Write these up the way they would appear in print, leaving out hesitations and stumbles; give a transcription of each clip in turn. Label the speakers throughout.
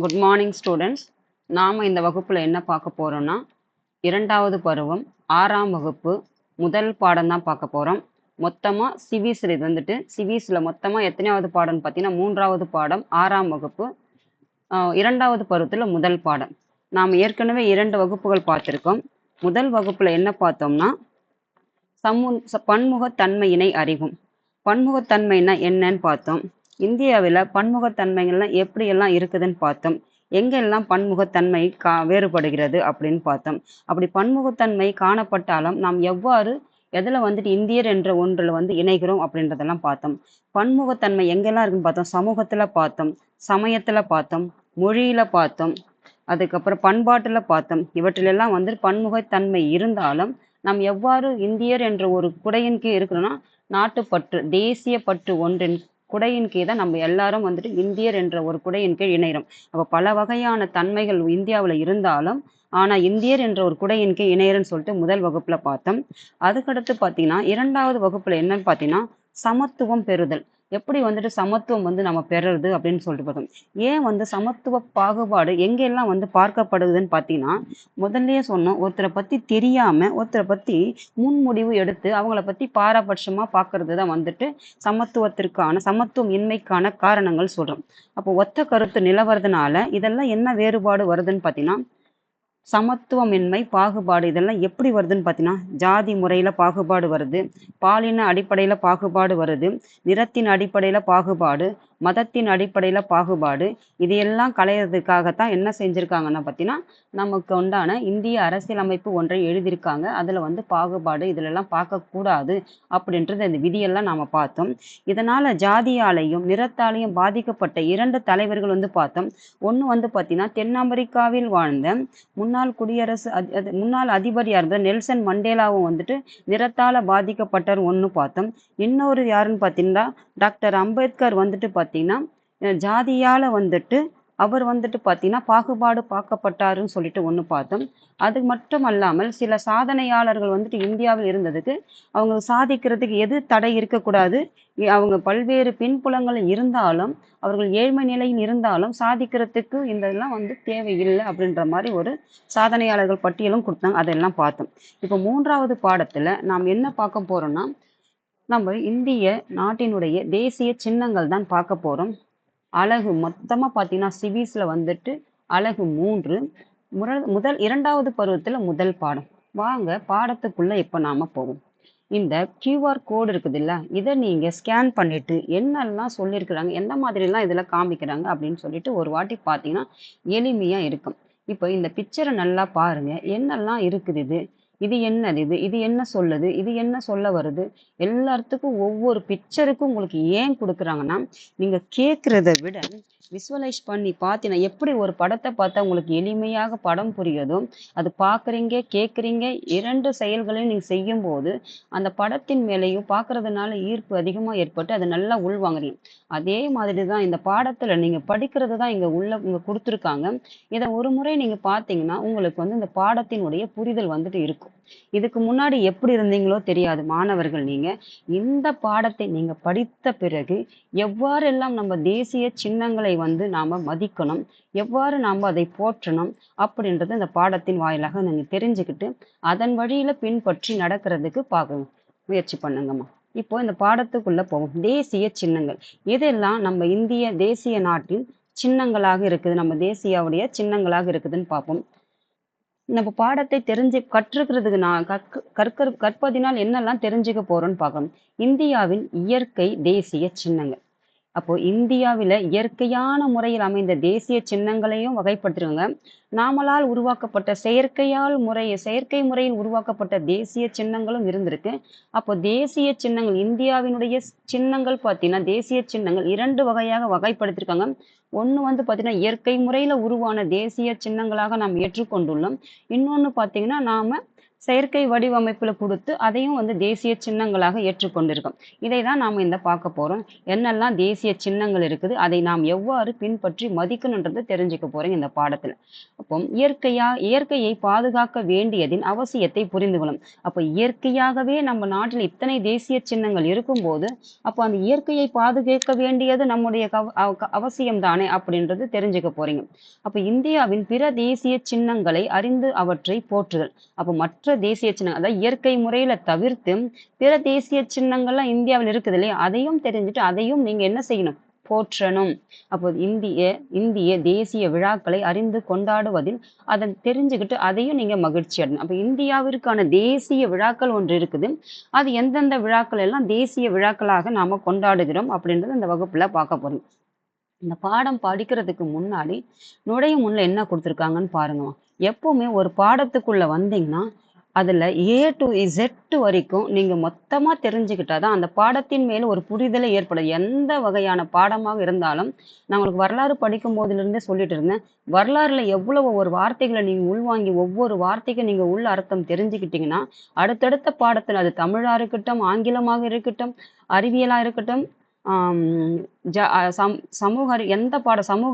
Speaker 1: Good morning students. நாம் இந்த வகுப்பில் என்ன பார்க்க போகிறோம்னா இரண்டாவது பருவம் 6ஆம் வகுப்பு முதல் பாடம் தான் பார்க்க போகிறோம். மொத்தமாக சிவிஸில் இது வந்துட்டு சிவிஸில் மொத்தமாக எத்தனையாவது பாடம்னு பார்த்தீங்கன்னா 3ஆவது பாடம் 6ஆம் வகுப்பு இரண்டாவது பருவத்தில் முதல் பாடம். நாம் ஏற்கனவே 2 வகுப்புகள் பார்த்துருக்கோம். முதல் வகுப்பில் என்ன பார்த்தோம்னா பன்முகத்தன்மையினை அறிவும். பன்முகத்தன்மைனா என்னன்னு பார்த்தோம். இந்தியாவில் பன்முகத்தன்மைகள்லாம் எப்படியெல்லாம் இருக்குதுன்னு பார்த்தோம். எங்கெல்லாம் பன்முகத்தன்மை வேறுபடுகிறது அப்படின்னு பார்த்தோம். அப்படி பன்முகத்தன்மை காணப்பட்டாலும் நாம் எவ்வாறு எதில் வந்துட்டு இந்தியர் என்ற ஒன்றில் இணைகிறோம் அப்படின்றதெல்லாம் பார்த்தோம். பன்முகத்தன்மை எங்கெல்லாம் இருக்குன்னு பார்த்தோம். சமூகத்தில் பார்த்தோம், சமயத்தில் பார்த்தோம், மொழியில் பார்த்தோம், அதுக்கப்புறம் பண்பாட்டில் பார்த்தோம். இவற்றிலெல்லாம் பன்முகத்தன்மை இருந்தாலும் நாம் எவ்வாறு இந்தியர் என்ற ஒரு குடையின் கீழ் இருக்கிறோம்னா நாட்டுப்பற்று, தேசிய பற்று ஒன்றின் குடையின் கீழ் தான் நம்ம எல்லாரும் இந்தியர் என்ற ஒரு குடையின் கீழ் இணைகிறோம். அப்போ பல வகையான தன்மைகள் இந்தியாவில் இருந்தாலும் ஆனால் இந்தியர் என்ற ஒரு குடையின் கீழ் இணையர்னு சொல்லிட்டு முதல் வகுப்பில் பார்த்தோம். அதுக்கடுத்து பார்த்தீங்கன்னா 2வது வகுப்பில் என்னன்னு பார்த்தீங்கன்னா சமத்துவம் பெறுதல். எப்படி சமத்துவம் நம்ம பெறுறது அப்படின்னு சொல்லிட்டு பார்த்தோம். ஏன் சமத்துவ பாகுபாடு எங்கெல்லாம் பார்க்கப்படுதுன்னு பார்த்தீங்கன்னா, முதல்லயே சொன்னோம், ஒருத்தரை பற்றி தெரியாமல் ஒருத்தரை பற்றி முன்முடிவு எடுத்து அவங்கள பற்றி பாரபட்சமாக பார்க்கறது தான் சமத்துவம் இன்மைக்கான காரணங்கள் சொல்கிறோம். அப்போ ஒத்த கருத்து நிலவறதுனால இதெல்லாம் என்ன வேறுபாடு வருதுன்னு பார்த்தீங்கன்னா, சமத்துவமின்மை, பாகுபாடு இதெல்லாம் எப்படி வருதுன்னு பார்த்தீங்கன்னா, ஜாதி முறையில் பாகுபாடு வருது, பாலின அடிப்படையில் பாகுபாடு வருது, நிறத்தின் அடிப்படையில் பாகுபாடு, மதத்தின் அடிப்படையில் பாகுபாடு. இதையெல்லாம் களையிறதுக்காகத்தான் என்ன செஞ்சுருக்காங்கன்னா பார்த்தீங்கன்னா, நமக்கு உண்டான இந்திய அரசியலமைப்பு ஒன்றை எழுதியிருக்காங்க. அதில் பாகுபாடு இதிலெல்லாம் பார்க்கக்கூடாது அப்படின்றது அந்த விதியெல்லாம் நாம் பார்த்தோம். இதனால் ஜாதியாலையும் நிறத்தாலையும் பாதிக்கப்பட்ட 2 தலைவர்கள் பார்த்தோம். ஒன்று பார்த்தீங்கன்னா தென் அமெரிக்காவில் வாழ்ந்த முன்னாள் அதிபர் யார் நெல்சன் மண்டேலாவும் நிறத்தால பாதிக்கப்பட்டவர் ஒன்று பார்த்தோம். இன்னொரு யாருன்னு பார்த்தீங்கன்னா டாக்டர் அம்பேத்கர் பார்த்தீங்கன்னா ஜாதியால அவர் பார்த்தீங்கன்னா பாகுபாடு பார்க்கப்பட்டாருன்னு சொல்லிட்டு ஒன்று பார்த்தோம். அது மட்டும் அல்லாமல் சில சாதனையாளர்கள் இந்தியாவில் இருந்ததுக்கு அவங்க சாதிக்கிறதுக்கு எது தடை இருக்கக்கூடாது, அவங்க பல்வேறு பின்புலங்கள் இருந்தாலும் அவர்கள் ஏழ்மை நிலையில் இருந்தாலும் சாதிக்கிறதுக்கு இதெல்லாம் தேவையில்லை அப்படின்ற மாதிரி ஒரு சாதனையாளர்கள் பட்டியலும் கொடுத்தாங்க. அதெல்லாம் பார்த்தோம். இப்போ 3வது பாடத்துல நாம் என்ன பார்க்க போறோம்னா, நம்ம இந்திய நாட்டினுடைய தேசிய சின்னங்கள் தான் பார்க்க போறோம். அழகு மொத்தமாக பார்த்தீங்கன்னா சிவிஸில் அழகு 3 முதல் 2வது பருவத்தில் முதல் பாடம். வாங்க பாடத்துக்குள்ளே இப்போ நாம் போவோம். இந்த கியூஆர் கோடு இருக்குது இல்லை, இதை நீங்கள் ஸ்கேன் பண்ணிவிட்டு என்னெல்லாம் சொல்லியிருக்கிறாங்க, எந்த மாதிரிலாம் இதில் காமிக்கிறாங்க அப்படின்னு சொல்லிட்டு ஒரு வாட்டி பார்த்தீங்கன்னா எளிமையாக இருக்கும். இப்போ இந்த பிக்சரை நல்லா பாருங்கள், என்னெல்லாம் இருக்குது, இது என்னது, இது என்ன சொல்லுது, இது என்ன சொல்ல வருது, எல்லாத்துக்கும் ஒவ்வொரு பிக்சருக்கும் உங்களுக்கு ஏன் கொடுக்குறாங்கன்னா, நீங்கள் கேட்குறத விட விசுவலைஸ் பண்ணி பார்த்தீங்கன்னா எப்படி ஒரு படத்தை பார்த்தா உங்களுக்கு எளிமையாக படம் புரியுதோ, அது பார்க்குறீங்க கேட்குறீங்க 2 செயல்களையும் நீங்கள் செய்யும்போது அந்த படத்தின் மேலேயும் பார்க்கறதுனால ஈர்ப்பு அதிகமாக ஏற்பட்டு அதை நல்லா உள்வாங்குறீங்க. அதே மாதிரி தான் இந்த பாடத்தில் நீங்கள் படிக்கிறது தான் இங்கே கொடுத்துருக்காங்க. இதை ஒரு முறை நீங்கள் பார்த்தீங்கன்னா உங்களுக்கு இந்த பாடத்தினுடைய புரிதல் இருக்கும். இதுக்கு முன்னாடி எப்படி இருந்தீங்களோ தெரியாது மாணவர்கள். நீங்கள் இந்த பாடத்தை நீங்கள் படித்த பிறகு எவ்வாறெல்லாம் நம்ம தேசிய சின்னங்களை நாம் மதிக்கணும், எவ்வாறு நாம் அதை போற்றணும் அப்படின்றது இந்த பாடத்தின் வாயிலாக நீங்கள் தெரிஞ்சுக்கிட்டு அதன் வழியில் பின்பற்றி நடக்கிறதுக்கு முயற்சி பண்ணுங்கம்மா. இப்போ இந்த பாடத்துக்குள்ளே போவோம். தேசிய சின்னங்கள் இதெல்லாம் நம்ம இந்திய தேசிய நாட்டின் சின்னங்களாக இருக்குது, நம்ம தேசியாவுடைய சின்னங்களாக இருக்குதுன்னு பார்ப்போம். நம்ம பாடத்தை கற்பதினால் என்னெல்லாம் தெரிஞ்சுக்க போறோம்னு பார்க்கணும். இந்தியாவின் இயற்கை தேசிய சின்னங்கள். அப்போ இந்தியாவில் இயற்கையான முறையில் அமைந்த தேசிய சின்னங்களையும் வகைப்படுத்துறாங்க. நாமளால் உருவாக்கப்பட்ட செயற்கை முறையில் உருவாக்கப்பட்ட தேசிய சின்னங்களும் இருந்திருக்கு. அப்போ தேசிய சின்னங்கள் இந்தியாவினுடைய சின்னங்கள் பார்த்தீங்கன்னா தேசிய சின்னங்கள் 2 வகையாக வகைப்படுத்திருக்காங்க. ஒன்று பார்த்தீங்கன்னா இயற்கை முறையில் உருவான தேசிய சின்னங்களாக நாம் ஏற்றுக்கொண்டுள்ளோம். இன்னொன்று பார்த்தீங்கன்னா நாம செயற்கை வடிவமைப்புல குடுத்து, அதையும் வந்து தேசிய சின்னங்களாக ஏற்றுக்கொண்டிருக்கோம். இதை தான் நாம பார்க்க போறோம். என்னெல்லாம் தேசிய சின்னங்கள் இருக்குது, அதை நாம் எவ்வாறு பின்பற்றி மதிக்கணுன்றத தெரிஞ்சுக்க போறோம் இந்த பாடத்துல. அப்போ இயற்கையை பாதுகாக்க வேண்டியதின் அவசியத்தை புரிந்து கொள்ளும். அப்ப இயற்கையாகவே நம்ம நாட்டில் இத்தனை தேசிய சின்னங்கள் இருக்கும்போது, அப்ப அந்த இயற்கையை பாதுகாக்க வேண்டியது நம்முடைய அவசியம் தானே அப்படின்றது தெரிஞ்சுக்க போறீங்க. அப்ப இந்தியாவின் பிற தேசிய சின்னங்களை அறிந்து அவற்றை போற்றுதல். அப்ப மற்ற தேசிய சின்னம் அதாவது இயற்கை முறையில தவிர்த்து பிற தேசிய சின்னங்கள்லாம் இந்தியாவில் இருக்குது இல்லையா, அதையும் தெரிஞ்சுட்டு அதையும் நீங்க என்ன செய்யணும், போற்றணும். அப்போ இந்திய தேசிய விழாக்களை அறிந்து கொண்டாடுவதில் அதை தெரிஞ்சுக்கிட்டு அதையும் நீங்க மகிழ்ச்சி அடையணும். அப்ப இந்தியாவிற்கான தேசிய விழாக்கள் ஒன்று இருக்குது. அது எந்தெந்த விழாக்கள் எல்லாம் தேசிய விழாக்களாக நாம கொண்டாடுகிறோம் அப்படின்றது இந்த வகுப்புல பார்க்க போறோம். இந்த பாடம் படிக்கிறதுக்கு முன்னாடி நுழையும் முன்ன என்ன கொடுத்துருக்காங்கன்னு பாருங்க. எப்பவுமே ஒரு பாடத்துக்குள்ள வந்தீங்கன்னா அதுல ஏ டு இசட் வரைக்கும் நீங்க மொத்தமா தெரிஞ்சுக்கிட்டாதான் அந்த பாடத்தின் மேல ஒரு புரிதலை ஏற்படும். எந்த வகையான பாடமாக இருந்தாலும் நான் உங்களுக்கு வரலாறு படிக்கும் போதிலிருந்தே சொல்லிட்டு இருந்தேன். வரலாறுல எவ்வளவு ஒரு வார்த்தைகளை நீங்க உள்வாங்கி ஒவ்வொரு வார்த்தைக்கும் நீங்க உள்ள அர்த்தம் தெரிஞ்சுக்கிட்டீங்கன்னா அடுத்தடுத்த பாடத்துல அது தமிழா இருக்கட்டும், ஆங்கிலமாக இருக்கட்டும், அறிவியலா இருக்கட்டும், ஆம், சமூக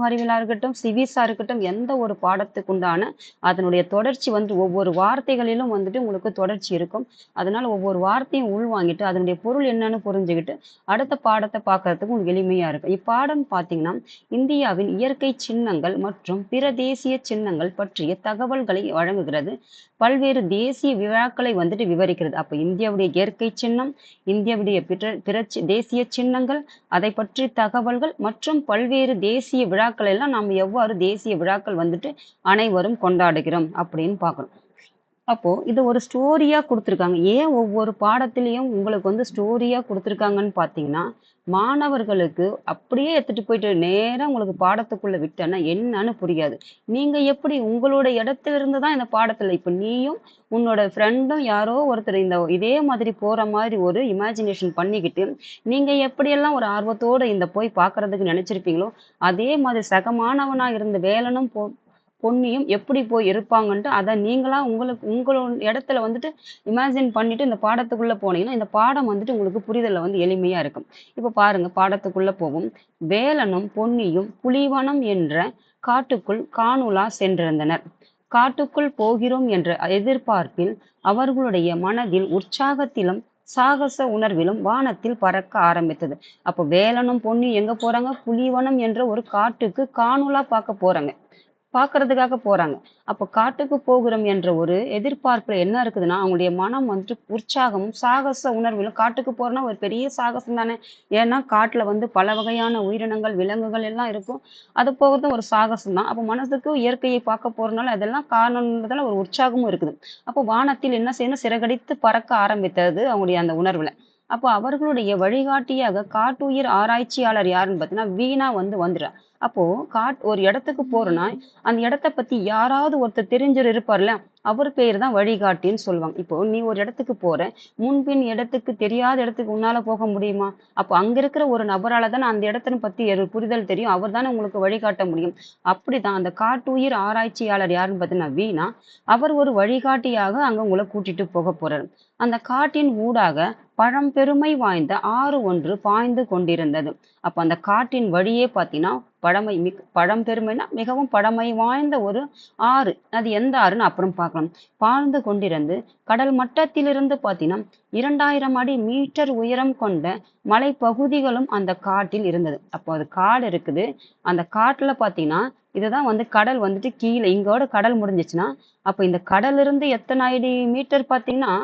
Speaker 1: அறிவியலா இருக்கட்டும், சிவிஸா இருக்கட்டும், எந்த ஒரு பாடத்துக்கு உண்டான அதனுடைய தொடர்ச்சி வந்து ஒவ்வொரு வார்த்தைகளிலும் வந்துட்டு உங்களுக்கு தொடர்ச்சி இருக்கும். அதனால ஒவ்வொரு வார்த்தையும் உள்வாங்கிட்டு அதனுடைய பொருள் என்னன்னு புரிஞ்சுக்கிட்டு அடுத்த பாடத்தை பார்க்கறதுக்கு உங்களுக்கு எளிமையா இருக்கும். இப்பாடம் பார்த்தீங்கன்னா இந்தியாவின் இயற்கை சின்னங்கள் மற்றும் பிற தேசிய சின்னங்கள் பற்றிய தகவல்களை வழங்குகிறது. பல்வேறு தேசிய விழாக்களை வந்துட்டு விவரிக்கிறது. அப்ப இந்தியாவுடைய இயற்கை சின்னம், இந்தியாவுடைய பிற தேசிய சின்னங்கள், அதை பற்றி தகவல்கள் மற்றும் பல்வேறு தேசிய விழாக்கள் எல்லாம் நாம் எவ்வாறு தேசிய விழாக்கள் வந்துட்டு அனைவரும் கொண்டாடுகிறோம் அப்படின்னு பார்க்கணும். அப்போ இது ஒரு ஸ்டோரியா கொடுத்துருக்காங்க. ஏன் ஒவ்வொரு பாடத்திலையும் உங்களுக்கு வந்து ஸ்டோரியா கொடுத்துருக்காங்கன்னு பார்த்தீங்கன்னா, மாணவர்களுக்கு அப்படியே எடுத்துட்டு போயிட்டு நேரா உங்களுக்கு பாடத்துக்குள்ள விட்டேன்னா என்னன்னு புரியாது. நீங்க எப்படி உங்களோட இடத்துல இருந்து தான் இந்த பாடத்துல இப்ப நீயும் உன்னோட ஃப்ரெண்டும் யாரோ ஒருத்தர் இதே மாதிரி போற மாதிரி ஒரு இமேஜினேஷன் பண்ணிக்கிட்டு நீங்க எப்படியெல்லாம் ஒரு ஆர்வத்தோட போய் பார்க்கறதுக்கு நினைச்சிருப்பீங்களோ, அதே மாதிரி சக மாணவனா இருந்த வேலனும் பொன்னியும் எப்படி போய் இருப்பாங்கன்ட்டு அதை நீங்களா உங்களோட இடத்துல வந்துட்டு இமேஜின் பண்ணிட்டு இந்த பாடத்துக்குள்ள போனீங்கன்னா இந்த பாடம் வந்துட்டு உங்களுக்கு புரிதல்ல வந்து எளிமையா இருக்கும். இப்ப பாருங்க, பாடத்துக்குள்ள போகும். வேலனும் பொன்னியும் புலிவனம் என்ற காட்டுக்குள் காணுலா சென்றிருந்தனர். காட்டுக்குள் போகிறோம் என்ற எதிர்பார்ப்பில் அவர்களுடைய மனதில் உற்சாகத்திலும் சாகச உணர்விலும் வானத்தில் பறக்க ஆரம்பித்தது. அப்போ வேலனும் பொன்னியும் எங்க போறாங்க, புலிவனம் என்ற ஒரு காட்டுக்கு காணுலா பார்க்க போறாங்க, பார்க்கறதுக்காக போறாங்க. அப்ப காட்டுக்கு போகிறோம் என்ற ஒரு எதிர்பார்ப்புல என்ன இருக்குதுன்னா அவங்களுடைய மனம் வந்துட்டு உற்சாகமும் சாகச உணர்விலும், காட்டுக்கு போறோம்னா ஒரு பெரிய சாகசம் தானே. ஏன்னா காட்டுல வந்து பல வகையான உயிரினங்கள் விலங்குகள் எல்லாம் இருக்கும். அது போகிறதும் ஒரு சாகசம் தான். அப்ப மனசுக்கு இயற்கையை பார்க்க போறதுனால அதெல்லாம் காரணம்ன்றதுல ஒரு உற்சாகமும் இருக்குது. அப்போ வானத்தில் என்ன செய்யணும், சிறகடித்து பறக்க ஆரம்பித்தது அவங்களுடைய அந்த உணர்வுல. அப்போ அவர்களுடைய வழிகாட்டியாக காட்டுயிர் ஆராய்ச்சியாளர் யாருன்னு பார்த்தீங்கன்னா வீணா வந்துடுறா. அப்போ ஒரு இடத்துக்கு போறோம்னா அந்த இடத்த பத்தி யாராவது ஒருத்தர் தெரிஞ்சவர் இருப்பார்ல, அவர் பேர் தான் வழிகாட்டின்னு சொல்லுவாங்க. இப்போ நீ ஒரு இடத்துக்கு போற, முன்பின் இடத்துக்கு தெரியாத இடத்துக்கு உன்னால போக முடியுமா? அப்போ அங்க இருக்கிற ஒரு நபரால தானே அந்த இடத்தின பத்தி ஒரு புரிதல் தெரியும். அவர் தானே உங்களுக்கு வழிகாட்ட முடியும். அப்படிதான் அந்த காட்டுயிர் ஆராய்ச்சியாளர் யாருன்னு பார்த்தீங்கன்னா வீணா, அவர் ஒரு வழிகாட்டியாக அங்க உங்களை கூட்டிட்டு போக போறாரு. அந்த காட்டின் ஊடாக பழம்பெருமை வாய்ந்த ஆறு ஒன்று பாய்ந்து கொண்டிருந்தது. அப்ப அந்த காட்டின் வழியே பார்த்தீங்கன்னா பழம்பெருமைனா மிகவும் பழமை வாய்ந்த ஒரு ஆறு. அது எந்த ஆறுன்னு அப்புறம் பார்க்கலாம். பாய்ந்து கொண்டிருந்து கடல் மட்டத்திலிருந்து பார்த்தீங்கன்னா 2000 அடி மீட்டர் உயரம் கொண்ட மலைப்பகுதிகளும் அந்த காட்டில் இருந்தது. அப்போ அது காடு இருக்குது. அந்த காட்டுல பார்த்தீங்கன்னா இதுதான் வந்து கடல் வந்துட்டு கீழே இங்கோட கடல் முடிஞ்சிச்சுன்னா அப்ப இந்த கடல் இருந்து எத்தனை அடி மீட்டர் பார்த்தீங்கன்னா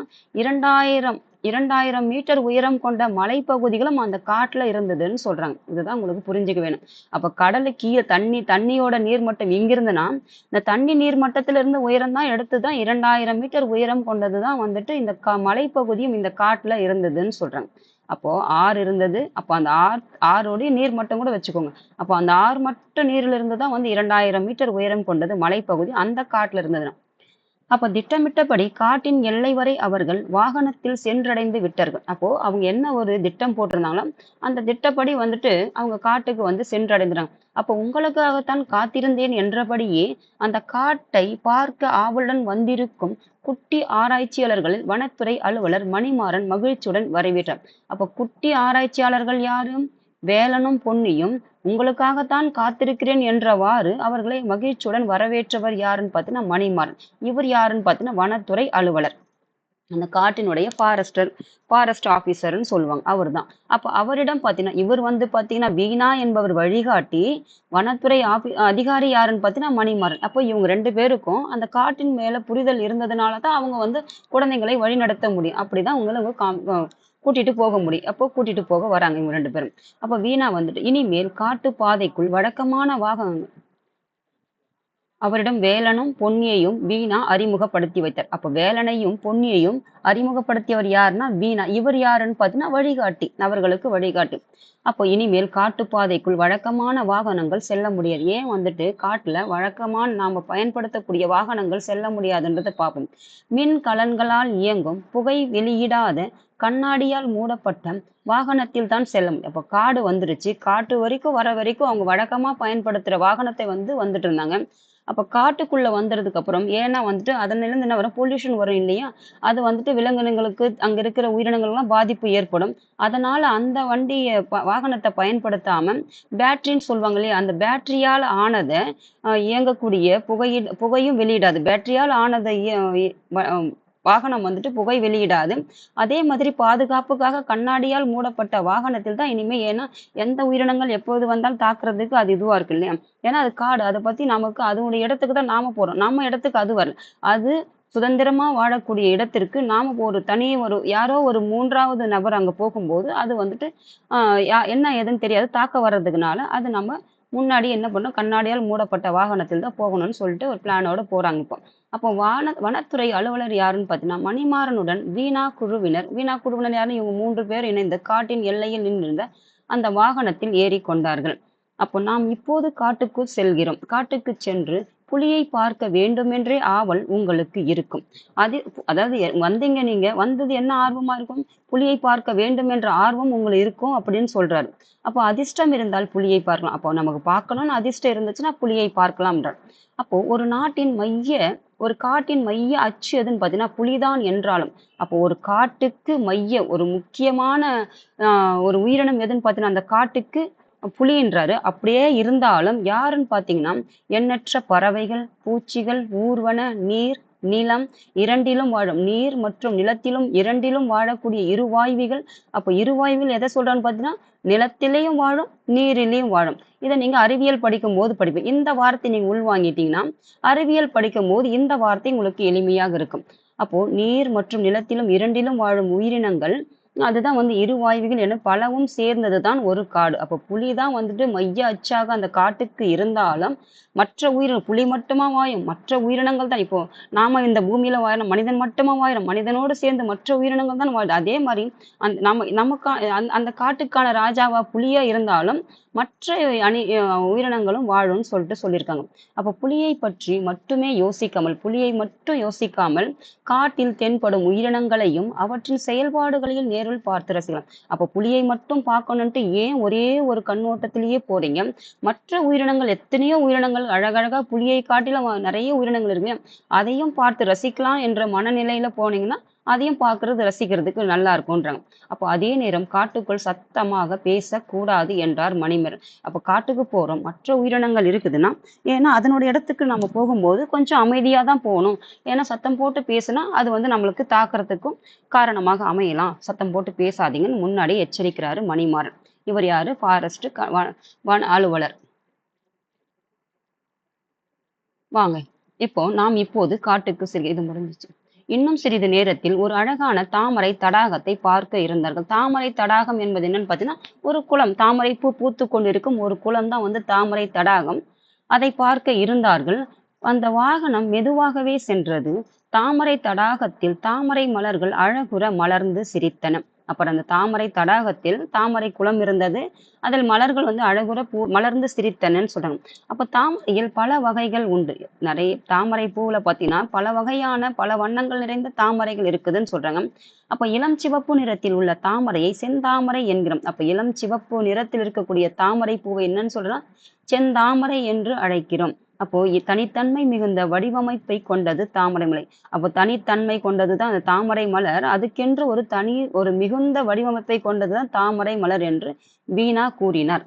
Speaker 1: 2000 மீட்டர் உயரம் கொண்ட மலைப்பகுதிகளும் அந்த காட்டுல இருந்ததுன்னு சொல்றாங்க. இதுதான் உங்களுக்கு புரிஞ்சுக்க வேணும். அப்ப கடலு கீழே தண்ணியோட நீர்மட்டம் இங்கிருந்துன்னா இந்த தண்ணி நீர்மட்டத்துல இருந்து உயரம் தான் எடுத்துதான் 2000 மீட்டர் உயரம் கொண்டதுதான் வந்துட்டு இந்த மலைப்பகுதியும் இந்த காட்டுல இருந்ததுன்னு சொல்றாங்க. அப்போ ஆறு இருந்தது. அப்போ அந்த ஆறுடைய நீர் மட்டம் கூட வச்சுக்கோங்க. அப்போ அந்த ஆறு மட்ட நீர்ல இருந்து தான் வந்து 2000 மீட்டர் உயரம் கொண்டது மலைப்பகுதி அந்த காட்டுல இருந்தது. அப்ப திட்டமிட்டபடி காட்டின் எல்லை வரை அவர்கள் வாகனத்தில் சென்றடைந்து விட்டார்கள். அப்போ அவங்க என்ன ஒரு திட்டம் போட்டிருந்தாங்களோ அந்த திட்டப்படி வந்துட்டு அவங்க காட்டுக்கு வந்து சென்றடைந்துறாங்க. அப்போ உங்களுக்காகத்தான் காத்திருந்தேன் என்றபடியே அந்த காட்டை பார்க்க ஆவலுடன் வந்திருக்கும் குட்டி ஆராய்ச்சியாளர்களில் வனத்துறை அலுவலர் மணிமாறன் மகிழ்ச்சியுடன் வரவேற்றார். அப்ப குட்டி ஆராய்ச்சியாளர்கள் யாரு? வேலனும் பொன்னியும் உங்களுக்காகத்தான் காத்திருக்கிறேன் என்றவாறு அவர்களை மகிழ்ச்சியுடன் வரவேற்றவர் யாருன்னு பார்த்தீங்கன்னா மணிமாறன். இவர் யாருன்னு பார்த்தீங்கன்னா வனத்துறை அலுவலர். அந்த காட்டினுடைய ஃபாரஸ்ட் ஆபீசர்ன்னு சொல்லுவாங்க, அவர் தான். அப்ப அவரிடம் பார்த்தீங்கன்னா இவர் வந்து பார்த்தீங்கன்னா வீணா என்பவர் வழிகாட்டி, வனத்துறை அதிகாரி யாருன்னு பார்த்தீங்கன்னா மணிமாறன். அப்போ இவங்க 2 பேருக்கும் அந்த காட்டின் மேல புரிதல் இருந்ததுனால தான் அவங்க வந்து குழந்தைங்களை வழிநடத்த முடியும். அப்படிதான் அவங்கள கூட்டிட்டு போக முடியும். அப்போ கூட்டிட்டு போக வராங்க இவங்க 2 பேரும். அப்ப வீணா வந்துட்டு இனிமேல் காட்டு பாதைக்குள் வழக்கமான வாகனங்கள் அவரிடம் வேலனும் பொன்னியையும் வீணா அறிமுகப்படுத்தி வைத்தார். அப்ப வேலனையும் பொன்னியையும் அறிமுகப்படுத்தியவர் யாருன்னா வீணா. இவர் யாருன்னு பார்த்தீங்கன்னா வழிகாட்டி, அவர்களுக்கு வழிகாட்டி. அப்போ இனிமேல் காட்டுப்பாதைக்குள் வழக்கமான வாகனங்கள் செல்ல முடியாது. ஏன் வந்துட்டு காட்டுல வழக்கமான நாம பயன்படுத்தக்கூடிய வாகனங்கள் செல்ல முடியாதுன்றதை பார்ப்போம். மின் கலன்களால் இயங்கும் புகை வெளியிடாத கண்ணாடியால் மூடப்பட்ட வாகனத்தில் தான் செல்ல முடியும். அப்போ காடு வந்துருச்சு, காட்டு வரைக்கும் வர வரைக்கும் அவங்க வழக்கமா பயன்படுத்துற வாகனத்தை வந்துட்டு இருந்தாங்க. அப்ப காட்டுக்குள்ள வந்ததுக்கு அப்புறம் ஏன்னா வந்துட்டு அதனிலிருந்து என்ன வரும், பொல்யூஷன் வரும் இல்லையா? அது வந்துட்டு விலங்கினங்களுக்கு அங்க இருக்கிற உயிரினங்கள்லாம் பாதிப்பு ஏற்படும். அதனால அந்த வாகனத்தை பயன்படுத்தாம பேட்டரின்னு சொல்லுவாங்க இல்லையா, அந்த பேட்டரியால் ஆனத இயங்கக்கூடிய புகையும் வெளியிடாது. பேட்டரியால் ஆனதை வாகனம் வந்துட்டு புகை வெளியிடாது. அதே மாதிரி பாதுகாப்புக்காக கண்ணாடியால் மூடப்பட்ட வாகனத்தில் தான் இனிமே, ஏன்னா எந்த உயிரினங்கள் எப்போது வந்தாலும் தாக்குறதுக்கு அது இதுவா இருக்கு இல்லையா? ஏன்னா அது காடு, அதை பத்தி நமக்கு அதனுடைய இடத்துக்கு தான் நாம போறோம், நம்ம இடத்துக்கு அது வரல. அது சுதந்திரமா வாழக்கூடிய இடத்திற்கு நாம யாரோ ஒரு 3வது நபர் அங்க போகும்போது அது வந்துட்டு என்ன ஏதுன்னு தெரியாது, தாக்க வர்றதுக்குனால அது நம்ம முன்னாடி என்ன பண்ணோம், கண்ணாடியால் மூடப்பட்ட வாகனத்தில் தான் போகணும்னு சொல்லிட்டு ஒரு பிளானோட போறாங்க இப்போ. அப்போ வனத்துறை அலுவலர் யாருன்னு பார்த்தீங்கன்னா மணிமாறனுடன் வீணா குழுவினர் யாருன்னு இவங்க 3 பேர் இணைந்து காட்டின் எல்லையில் நின்றிருந்த அந்த வாகனத்தில் ஏறி கொண்டார்கள். அப்போ நாம் இப்போது காட்டுக்குள் செல்கிறோம். காட்டுக்கு சென்று புலியை பார்க்க வேண்டுமென்றே ஆவல் உங்களுக்கு இருக்கும். அதாவது வந்தீங்க, நீங்க வந்தது என்ன ஆர்வமா இருக்கும், புலியை பார்க்க வேண்டும் என்ற ஆர்வம் உங்களுக்கு இருக்கும் அப்படின்னு சொல்றாரு. அப்போ அதிர்ஷ்டம் இருந்தால் புலியை பார்க்கலாம். அப்போ நமக்கு பார்க்கணும்னு அதிர்ஷ்டம் இருந்துச்சுன்னா புலியை பார்க்கலாம்ன்றார். அப்போ ஒரு காட்டின் மைய அச்சு எதுன்னு பார்த்தீங்கன்னா புலிதான் என்றாலும், அப்போ ஒரு காட்டுக்கு ஒரு முக்கியமான ஒரு உயிரினம் எதுன்னு பார்த்தீங்கன்னா அந்த காட்டுக்கு புலின்றாரு. அப்படியே இருந்தாலும் யாருன்னு பார்த்தீங்கன்னா எண்ணற்ற பறவைகள், பூச்சிகள், ஊர்வன, நீர், நிலம் இரண்டிலும் வாழும், நீர் மற்றும் நிலத்திலும் இரண்டிலும் வாழக்கூடிய இருவாய்விகள். அப்போ இருவாய்வில் எதை சொல்றான்னு பார்த்தீங்கன்னா நிலத்திலேயும் வாழும், நீரிலையும் வாழும். இதை நீங்க அறிவியல் படிக்கும் போது படிப்பீங்க. இந்த வார்த்தை நீங்க உள்வாங்கிட்டீங்கன்னா அறிவியல் படிக்கும் போது இந்த வார்த்தை உங்களுக்கு எளிமையாக இருக்கும். அப்போ நீர் மற்றும் நிலத்திலும் இரண்டிலும் வாழும் உயிரினங்கள், அதுதான் வந்து இருவாய்விகள் என பலவும் சேர்ந்ததுதான் ஒரு காடு. அப்போ புலிதான் வந்துட்டு மைய அச்சாக அந்த காட்டுக்கு இருந்தாலும் மற்ற புலி மட்டுமா வாழும், மற்ற உயிரினங்கள் தான். இப்போ நாம இந்த பூமியில வாழணும், மனிதன் மட்டுமா வாழும், மனிதனோடு சேர்ந்து மற்ற உயிரினங்கள் தான் வாழுது. அதே மாதிரி அந்த காட்டுக்கான ராஜாவா புலியா இருந்தாலும் மற்ற உயிரினங்களும் வாழும்னு சொல்லியிருக்காங்க. அப்ப புலியை மட்டும் யோசிக்காமல் காட்டில் தென்படும் உயிரினங்களையும் அவற்றின் செயல்பாடுகளையும் நேரில் பார்த்து ரசிக்கலாம். அப்ப புலியை மட்டும் பார்க்கணும்ட்டு ஏன் ஒரே ஒரு கண்ணோட்டத்திலேயே போறீங்க? மற்ற உயிரினங்கள், எத்தனையோ உயிரினங்கள் அழகழகா புலியை காட்டிலும் நிறைய உயிரினங்கள் இருக்கு, அதையும் பார்த்து ரசிக்கலாம் என்ற மனநிலையில போனீங்கன்னா அதையும் பார்க்கறது ரசிக்கிறதுக்கு நல்லா இருக்கும்ன்றாங்க. அப்போ அதே நேரம் காட்டுக்குள் சத்தமாக பேசக்கூடாது என்றார் மணிமேகலை. அப்போ காட்டுக்கு போறோம், மற்ற உயிரினங்கள் இருக்குதுன்னா, ஏன்னா அதனுடைய இடத்துக்கு நம்ம போகும்போது கொஞ்சம் அமைதியா தான் போகணும். ஏன்னா சத்தம் போட்டு பேசினா அது வந்து நம்மளுக்கு தாக்குறதுக்கும் காரணமாக அமையலாம். சத்தம் போட்டு பேசாதீங்கன்னு முன்னாடியே எச்சரிக்கிறாரு மணிமாறன். இவர் யாரு? ஃபாரஸ்ட் வன அலுவலர். வாங்க, நாம் இப்போது காட்டுக்கு இது முடிஞ்சிச்சு. இன்னும் சிறிது நேரத்தில் ஒரு அழகான தாமரை தடாகத்தை பார்க்க இருந்தார்கள். தாமரை தடாகம் என்பது என்னன்னு பார்த்தீங்கன்னா ஒரு குளம், தாமரை பூ பூத்து கொண்டிருக்கும் ஒரு குளம் தான் வந்து தாமரை தடாகம். அதை பார்க்க இருந்தார்கள். அந்த வாகனம் மெதுவாகவே சென்றது. தாமரை தடாகத்தில் தாமரை மலர்கள் அழகுற மலர்ந்து சிரித்தன. அப்புறம் அந்த தாமரை தடாகத்தில் தாமரை குளம் இருந்தது. அதில் மலர்கள் வந்து அழகுற மலர்ந்து சிரித்தனன்னு சொல்றாங்க. அப்ப தாமரையில் பல வகைகள் உண்டு. நிறைய தாமரை பூவுல பார்த்தீங்கன்னா, பல வகையான பல வண்ணங்கள் நிறைந்த தாமரைகள் இருக்குதுன்னு சொல்றாங்க. அப்ப இளம் சிவப்பு நிறத்தில் உள்ள தாமரையை செந்தாமரை என்கிறோம். அப்ப இளம் சிவப்பு நிறத்தில் இருக்கக்கூடிய தாமரை பூவை என்னன்னு சொல்றோம்? செந்தாமரை என்று அழைக்கிறோம். அப்போ தனித்தன்மை மிகுந்த வடிவமைப்பை கொண்டது தாமரை மலை. அப்போ தனித்தன்மை கொண்டதுதான் அந்த தாமரை மலர். அதுக்கென்று ஒரு மிகுந்த வடிவமைப்பை கொண்டதுதான் தாமரை மலர் என்று வீணா கூறினார்.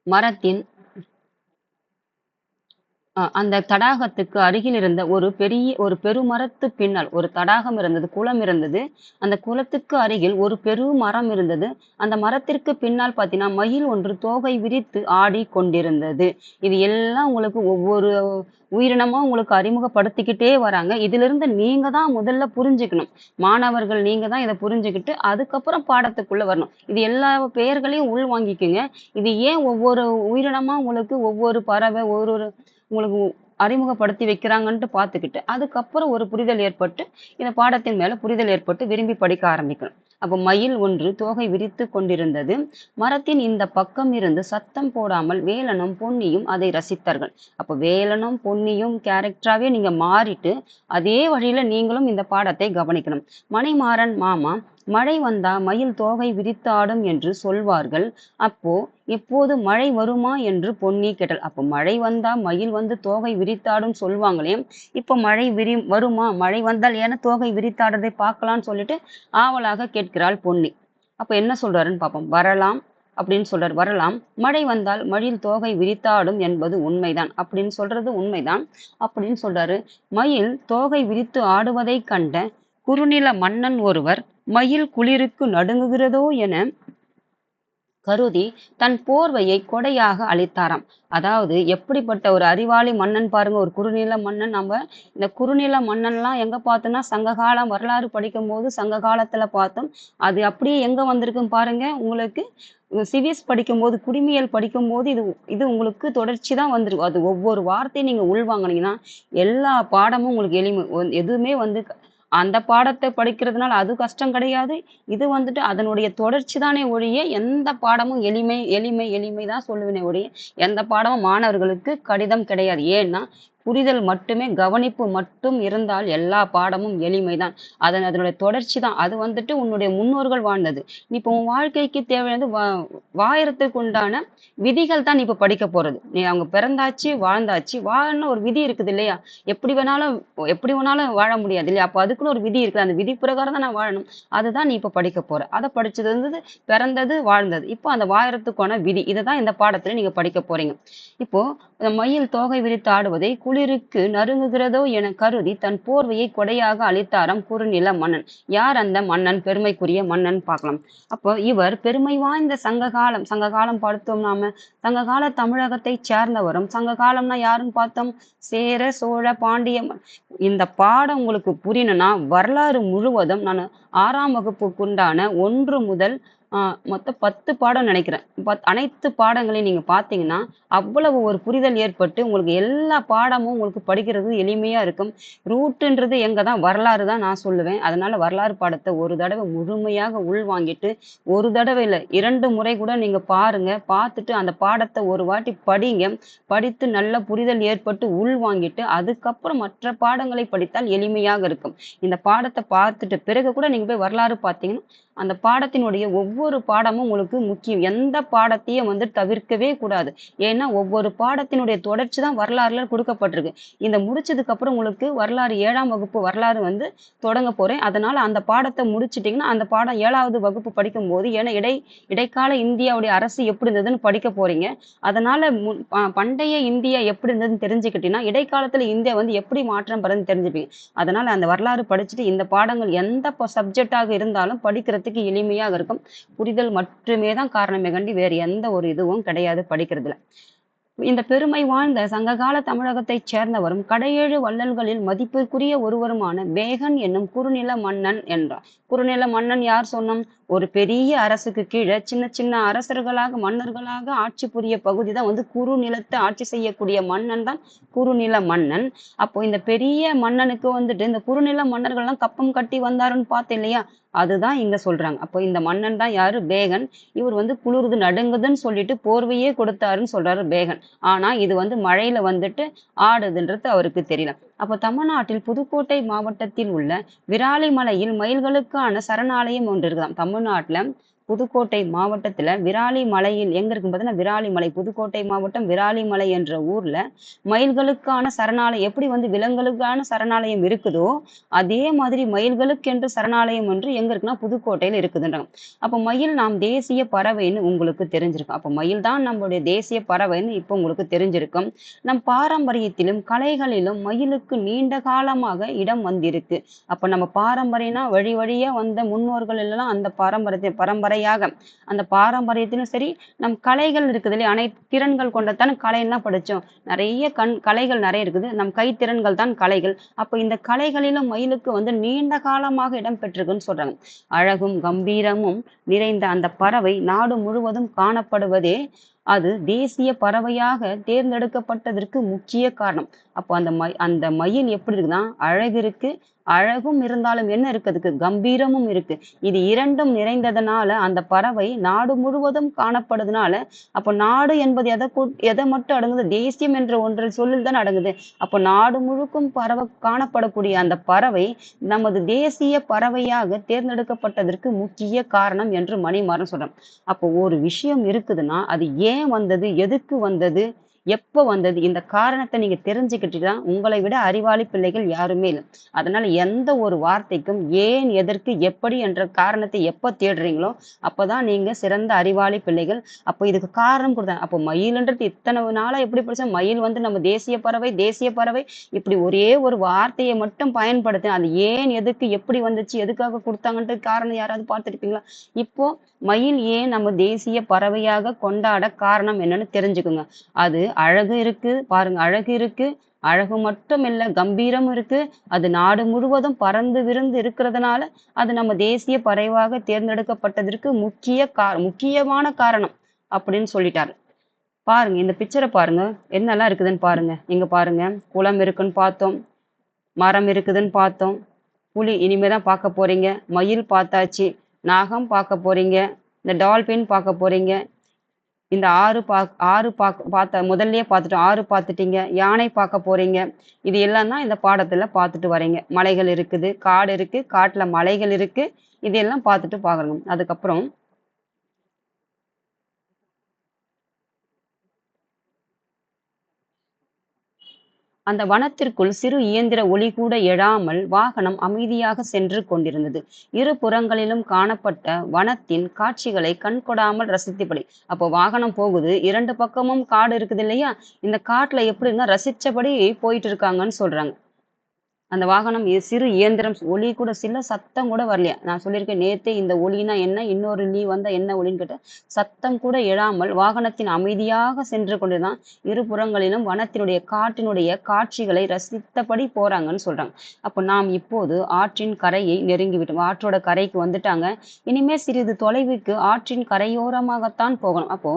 Speaker 1: மரத்தின் அந்த தடாகத்துக்கு அருகில் இருந்த ஒரு பெருமரத்து பின்னால் ஒரு தடாகம் இருந்தது, குளம் இருந்தது. அந்த குளத்துக்கு அருகில் ஒரு பெருமரம் இருந்தது. அந்த மரத்திற்கு பின்னால் பார்த்தீங்கன்னா, மயில் ஒன்று தோகை விரித்து ஆடிக் கொண்டிருந்தது. இது எல்லாம் உங்களுக்கு ஒவ்வொரு உயிரினமா உங்களுக்கு அறிமுகப்படுத்திக்கிட்டே வராங்க. இதிலிருந்து நீங்க தான் முதல்ல புரிஞ்சுக்கணும். மாணவர்கள் நீங்க தான் இத புரிஞ்சுகிட்டு, அதுக்கப்புறம் பாடத்துக்குள்ள வரணும். இது எல்லா பெயர்களையும் உள்வாங்கிக்குங்க. இது ஏன் ஒவ்வொரு உயிரினமா உங்களுக்கு ஒவ்வொரு பறவை ஒரு உங்களுக்கு அறிமுகப்படுத்தி வைக்கிறாங்கன்ட்டு பார்த்துக்கிட்டு, அதுக்கப்புறம் ஒரு புரிதல் ஏற்பட்டு, இந்த பாடத்தின் மேல புரிதல் ஏற்பட்டு விரும்பி படிக்க ஆரம்பிக்கணும். அப்போ மயில் ஒன்று தோகை விரித்துக் கொண்டிருந்தது. மரத்தின் இந்த பக்கம் இருந்து சத்தம் போடாமல் வேலனும் பொன்னியும் அதை ரசித்தார்கள். அப்போ வேலனும் பொன்னியும் கேரக்டராவே நீங்க மாறிட்டு, அதே வழியில நீங்களும் இந்த பாடத்தை கவனிக்கணும். மணிமாறன் மாமா, மழை வந்தா மயில் தோகை விரித்தாடும் என்று சொல்வார்கள். அப்போ இப்போது மழை வருமா என்று பொன்னி கேட்டாள். அப்போ மழை வந்தா மயில் வந்து தோகை விரித்தாடும் சொல்லுவாங்களே, இப்போ மழை வருமா, மழை வந்தால் ஏன்னா தோகை விரித்தாடுறதை பார்க்கலாம்னு சொல்லிட்டு ஆவலாக கேட்கிறாள் பொன்னி. அப்ப என்ன சொல்றாருன்னு பார்ப்போம். வரலாம் அப்படின்னு சொல்றாரு. வரலாம், மழை வந்தால் மயில் தோகை விரித்தாடும் என்பது உண்மைதான் அப்படின்னு சொல்றது உண்மைதான் அப்படின்னு சொல்றாரு. மயில் தோகை விரித்து ஆடுவதை கண்ட குறுநில மன்னன் ஒருவர் மயில் குளிருக்கு நடுங்குகிறதோ என கருதி தன் போர்வையை கொடையாக அளித்தாராம். அதாவது எப்படிப்பட்ட ஒரு அறிவாளி மன்னன் பாருங்க, ஒரு குறுநில மன்னன். நம்ம இந்த குறுநில மன்னன்லாம் எங்க பார்த்தோம்னா சங்ககாலம் வரலாறு படிக்கும் போது சங்க காலத்துல பார்த்தோம். அது அப்படியே எங்க வந்திருக்கும் பாருங்க. உங்களுக்கு சிவிஸ் படிக்கும்போது குடிமியல் படிக்கும்போது இது இது உங்களுக்கு தொடர்ச்சி தான் வந்துருக்கும். அது ஒவ்வொரு வார்த்தையும் நீங்க உள்வாங்கினீங்கன்னா எல்லா பாடமும் உங்களுக்கு எளிமை. எதுவுமே வந்து அந்த பாடத்தை படிக்கிறதுனால அது கஷ்டம் கிடையாது. இது வந்துட்டு அதனுடைய தொடர்ச்சி தானே ஒழிய எந்த பாடமும் எளிமை எளிமை எளிமை தான் சொல்லுவேனே ஒழிய எந்த பாடமும் மாணவர்களுக்கு கடிதம் கிடையாது. ஏன்னா புரிதல் மட்டுமே, கவனிப்பு மட்டும் இருந்தால் எல்லா பாடமும் எளிமைதான். அதனுடைய தொடர்ச்சி தான். அது வந்துட்டு உன்னுடைய முன்னோர்கள் வாழ்ந்தது. நீ இப்போ உன் வாழ்க்கைக்கு தேவையானது வாழறதுக்கு உண்டான விதிகள் தான் நீ இப்ப படிக்க போறது. நீ அவங்க பிறந்தாச்சு வாழ்ந்தாச்சு, வாழன்னு ஒரு விதி இருக்குது இல்லையா? எப்படி வேணாலும் எப்படி வேணாலும் வாழ முடியாது இல்லையா? அப்ப அதுக்குன்னு ஒரு விதி இருக்குது. அந்த விதி பிரகாரம் தான் நான் வாழணும். அதுதான் நீ இப்ப படிக்க போற. அதை படிச்சது வந்து பிறந்தது வாழ்ந்தது. இப்போ அந்த வாழறதுக்கான விதி. இதை தான் இந்த பாடத்துல நீங்க படிக்க போறீங்க. இப்போ மயில் தோகை விரித்து ஆடுவதை குளிருக்கு நறுங்குகிறதோ என கருதி தன் போர்வையை கொடையாக அளித்தாராம் குறுநில மன்னன். யார் அந்த மன்னன்? பெருமைக்குரிய மன்னன் பார்க்கலாம். அப்போ இவர் பெருமை வாய்ந்த சங்ககாலம் பார்த்தோம் நாம. சங்ககால தமிழகத்தை சேர்ந்தவரும். சங்ககாலம்னா யாருன்னு பார்த்தோம்? சேர சோழ பாண்டிய இந்த பாடம் உங்களுக்கு புரியணும்னா வரலாறு முழுவதும் நான் 6ஆம் வகுப்புக்குண்டான 1 முதல் மொத்தம் 10 பாடம் நினைக்கிறேன். அனைத்து பாடங்களையும் நீங்க பார்த்தீங்கன்னா அவ்வளவு ஒரு புரிதல் ஏற்பட்டு உங்களுக்கு எல்லா பாடமும் உங்களுக்கு படிக்கிறது எளிமையா இருக்கும். ரூட்டுன்றது எங்க தான் வரலாறு தான் நான் சொல்லுவேன். அதனால வரலாறு பாடத்தை ஒரு தடவை முழுமையாக உள்வாங்கிட்டு, ஒரு தடவை இல்ல 2 முறை கூட நீங்க பாருங்க. பார்த்துட்டு அந்த பாடத்தை ஒரு வாட்டி படிங்க. படித்து நல்ல புரிதல் ஏற்பட்டு உள்வாங்கிட்டு அதுக்கப்புறம் மற்ற பாடங்களை படித்தால் எளிமையாக இருக்கும். இந்த பாடத்தை பார்த்துட்டு பிறகு கூட நீங்க போய் வரலாறு பார்த்தீங்கன்னா அந்த பாடத்தினுடைய ஒவ்வொரு பாடமும் உங்களுக்கு முக்கியம். எந்த பாடத்தையும் வந்து தவிர்க்கவே கூடாது. ஏன்னா ஒவ்வொரு பாடத்தினுடைய தொடர்ச்சி தான் வரலாறுல கொடுக்கப்பட்டிருக்கு. இந்த முடிச்சதுக்கு அப்புறம் உங்களுக்கு வரலாறு 7ஆம் வகுப்பு வரலாறு வந்து தொடங்க போறேன். அதனால அந்த பாடத்தை முடிச்சிட்டீங்கன்னா அந்த பாடம் 7வது வகுப்பு படிக்கும் போது ஏன்னா இடைக்கால இந்தியாவுடைய அரசு எப்படி இருந்ததுன்னு படிக்க போறீங்க. அதனால பண்டைய இந்தியா எப்படி இருந்ததுன்னு தெரிஞ்சுக்கிட்டீங்கன்னா இடைக்காலத்துல இந்தியா வந்து எப்படி மாற்றம் பெறுதுன்னு தெரிஞ்சுப்பீங்க. அதனால அந்த வரலாறு படிச்சுட்டு இந்த பாடங்கள் எந்த சப்ஜெக்டாக இருந்தாலும் படிக்கிறதுக்கு எளிமையாக இருக்கும். புரிதல் மட்டுமே தான் காரணமே கண்டி வேறு எந்த ஒரு இதுவும் கிடையாது படிக்கிறதுல. இந்த பெருமை வாழ்ந்த சங்ககால தமிழகத்தைச் சேர்ந்தவரும் கடையேழு வள்ளல்களில் மதிப்புக்குரிய ஒருவருமான பேகன் என்னும் குறுநில மன்னன் என்றார். குறுநில மன்னன் யார் சொன்னோம்? ஒரு பெரிய அரசுக்கு கீழே சின்ன சின்ன அரசர்களாக மன்னர்களாக ஆட்சி புரிய பகுதி தான் குறுநிலத்தை ஆட்சி செய்யக்கூடிய மன்னன் தான் குறுநில மன்னன். அப்போ இந்த பெரிய மன்னனுக்கு இந்த குறுநில மன்னர்கள்லாம் கப்பம் கட்டி வந்தாருன்னு பார்த்தேன் இல்லையா? அதுதான் இங்க சொல்றாங்க. அப்போ இந்த மன்னன் தான் யாரு? பேகன். இவர் குளிருது நடுங்குதுன்னு சொல்லிட்டு போர்வையே கொடுத்தாருன்னு சொல்றாரு பேகன். ஆனா இது மழையில ஆடுதுன்றது அவருக்கு தெரியல. அப்ப தமிழ்நாட்டில் புதுக்கோட்டை மாவட்டத்தில் உள்ள விராலிமலையில் மயில்களுக்கான சரணாலயம் ஒன்று இருக்குதாம். தமிழ்நாட்டுல புதுக்கோட்டை மாவட்டத்துல விராலிமலையில் எங்க இருக்குன்னு பார்த்தீங்கன்னா, விராலிமலை, புதுக்கோட்டை மாவட்டம் விராலிமலை என்ற ஊர்ல மயில்களுக்கான சரணாலயம் எப்படி விலங்குகளுக்கான சரணாலயம் இருக்குதோ அதே மாதிரி மயில்களுக்கென்று சரணாலயம் ஒன்று எங்க இருக்குன்னா புதுக்கோட்டையில இருக்குதுன்றாங்க. அப்ப மயில் நாம் தேசிய பறவைன்னு உங்களுக்கு தெரிஞ்சிருக்கும். அப்ப மயில் தான் நம்மளுடைய தேசிய பறவைன்னு இப்ப உங்களுக்கு தெரிஞ்சிருக்கும். நம் பாரம்பரியத்திலும் கலைகளிலும் மயிலுக்கு நீண்ட காலமாக இடம் வந்திருக்கு. அப்ப நம்ம பாரம்பரியம்னா வழி வழியா வந்த முன்னோர்கள் எல்லாம் அந்த பரம்பரையாக அந்த பாரம்பரியத்திலும் சரி, நம் கலைகள் இருக்குது இல்லையா, அனைத்து திறன்கள் கொண்டதான கலையெல்லாம் படிச்சோம். நிறைய கலைகள் நிறைய இருக்குது. நம் கைத்திறன்கள் தான் கலைகள். அப்ப இந்த கலைகளிலும் மயிலுக்கு நீண்ட காலமாக இடம் பெற்றிருக்குன்னு சொல்றாங்க. அழகும் கம்பீரமும் நிறைந்த அந்த பறவை நாடு முழுவதும் காணப்படுவதே அது தேசிய பறவையாக தேர்ந்தெடுக்கப்பட்டதற்கு முக்கிய காரணம். அப்போ அந்த மயில் எப்படி இருக்குன்னா, அழகு இருக்கு, அழகும் இருந்தாலும் என்ன இருக்கு, அதுக்கு கம்பீரமும் இருக்கு. இது இரண்டும் நிறைந்ததுனால அந்த பறவை நாடு முழுவதும் காணப்படுதுனால, அப்போ நாடு என்பது எதை மட்டும் அடங்குது? தேசியம் என்ற ஒன்றில் சொல்லில் தான் அடங்குது. அப்போ நாடு முழுக்கும் காணப்படக்கூடிய அந்த பறவை நமது தேசிய பறவையாக தேர்ந்தெடுக்கப்பட்டதற்கு முக்கிய காரணம் என்று மணிமாறன் சொல்றான். அப்போ ஒரு விஷயம் இருக்குதுன்னா அது ஏன் வந்தது, எதுக்கு வந்தது, எப்ப வந்தது, இந்த காரணத்தை நீங்க தெரிஞ்சுக்கிட்டீங்கன்னா உங்களை விட அறிவாளி பிள்ளைகள் யாருமே இல்லை. அதனால எந்த ஒரு வார்த்தைக்கும் ஏன், எதற்கு, எப்படி என்ற காரணத்தை எப்ப தேடுறீங்களோ அப்பதான் நீங்க சிறந்த அறிவாளி பிள்ளைகள். அப்போ இதுக்கு காரணம் கொடுத்தாங்க. அப்போ மயில்ன்றது இத்தனை நாளா எப்படி படிச்சா மயில் நம்ம தேசிய பறவை, தேசிய பறவை, இப்படி ஒரே ஒரு வார்த்தையை மட்டும் பயன்படுத்த அது ஏன், எதுக்கு, எப்படி வந்துச்சு, எதுக்காக கொடுத்தாங்கன்றது காரணம் யாராவது பார்த்துருப்பீங்களா? இப்போ மயில் ஏன் நம்ம தேசிய பறவையாக கொண்டாட காரணம் என்னன்னு தெரிஞ்சுக்குங்க. அது அழகு இருக்கு பாருங்க, அழகு இருக்கு, அழகு மட்டும் இல்ல கம்பீரம் இருக்கு. அது நாடு முழுவதும் பறந்து விருந்து இருக்கிறதுனால அது நம்ம தேசிய பறவையாக தேர்ந்தெடுக்கப்பட்டதற்கு முக்கியமான காரணம் அப்படின்னு சொல்லிட்டாரு. பாருங்க இந்த பிக்சரை பாருங்க, என்னெல்லாம் இருக்குதுன்னு பாருங்க. இங்க பாருங்க, குளம் இருக்குன்னு பார்த்தோம், மரம் இருக்குதுன்னு பார்த்தோம், புலி இனிமேதான் பார்க்க போறீங்க, மயில் பார்த்தாச்சு, நாகம் பார்க்க போறீங்க, இந்த டால்பின் பார்க்க போறீங்க, இந்த ஆறு பார்த்த முதல்லயே பார்த்துட்டோம், ஆறு பார்த்துட்டீங்க, யானை பார்க்க போறீங்க. இது எல்லாம் தான் இந்த பாடத்துல பார்த்துட்டு வரீங்க. மலைகள் இருக்குது, காடு இருக்கு, காட்டுல மலைகள் இருக்கு, இதெல்லாம் பார்த்துட்டு பாக்குறோம். அதுக்கப்புறம் அந்த வனத்திற்குள் சிறு இயந்திர ஒலி கூட எழாமல் வாகனம் அமைதியாக சென்று கொண்டிருந்தது. இரு புறங்களிலும் காணப்பட்ட வனத்தின் காட்சிகளை கண்கொடாமல் ரசித்தபடி. அப்போ வாகனம் போகுது, இரண்டு பக்கமும் காடு இருக்குது இல்லையா, இந்த காட்டுல எப்படின்னா ரசிச்சபடி போயிட்டு இருக்காங்கன்னு சொல்றாங்க. அந்த வாகனம் சிறு இயந்திரம், ஒலி கூட சில சத்தம் கூட வரலையா. நான் சொல்லியிருக்கேன் நேத்தே, இந்த ஒலினா என்ன, இன்னொரு நீ வந்தா என்ன ஒலின்னு கேட்ட, சத்தம் கூட எழாமல் வாகனத்தின் அமைதியாக சென்று கொண்டுதான் இரு புறங்களிலும் வனத்தினுடைய காட்டினுடைய காட்சிகளை ரசித்தபடி போறாங்கன்னு சொல்றாங்க. அப்போ நாம் இப்போது ஆற்றின் கரையை நெருங்கிவிட்டோம். ஆற்றோட கரைக்கு வந்துட்டாங்க. இனிமே சிறிது தொலைவுக்கு ஆற்றின் கரையோரமாகத்தான் போகணும். அப்போ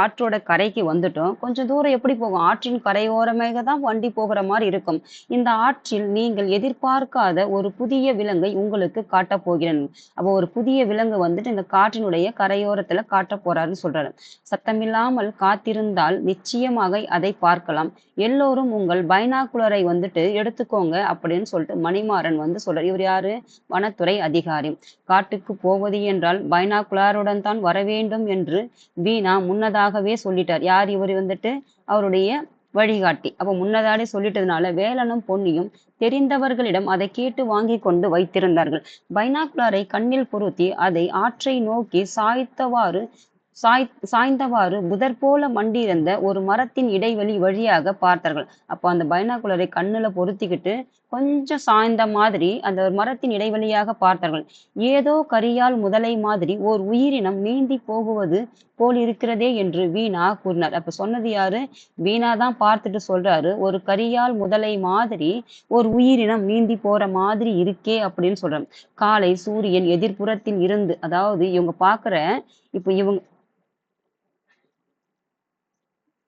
Speaker 1: ஆற்றோட கரைக்கு வந்துட்டோம். கொஞ்சம் தூரம் எப்படி போகும்? ஆற்றின் கரையோரமாக தான் வண்டி போகிற மாதிரி இருக்கும். இந்த ஆற்றில் நீங்கள் எதிர்பார்க்காத ஒரு புதிய விலங்கை உங்களுக்கு காட்டப் போகிறேன். அப்போ ஒரு புதிய விலங்கு இந்த காற்றினுடைய கரையோரத்துல காட்ட போறாருன்னு சொல்றாரு. சத்தமில்லாமல் காத்திருந்தால் நிச்சயமாக அதை பார்க்கலாம். எல்லோரும் உங்கள் பைனாகுலரை எடுத்துக்கோங்க அப்படின்னு சொல்லிட்டு மணிமாறன் சொல்றாரு. இவர் யாரு? வனத்துறை அதிகாரி. காட்டுக்கு போவது என்றால் பைனாகுலருடன் தான் வர வேண்டும் என்று வீணா முன்னதாகவே சொல்லிட்டார். யார் இவர்? அவருடைய வழிகாட்டி. அப்ப முன்னதாடி சொல்லிட்டதுனால வேலனும் பொன்னியும் தெரிந்தவர்களிடம் அதை கேட்டு வாங்கி கொண்டு வைத்திருந்தார்கள். பைனாகுலரை கண்ணில் பொருத்தி அதை ஆற்றை நோக்கி சாய்ந்தவாறு புதர் போல மண்டியிருந்த ஒரு மரத்தின் இடைவெளி வழியாக பார்த்தார்கள். அப்போ அந்த பைனாகுலரை கண்ணுல பொருத்திக்கிட்டு கொஞ்சம் சாய்ந்த மாதிரி அந்த மரத்தின் இடைவெளியாக பார்த்தார்கள். ஏதோ கரியால் முதலை மாதிரி ஓர் உயிரினம் நீந்தி போகுவது போல் இருக்கிறதே என்று வீணா கூறினார். அப்ப சொன்னது யாரு? வீணா தான் பார்த்துட்டு சொல்றாரு, ஒரு கரியால் முதலை மாதிரி ஒரு உயிரினம் நீந்தி போற மாதிரி இருக்கே அப்படின்னு சொல்றாங்க. காலை சூரியன் எதிர்ப்புறத்தில் இருந்து, அதாவது இவங்க பாக்குற இப்ப இவங்க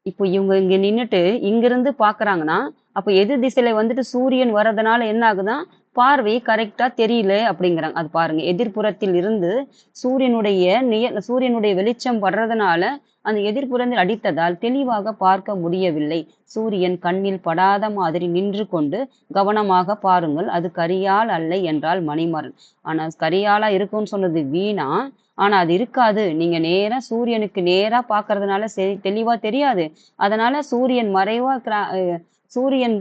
Speaker 1: இப்போ இவங்க இங்க நின்னுட்டு இங்கிருந்து பாக்குறாங்கன்னா, அப்ப எதிர் திசையில வந்துட்டு சூரியன் வர்றதுனால என்ன ஆகுதுன்னா, பார்வை கரெக்ட்டா தெரியல அப்படிங்கிறாங்க. அது பாருங்க. எதிர்ப்புறத்தில் இருந்து சூரியனுடைய வெளிச்சம் வர்றதுனால, அந்த எதிர்ப்புறத்தில் அடித்ததால் தெளிவாக பார்க்க முடியவில்லை. சூரியன் கண்ணில் படாத மாதிரி நின்று கொண்டு கவனமாக பாருங்கள். அது கரியால் அல்ல என்றாள் மணிமாறன். ஆனா கரியாலா இருக்கும்னு சொன்னது வீணா. ஆனா அது இருக்காது. நீங்க நேரா சூரியனுக்கு நேரா பார்க்கறதுனால தெளிவா தெரியாது. அதனால சூரியன் மறைவா சூரியன்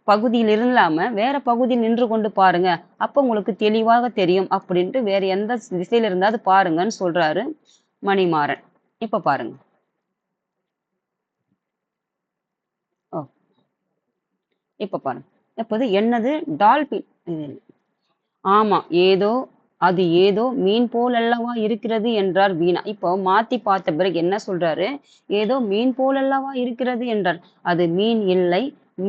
Speaker 1: பகுதியில் இல்லாம வேற பகுதியில் நின்று கொண்டு பாருங்க. அப்ப உங்களுக்கு தெளிவாக தெரியும் அப்படின்ட்டு வேற எந்த திசையில இருந்தாவது பாருங்கன்னு சொல்றாரு மணிமாறன். இப்ப பாருங்க. ஓ! இப்ப பாருங்க. இப்போது என்னது டால்பின். ஆமா. அது ஏதோ மீன் போலல்லவா இருக்கிறது என்றார் வீணா. இப்போ மாத்தி பார்த்த பிறகு என்ன சொல்றாரு? ஏதோ மீன் போலல்லவா இருக்கிறது என்றார். அது மீன் இல்லை.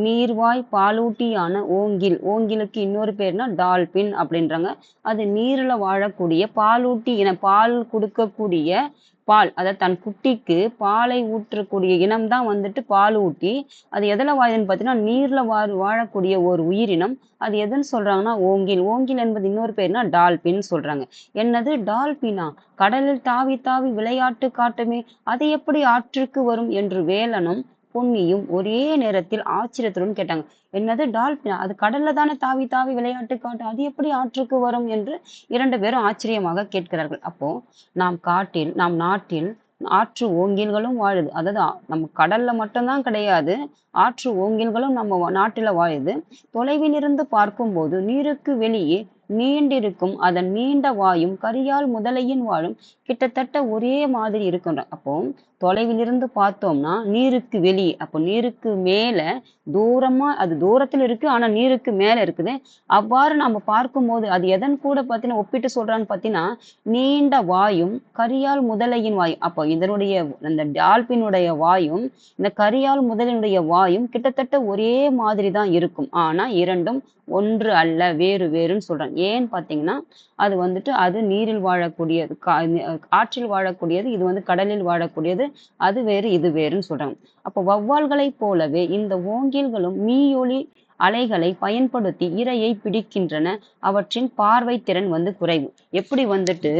Speaker 1: நீர்வாய் பாலூட்டியான ஓங்கில். ஓங்கிலுக்கு இன்னொரு பேர்னா டால்பின் அப்படின்றாங்க. அது நீர்ல வாழக்கூடிய பாலூட்டி பால் கொடுக்கக்கூடிய அதாவது தன் குட்டிக்கு பாலை ஊற்றக்கூடிய இனம் தான் வந்துட்டு பாலூட்டி. அது எதுல வாழுதுன்னு பார்த்தீங்கன்னா, நீர்ல வாழக்கூடிய ஒரு உயிரினம். அது எதுன்னு சொல்றாங்கன்னா ஓங்கில். ஓங்கில் என்பது இன்னொரு பேர்னா டால்பின் சொல்றாங்க. என்னது டால்பினா? கடலில் தாவி தாவி விளையாட்டு காட்டுமே, அது எப்படி ஆற்றுக்கு வரும் என்று வேலனும் பொன்னியும் ஒரே நேரத்தில் ஆச்சரியத்துடன் கேட்டாங்க. என்னது டால்பினா? அது கடல்ல தானே தாவி தாவி விளையாட்டு காட்டும், அது எப்படி ஆற்றுக்கு வரும் என்று 2 பேரும் ஆச்சரியமாக கேட்கிறார்கள். அப்போ நம் நாட்டில் ஆற்று ஓங்கில்களும் வாழுது. அதாவது நம்ம கடல்ல மட்டும்தான் கிடையாது, ஆற்று ஓங்கில்களும் நம்ம நாட்டுல வாழுது. தொலைவில் இருந்து பார்க்கும்போது நீருக்கு வெளியே நீண்டிருக்கும் அதன் நீண்ட வாயும் கரியால் முதலையின் வாழும் கிட்டத்தட்ட ஒரே மாதிரி இருக்குன்ற. அப்போ தொலைவிலிருந்து பார்த்தோம்னா நீருக்கு வெளியே, அப்போ நீருக்கு மேல தூரமா, அது தூரத்துல இருக்கு ஆனா நீருக்கு மேல இருக்குது. அவ்வாறு நம்ம பார்க்கும்போது அது எதன் கூட பார்த்தீங்கன்னா ஒப்பிட்டு சொல்றான்னு பார்த்தீங்கன்னா, நீண்ட வாயும் கரியால் முதலையின் வாயும். அப்போ இதனுடைய அந்த டால்பினுடைய வாயும் இந்த கரியால் முதலினுடைய வாயும் கிட்டத்தட்ட ஒரே மாதிரி தான் இருக்கும். ஆனா இரண்டும் ஒன்று அல்ல, வேறு வேறுன்னு சொல்றாங்க. ஏன்னு பார்த்தீங்கன்னா, அது வந்துட்டு அது நீரில் வாழக்கூடியது, ஆற்றில் வாழக்கூடியது, இது வந்து கடலில் வாழக்கூடியது. அது வேறு, இது வேறுன்னு சொல்றாங்க. அப்போ வௌவால்களைப் போலவே இந்த ஓங்கில்களும் மீயொலி அலைகளை பயன்படுத்தி இரையை பிடிக்கின்றன. அவற்றின் பார்வை திறன் வந்து குறைவு. எப்படி வந்துட்டு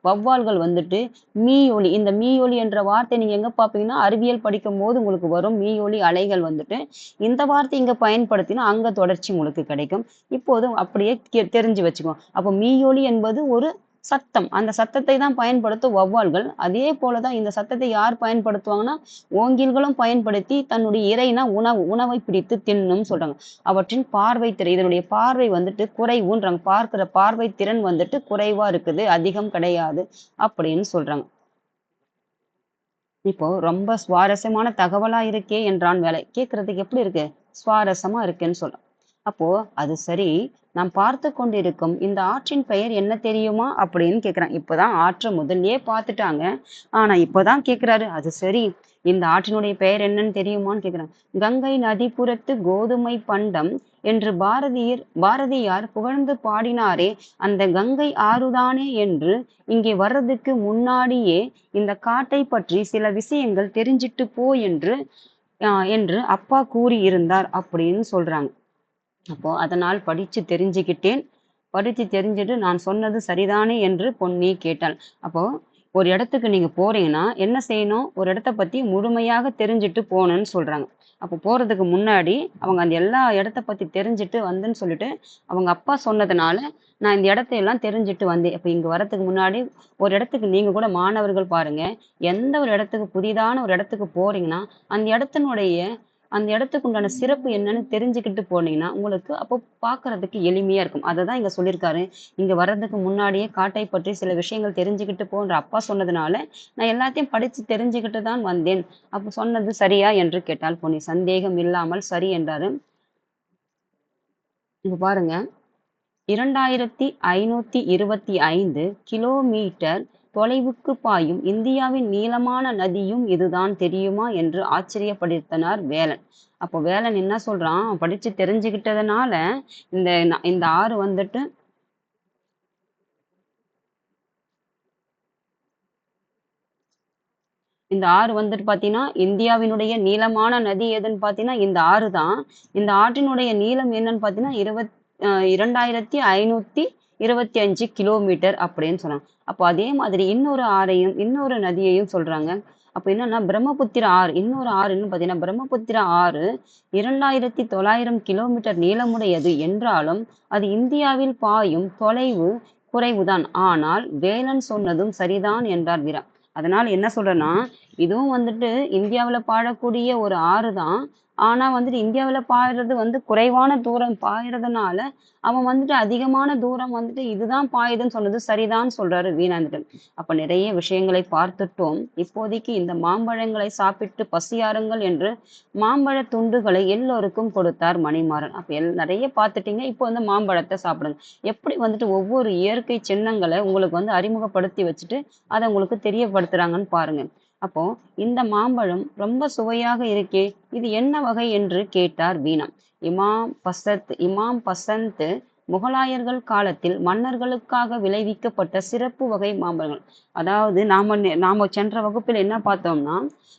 Speaker 1: வௌவால்கள் வந்துட்டு மீயொலி, இந்த மீயொலி என்ற வார்த்தை நீங்க எங்க பார்ப்பீங்கன்னா, அறிவியல் படிக்கும்போது உங்களுக்கு வரும். மீயொலி அலைகள் வந்துட்டு இந்த வார்த்தை இங்க பயன்படுத்தினா அங்க தொடர்ச்சி உங்களுக்கு கிடைக்கும். இப்போதும் அப்படியே தெரிஞ்சு வச்சுக்கோ. அப்போ மீயொலி என்பது ஒரு சத்தம். அந்த சத்தத்தை தான் பயன்படுத்தும் வௌவால்கள். அதே போலதான் இந்த சத்தத்தை யார் பயன்படுத்துவாங்கன்னா, ஓங்கில்களும் பயன்படுத்தி தன்னுடைய இரைனா உணவை பிடித்து தின்னும் சொல்றாங்க. அவற்றின் பார்வை திறன், இதனுடைய பார்வை வந்துட்டு குறைவுன்றாங்க. பார்க்கிற பார்வை திறன் வந்துட்டு குறைவா இருக்குது, அதிகம் கிடையாது அப்படின்னு சொல்றாங்க. இப்போ ரொம்ப சுவாரஸ்யமான தகவலா இருக்கே என்றான் வேலை. கேட்கறதுக்கு எப்படி இருக்கு? சுவாரஸ்யமா இருக்குன்னு சொல்றான். அப்போ அது சரி, நாம் பார்த்து கொண்டிருக்கும் இந்த ஆற்றின் பெயர் என்ன தெரியுமா அப்படின்னு கேக்குறான். இப்பதான் ஆற்றை முதல்லயே பார்த்துட்டாங்க. ஆனா இப்பதான் கேக்குறாரு. அது சரி, இந்த ஆற்றினுடைய பெயர் என்னன்னு தெரியுமான்னு கேக்குறாங்க. கங்கை நதிப்புறத்து கோதுமை பண்டம் என்று பாரதியார் புகழ்ந்து பாடினாரே, அந்த கங்கை ஆறுதானே என்று இங்கே வர்றதுக்கு முன்னாடியே இந்த காட்டை பற்றி சில விஷயங்கள் தெரிஞ்சிட்டு போ என்று அப்பா கூறியிருந்தார் அப்படின்னு சொல்றாங்க. அப்போ அதனால் படிச்சு தெரிஞ்சுக்கிட்டேன். படிச்சு தெரிஞ்சுட்டு நான் சொன்னது சரிதானே என்று பொன்னி கேட்டாள். அப்போ ஒரு இடத்துக்கு நீங்க போறீங்கன்னா என்ன செய்யணும்? ஒரு இடத்த பத்தி முழுமையாக தெரிஞ்சுட்டு போகணும்னு சொல்றாங்க. அப்போ போறதுக்கு முன்னாடி அவங்க அந்த எல்லா இடத்த பத்தி தெரிஞ்சுட்டு வந்தேன்னு சொல்லிட்டு அவங்க அப்பா சொன்னதுனால நான் இந்த இடத்தை எல்லாம் தெரிஞ்சுட்டு வந்தேன். அப்ப இங்க வரதுக்கு முன்னாடி ஒரு இடத்துக்கு நீங்க கூட மாணவர்கள் பாருங்க, எந்த ஒரு இடத்துக்கு புதிதான ஒரு இடத்துக்கு போறீங்கன்னா அந்த இடத்தினுடைய அந்த இடத்துக்கு உண்டான சிறப்பு என்னன்னு தெரிஞ்சுக்கிட்டு போனீங்கன்னா உங்களுக்கு அப்போ பார்க்கறதுக்கு எளிமையா இருக்கும். அததான் இங்க சொல்லியிருக்காரு. இங்க வர்றதுக்கு முன்னாடியே காட்டை பற்றி சில விஷயங்கள் தெரிஞ்சுக்கிட்டு போன்ற அப்பா சொன்னதுனால நான் எல்லாத்தையும் படிச்சு தெரிஞ்சுக்கிட்டு தான் வந்தேன். அப்ப சொன்னது சரியா என்று கேட்டாள் பொன்னி. சந்தேகம் இல்லாமல் சரி என்றாரு. இங்க பாருங்க, 2525 கிலோமீட்டர் தொலைவுக்கு பாயும் இந்தியாவின் நீளமான நதியும் இதுதான் தெரியுமா என்று ஆச்சரியப்படுத்தினார் வேலன். அப்போ வேலன் என்ன சொல்றான், படிச்சு தெரிஞ்சுக்கிட்டதுனால இந்த இந்த ஆறு வந்துட்டு இந்த ஆறு வந்துட்டு பார்த்தீங்கன்னா, இந்தியாவினுடைய நீளமான நதி எதுன்னு பார்த்தீங்கன்னா, இந்த ஆறு தான். இந்த ஆற்றினுடைய நீளம் என்னன்னு பார்த்தீங்கன்னா, 2525 கிலோமீட்டர் அப்படின்னு சொன்னாங்க. அப்போ அதே மாதிரி இன்னொரு நதியையும் சொல்றாங்க. அப்போ என்னன்னா பிரம்மபுத்திரா ஆறு, இன்னொரு ஆறு என்னன்னு பார்த்தீங்கன்னா, பிரம்மபுத்திரா ஆறு 2900 கிலோமீட்டர் நீளமுடையது என்றாலும், அது இந்தியாவில் பாயும் தொலைவு குறைவுதான். ஆனால் வேலன் சொன்னதும் சரிதான் என்றார் வீரா. அதனால என்ன சொல்றேன்னா, இதுவும் வந்துட்டு இந்தியாவுல பாயக்கூடிய ஒரு ஆறு தான். ஆனா வந்துட்டு இந்தியாவுல பாயுறது வந்து குறைவான தூரம் பாயுறதுனால, அவன் வந்துட்டு அதிகமான தூரம் வந்துட்டு இதுதான் பாயுதுன்னு சொன்னது சரிதான்னு சொல்றாரு வீணாந்துட்டு. அப்ப நிறைய விஷயங்களை பார்த்துட்டோம். இப்போதைக்கு இந்த மாம்பழங்களை சாப்பிட்டு பசியாறுங்கள் என்று மாம்பழ துண்டுகளை எல்லோருக்கும் கொடுத்தார் மணிமாறன். அப்ப நிறைய பார்த்துட்டீங்க. இப்போ வந்து மாம்பழத்தை சாப்பிடுங்க. எப்படி வந்துட்டு ஒவ்வொரு இயற்கை சின்னங்களை உங்களுக்கு வந்து அறிமுகப்படுத்தி வச்சுட்டு அதை உங்களுக்கு தெரியப்படுத்துறாங்கன்னு பாருங்க. அப்போ இந்த மாம்பழம் ரொம்ப சுவையாக இருக்கே, இது என்ன வகை என்று கேட்டார் வீணா. இமாம் பசந்த் முகலாயர்கள் காலத்தில் மன்னர்களுக்காக விளைவிக்கப்பட்ட சிறப்பு வகை மாம்பழங்கள். அதாவது நாம சென்ற வகுப்பில் என்ன பார்த்தோம்னா,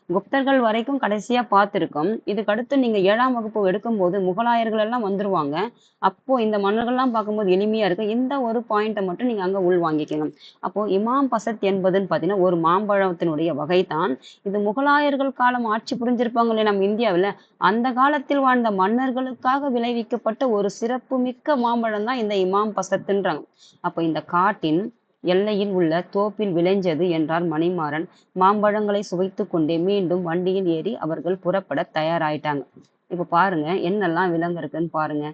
Speaker 1: குப்தர்கள் வரைக்கும் கடைசியா பார்த்திருக்கோம். இதுக்கு அடுத்து நீங்க 7ஆம் வகுப்பு எடுக்கும்போது முகலாயர்கள் எல்லாம் வந்துருவாங்க. அப்போ இந்த மன்னர்கள்லாம் பார்க்கும்போது எளிமையா இருக்கு. இந்த ஒரு பாயிண்ட்டை மட்டும் நீங்க அங்க உள் வாங்கிக்கணும். அப்போ இமாம் பசத் என்பதுன்னு பார்த்தீங்கன்னா ஒரு மாம்பழத்தினுடைய வகை தான். இது முகலாயர்கள் காலம் ஆட்சி புரிஞ்சிருப்பாங்களே நம்ம இந்தியாவில், அந்த காலத்தில் வாழ்ந்த மன்னர்களுக்காக விளைவிக்கப்பட்ட ஒரு சிறப்புமிக்க மாம்பழம் தான் இந்த இமாம் பசத்துன்றாங்க. அப்போ இந்த காட்டின் எல்லையில் உள்ள தோப்பில் விளைஞ்சது என்றார் மணிமாறன். மாம்பழங்களை சுவைத்து கொண்டே மீண்டும் வண்டியில் ஏறி அவர்கள் புறப்பட தயாராயிட்டாங்க. இப்ப பாருங்க என்னெல்லாம் விலங்கு இருக்குன்னு பாருங்க.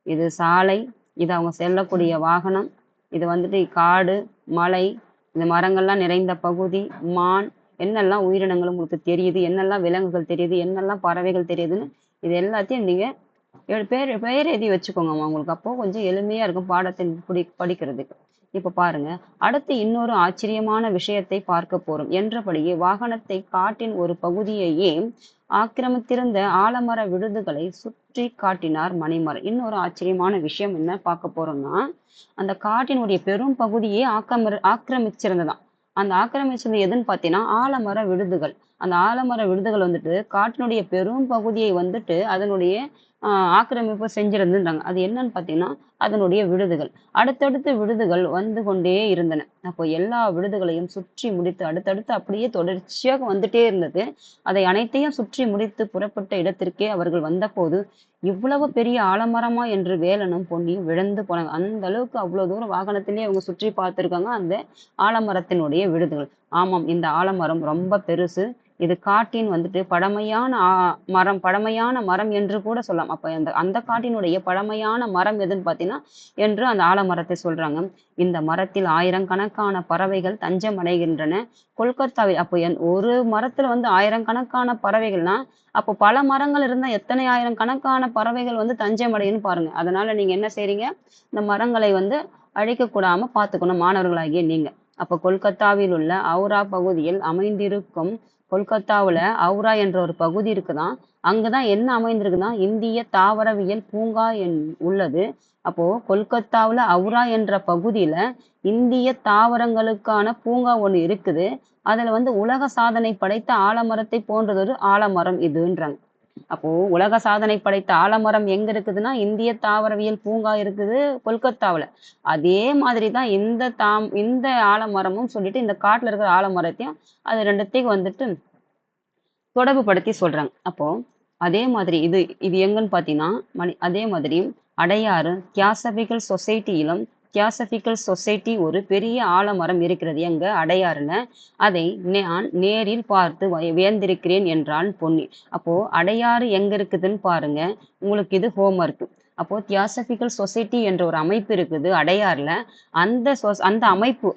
Speaker 1: இது சாலை, இது அவங்க செல்லக்கூடிய வாகனம், இது வந்துட்டு காடு, மலை, இந்த மரங்கள்லாம் நிறைந்த பகுதி, மான், என்னெல்லாம் உயிரினங்கள் உங்களுக்கு தெரியுது, என்னெல்லாம் விலங்குகள் தெரியுது, என்னெல்லாம் பறவைகள் தெரியுதுன்னு இது எல்லாத்தையும் நீங்க பெயர் எழுதி வச்சுக்கோங்கம்மா. உங்களுக்கு அப்போ கொஞ்சம் எளிமையா இருக்கும் பாடத்தின் படிக்கிறதுக்கு. இப்ப பாருங்க, அடுத்து இன்னொரு ஆச்சரியமான விஷயத்தை பார்க்க போறோம் என்றபடியே வாகனத்தை காட்டின் ஒரு பகுதியையே ஆக்கிரமித்திருந்த ஆலமர விழுதுகளை சுற்றி காட்டினார் மணிமாறன். இன்னொரு ஆச்சரியமான விஷயம் என்ன பார்க்க போறோம்னா, அந்த காட்டினுடைய பெரும் பகுதியே ஆக்கிரமிச்சிருந்ததாம். அந்த ஆக்கிரமிச்சது எதுன்னு பார்த்தீங்கன்னா ஆலமர விழுதுகள். அந்த ஆலமர விழுதுகள் வந்துட்டு காட்டினுடைய பெரும் பகுதியை வந்துட்டு அதனுடைய ஆக்கிரமிப்பு செஞ்சிருந்துன்றாங்க. அது என்னன்னு பார்த்தீங்கன்னா அதனுடைய விடுதுகள். அடுத்தடுத்து விடுதுகள் வந்து கொண்டே இருந்தன. அப்போ எல்லா விடுதுகளையும் சுற்றி முடித்து அடுத்தடுத்து அப்படியே தொடர்ச்சியாக வந்துட்டே இருந்தது. அதை அனைத்தையும் சுற்றி முடித்து புறப்பட்ட இடத்திற்கே அவர்கள் வந்தபோது இவ்வளவு பெரிய ஆலமரமா என்று வேலனும் பொன்னியும் விழுந்து போனாங்க. அந்த அளவுக்கு அவ்வளவு தூரம் வாகனத்திலேயே அவங்க சுற்றி பார்த்திருக்காங்க அந்த ஆலமரத்தினுடைய விடுதுகள். ஆமாம், இந்த ஆலமரம் ரொம்ப பெருசு. இது காட்டின் வந்துட்டு பழமையான மரம் என்று கூட சொல்லலாம். அப்ப அந்த காட்டினுடைய பழமையான மரம் எதுன்னு பார்த்தீங்கன்னா என்று அந்த ஆலமரத்தை சொல்றாங்க. இந்த மரத்தில் ஆயிரக்கணக்கான பறவைகள் தஞ்சம் அடைகின்றன. கொல்கத்தாவில் அப்போ ஒரு மரத்துல வந்து ஆயிரக்கணக்கான பறவைகள்னா அப்போ பல மரங்கள் இருந்தா எத்தனை ஆயிரக்கணக்கான பறவைகள் வந்து தஞ்சம் அடையுன்னு பாருங்க. அதனால நீங்க என்ன செய்றீங்க, இந்த மரங்களை வந்து அழிக்க கூடாம பார்த்துக்கணும் மாணவர்களாகிய நீங்க. அப்போ கொல்கத்தாவில் உள்ள ஔரா பகுதியில் அமைந்திருக்கும் கொல்கத்தாவுல ஔரா என்ற ஒரு பகுதி இருக்குதான். அங்கதான் என்ன அமைந்திருக்குன்னா இந்திய தாவரவியல் பூங்கா உள்ளது. அப்போ கொல்கத்தாவுல ஔரா என்ற பகுதியில இந்திய தாவரங்களுக்கான பூங்கா ஒண்ணு இருக்குது. அதுல வந்து உலக சாதனை படைத்த ஆலமரத்தை போன்றதொரு ஆலமரம் இதுன்றாங்க. அப்போ உலக சாதனை படைத்த ஆலமரம் எங்க இருக்குதுன்னா இந்திய தாவரவியல் பூங்கா இருக்குது கொல்கத்தாவுல. அதே மாதிரிதான் இந்த ஆலமரமும் சொல்லிட்டு இந்த காட்டுல இருக்கிற ஆலமரத்தையும் அது ரெண்டுத்தையும் வந்துட்டு தொடர்பு படுத்தி சொல்றாங்க. அப்போ அதே மாதிரி இது இது எங்கன்னு பாத்தீங்கன்னா அதே மாதிரி அடையாறு தியாசபிக்கல் சொசைட்டி ஒரு பெரிய ஆலமரம் இருக்கிறது எங்க அடையாறுல. அதை நான் நேரில் பார்த்து வியந்திருக்கிறேன் என்றான் பொன்னி. அப்போ அடையாறு எங்க இருக்குதுன்னு பாருங்க. உங்களுக்கு இது ஹோம்ஒர்க். அப்போ தியாசபிக்கல் சொசைட்டி என்ற ஒரு அமைப்பு இருக்குது அடையாறுல. அந்த அமைப்பு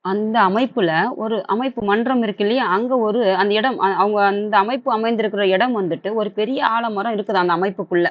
Speaker 1: அந்த அமைப்புல ஒரு அமைப்பு மன்றம் இருக்கு இல்லையா, அங்க அந்த இடம் அவங்க அந்த அமைப்பு அமைந்திருக்கிற இடம் வந்துட்டு ஒரு பெரிய ஆலமரம் இருக்குது அந்த அமைப்புக்குள்ள.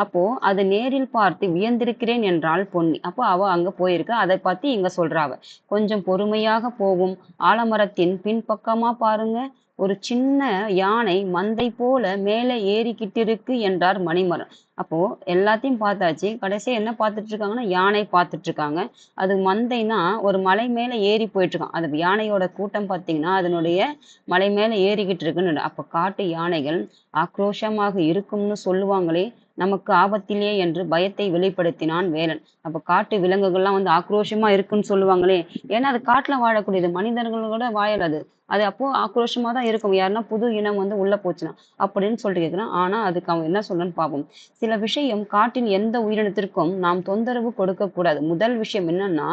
Speaker 1: அப்போ அது நேரில் பார்த்து வியந்திருக்கிறேன் என்றாள் பொன்னி. அப்போ அவ அங்க போயிருக்கா. அதை பத்தி இங்க சொல்றா அவ. கொஞ்சம் பொறுமையாக போகும் ஆலமரத்தின் பின்பக்கமா பாருங்க. ஒரு சின்ன யானை மந்தை போல மேலே ஏறிக்கிட்டிருக்கு என்றார் மணிமரன். அப்போ எல்லாத்தையும் பார்த்தாச்சு. கடைசியா என்ன பார்த்துட்டு இருக்காங்கன்னா, யானை பார்த்துட்டு இருக்காங்க. அது மந்தைன்னா ஒரு மலை மேல ஏறி போயிட்டு இருக்கான். அது யானையோட கூட்டம் பார்த்தீங்கன்னா, அதனுடைய மலை மேல ஏறிக்கிட்டு இருக்குன்னு. அப்ப காட்டு யானைகள் ஆக்ரோஷமாக இருக்கும்னு சொல்லுவாங்களே, நமக்கு ஆபத்திலே என்று பயத்தை வெளிப்படுத்தினான் வேலன். அப்ப காட்டு விலங்குகள்லாம் வந்து ஆக்ரோஷமா இருக்குன்னு சொல்லுவாங்களே, ஏன்னா அது காட்டுல வாழக்கூடியது. மனிதர்களோட வாழல் அது. அது அப்போ ஆக்ரோஷமா தான் இருக்கும். யாருன்னா புது இனம் வந்து உள்ள போச்சுன்னா. அப்படின்னு சொல்லிட்டு கேட்கிறான். ஆனா அதுக்கு அவன் என்ன சொல்றான்னு பார்ப்போம். சில விஷயம் காட்டில் எந்த உயிரினத்திற்கும் நாம் தொந்தரவு கொடுக்கக் கூடாது. முதல் விஷயம் என்னன்னா,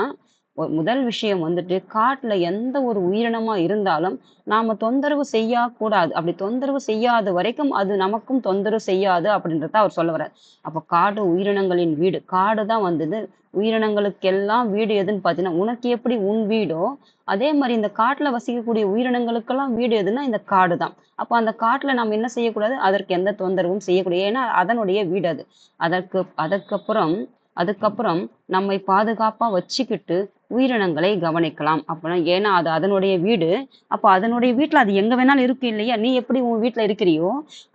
Speaker 1: முதல் விஷயம் வந்துட்டு காட்டுல எந்த ஒரு உயிரினமா இருந்தாலும் நாம தொந்தரவு செய்யக்கூடாது. அப்படி தொந்தரவு செய்யாத வரைக்கும் அது நமக்கும் தொந்தரவு செய்யாது அப்படின்றத அவர் சொல்ல வர்றார். அப்ப காடு உயிரினங்களின் வீடு. காடு தான் வந்தது உயிரினங்களுக்கெல்லாம் வீடு எதுன்னு பார்த்தீங்கன்னா, உனக்கு எப்படி உன் வீடோ, அதே மாரி இந்த காட்டுல வசிக்கக்கூடிய உயிரினங்களுக்கெல்லாம் வீடு எதுன்னா இந்த காடு தான். அப்ப அந்த காட்டுல நம்ம என்ன செய்யக்கூடாது? அதற்கு எந்த தொந்தரவும் செய்யக்கூடாது. ஏன்னா அதனுடைய வீடு அது. அதற்கு அதற்கப்புறம் அதுக்கப்புறம் நம்மை பாதுகாப்பா வச்சுக்கிட்டு உயிரினங்களை கவனிக்கலாம். அப்பன்னா ஏன்னா அது அதனுடைய வீடு. அப்ப அதனுடைய வீட்ல அது எங்க வேணாலும் இருக்கு இல்லையா? நீ எப்படி உன் வீட்ல இருக்கிறியோ,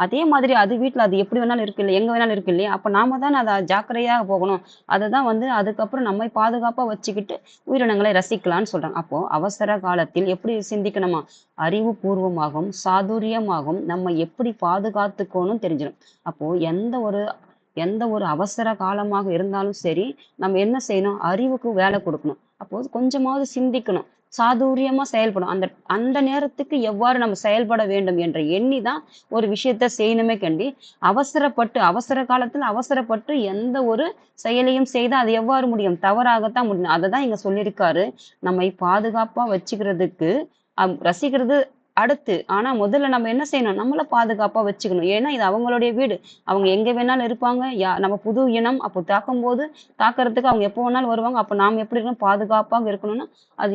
Speaker 1: அதே மாதிரி அது வீட்ல அது எப்படி வேணாலும் இருக்கு இல்லையா? எங்க வேணாலும் இருக்கு இல்லையா? அப்ப நாம தானே அத ஜாக்கிரதையா போகணும். அதுதான் வந்து அதுக்கப்புறம் நம்மை பாதுகாப்பா வச்சுக்கிட்டு உயிரினங்களை ரசிக்கலான்னு சொல்றாங்க. அப்போ அவசர காலத்தில் எப்படி சிந்திக்கணுமா? அறிவுபூர்வமாகவும், சாதுரியமாகவும் நம்ம எப்படி பாதுகாத்துக்கோணும் தெரிஞ்சிடும். அப்போ எந்த ஒரு அவசர காலமாக இருந்தாலும் சரி, நம்ம என்ன செய்யணும்? அறிவுக்கு வேலை குடுக்கணும். அப்போ கொஞ்சமாவது சிந்திக்கணும். சாதுரியமா செயல்படணும். அந்த அந்த நேரத்துக்கு எவ்வாறு நம்ம செயல்பட வேண்டும் என்ற எண்ணி தான் ஒரு விஷயத்த செய்யணுமே கண்டி, அவசர காலத்துல அவசரப்பட்டு எந்த ஒரு செயலையும் செய்தா அது எவ்வாறு முடியும்? தவறாகத்தான் முடியும். அததான் இங்க சொல்லியிருக்காரு. நம்மை பாதுகாப்பா வச்சுக்கிறதுக்கு ரசிக்கிறது அடுத்து. ஆனா முதல்ல நம்ம என்ன செய்யணும்? நம்மள பாதுகாப்பா வச்சுக்கணும். ஏன்னா இது அவங்களுடைய வீடு. அவங்க எங்க வேணாலும் இருப்பாங்க. நம்ம புது இனம். அப்போ தாக்குறதுக்கு அவங்க எப்போ வேணாலும் வருவாங்க. அப்ப நாம எப்படி இருக்கணும்? பாதுகாப்பாக இருக்கணும்னா, அது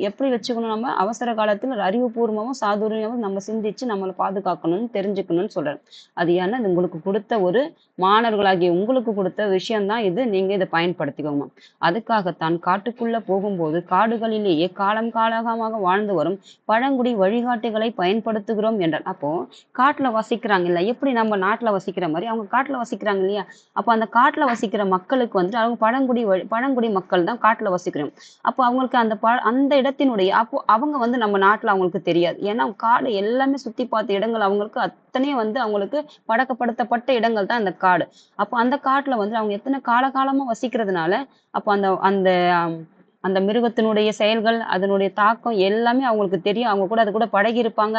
Speaker 1: எப்படி வச்சுக்கணும் நம்ம? அவசர காலத்துல அறிவுபூர்வமாவும், சாதுரியமாவும் நம்ம சிந்திச்சு நம்மள பாதுகாக்கணும்னு தெரிஞ்சுக்கணும்னு சொல்றாரு. அது ஏன்னா இது உங்களுக்கு குடுத்த ஒரு மாணவர்களாகிய உங்களுக்கு குடுத்த விஷயம் தான் இது. நீங்க இத பயன்படுத்திக்கோங்க. அதுக்காகத்தான் காட்டுக்குள்ள போகும்போது காடுகளிலேயே காலம் காலகமாக வாழ்ந்து வரும் பழங்குடி வழிகாட்டிகளை பயன்படுத்துகிறோம் என்றார். அப்போ காட்டுல வசிக்கிறாங்க இல்ல, எப்படி நம்ம நாட்டுல வசிக்கிற மாதிரி அவங்க காட்டுல வசிக்கிறாங்க இல்லையா? அப்போ அந்த காட்டுல வசிக்கிற மக்களுக்கு வந்துட்டு அவங்க பழங்குடி மக்கள் தான் காட்டுல வசிக்கிறோம். அப்போ அவங்களுக்கு அந்த இடத்தினுடைய அப்போ அவங்க வந்து நம்ம நாட்டுல அவங்களுக்கு தெரியாது. ஏன்னா காடு எல்லாமே சுத்தி பார்த்த இடங்கள் அவங்களுக்கு அத்தனையும் வந்து அவங்களுக்கு பழக்கப்படுத்தப்பட்ட இடங்கள் தான் அந்த காடு. அப்போ அந்த காட்டுல வந்து அவங்க எத்தனை காலகாலமா வசிக்கிறதுனால அப்போ அந்த அந்த அந்த மிருகத்தினுடைய செயல்கள், அதனுடைய தாக்கம் எல்லாமே அவங்களுக்கு தெரியும். அவங்க கூட அது கூட பழகியிருப்பாங்க.